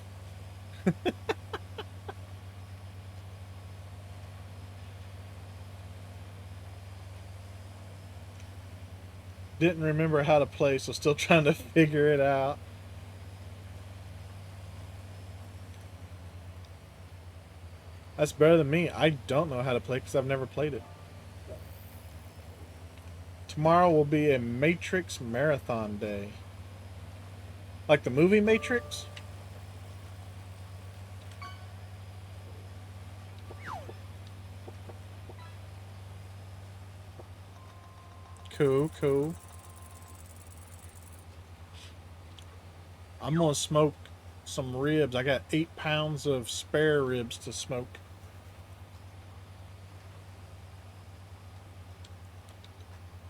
[SPEAKER 4] Didn't remember how to play, so still trying to figure it out. That's better than me. I don't know how to play because I've never played it. Tomorrow will be a Matrix marathon day. Like the movie Matrix? Cool, cool. I'm gonna smoke some ribs. I got 8 pounds of spare ribs to smoke.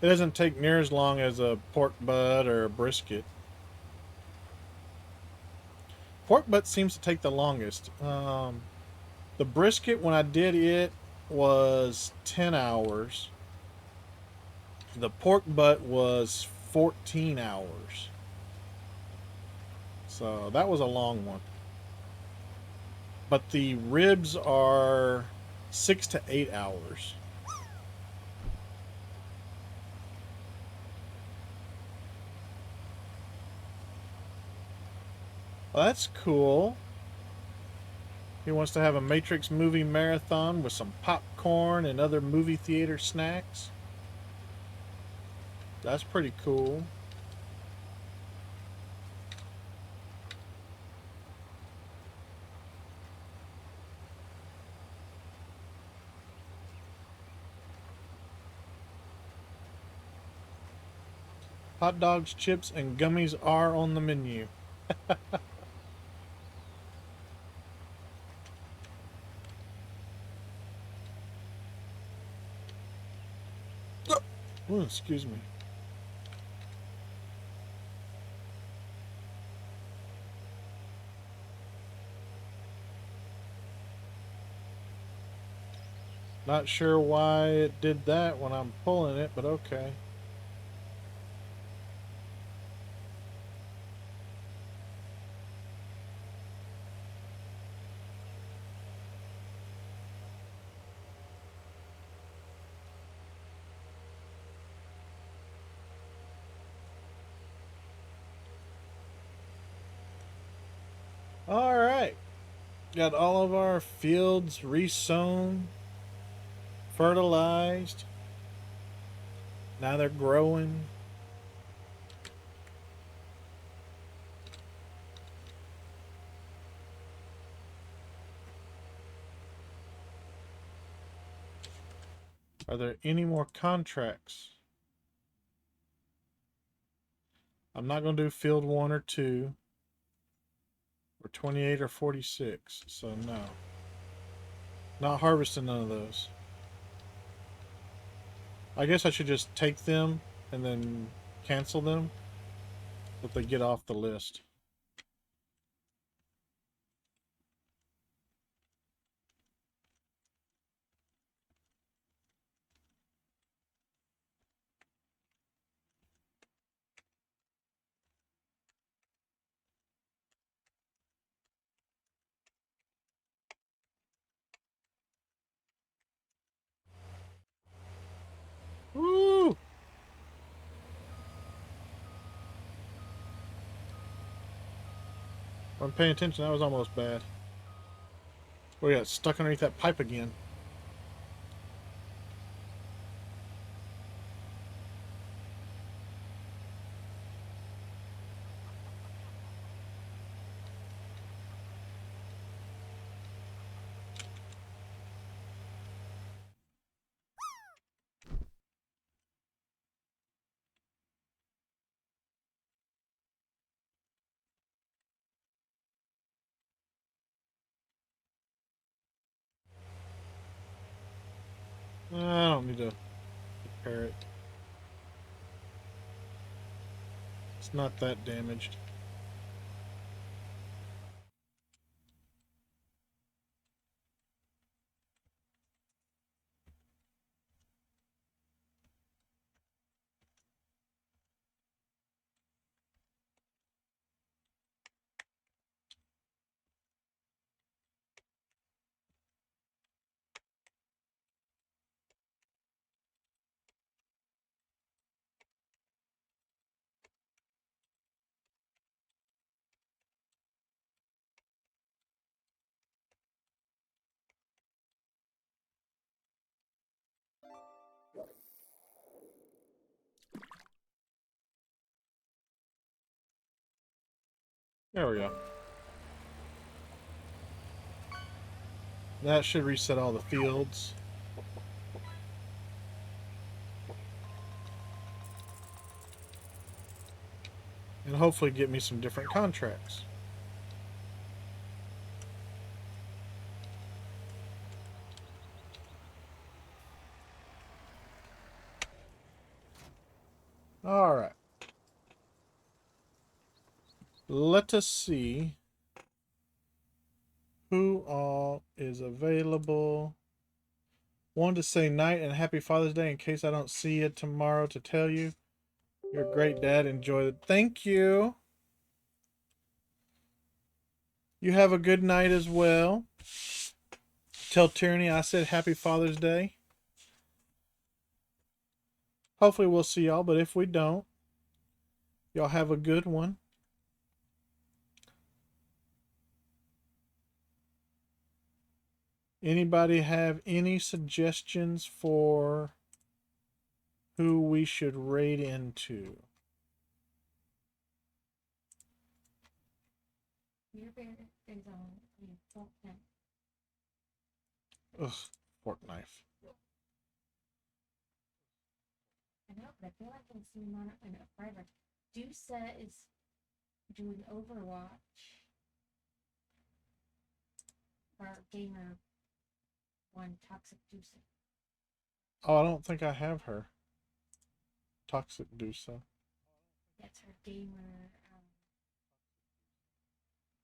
[SPEAKER 4] It doesn't take near as long as a pork butt or a brisket. Pork butt seems to take the longest. The brisket, when I did it, was 10 hours. The pork butt was 14 hours. So that was a long one. But the ribs are 6 to 8 hours. Well, that's cool. He wants to have a Matrix movie marathon with some popcorn and other movie theater snacks. That's pretty cool. Hot dogs, chips, and gummies are on the menu. Oh, excuse me. Not sure why it did that when I'm pulling it, but okay. All right. Got all of our fields resown, fertilized. Now they're growing. Are there any more contracts? I'm not going to do field 1 or 2. Or 28 or 46, so no. Not harvesting none of those. I guess I should just take them and then cancel them, but they get off the list. I'm paying attention. That was almost bad. We got stuck underneath that pipe again. I don't need to repair it. It's not that damaged. There we go. That should reset all the fields. And hopefully get me some different contracts. Alright. Let us see who all is available. Wanted to say night and happy Father's Day in case I don't see you tomorrow to tell you. You're a great dad. Enjoy it. Thank you. You have a good night as well. Tell Tyranny I said happy Father's Day. Hopefully we'll see y'all, but if we don't, y'all have a good one. Anybody have any suggestions for who we should raid into?
[SPEAKER 5] Your bear is on the fork knife.
[SPEAKER 4] Ugh, fork knife.
[SPEAKER 5] I know, but I feel like I can see him on it in a forever. Dusa is doing Overwatch. Our gamer one, Toxic Dusa.
[SPEAKER 4] Oh, I don't think I have her. Toxic Dusa.
[SPEAKER 5] That's her gamer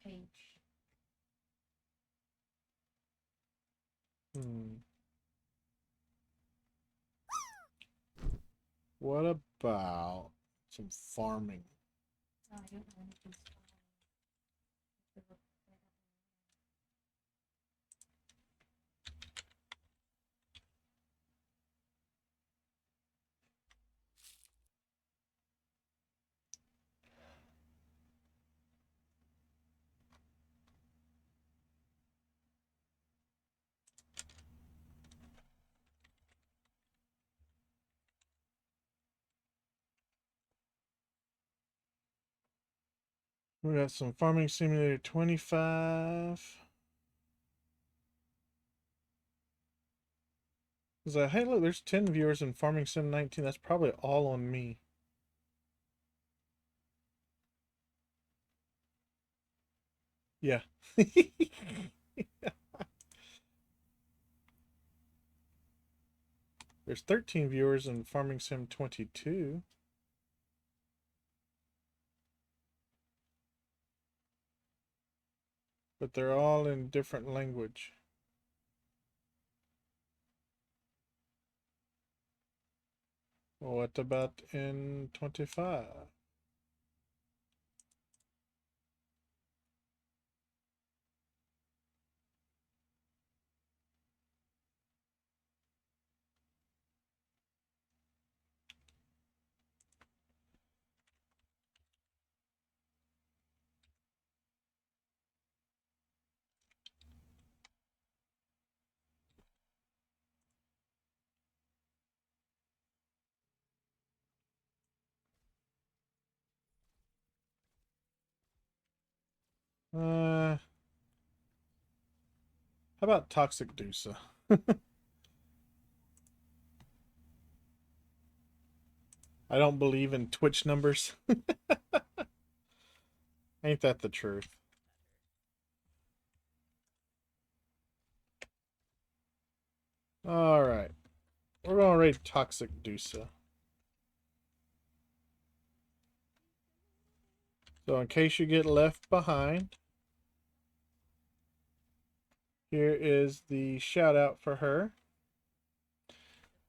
[SPEAKER 5] page.
[SPEAKER 4] What about some farming?
[SPEAKER 5] Oh, I don't know anything.
[SPEAKER 4] We got some Farming Simulator 25. Is that, hey, look, there's 10 viewers in Farming Sim 19. That's probably all on me. Yeah. There's 13 viewers in Farming Sim 22. But they're all in different language. What about in 25? How about Toxic Dusa? I don't believe in Twitch numbers. Ain't that the truth? Alright. We're going to raid Toxic Dusa. So in case you get left behind, here is the shout out for her.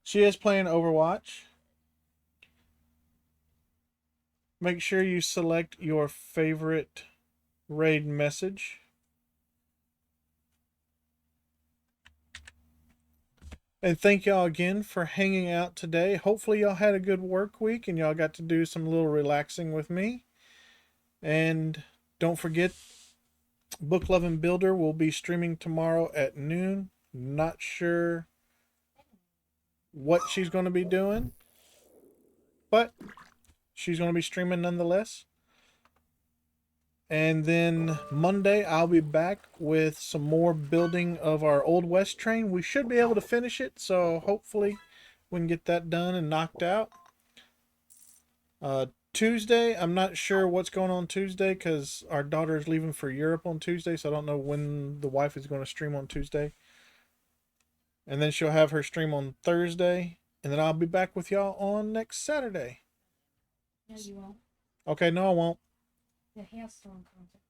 [SPEAKER 4] She is playing Overwatch. Make sure you select your favorite raid message. And thank y'all again for hanging out today. Hopefully y'all had a good work week and y'all got to do some little relaxing with me. And don't forget, Book Loving Builder will be streaming tomorrow at noon. Not sure what she's going to be doing, but she's going to be streaming nonetheless. And then Monday, I'll be back with some more building of our Old West train. We should be able to finish it, so hopefully we can get that done and knocked out. Tuesday, I'm not sure what's going on Tuesday because our daughter is leaving for Europe on Tuesday, so I don't know when the wife is going to stream on Tuesday. And then she'll have her stream on Thursday, and then I'll be back with y'all on next Saturday.
[SPEAKER 5] No, you won't.
[SPEAKER 4] Okay, no, I won't.
[SPEAKER 5] The Hailstorm concert.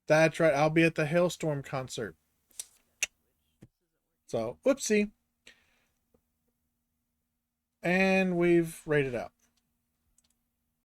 [SPEAKER 4] That's right, I'll be at the Hailstorm concert. So, whoopsie. And we've raided out.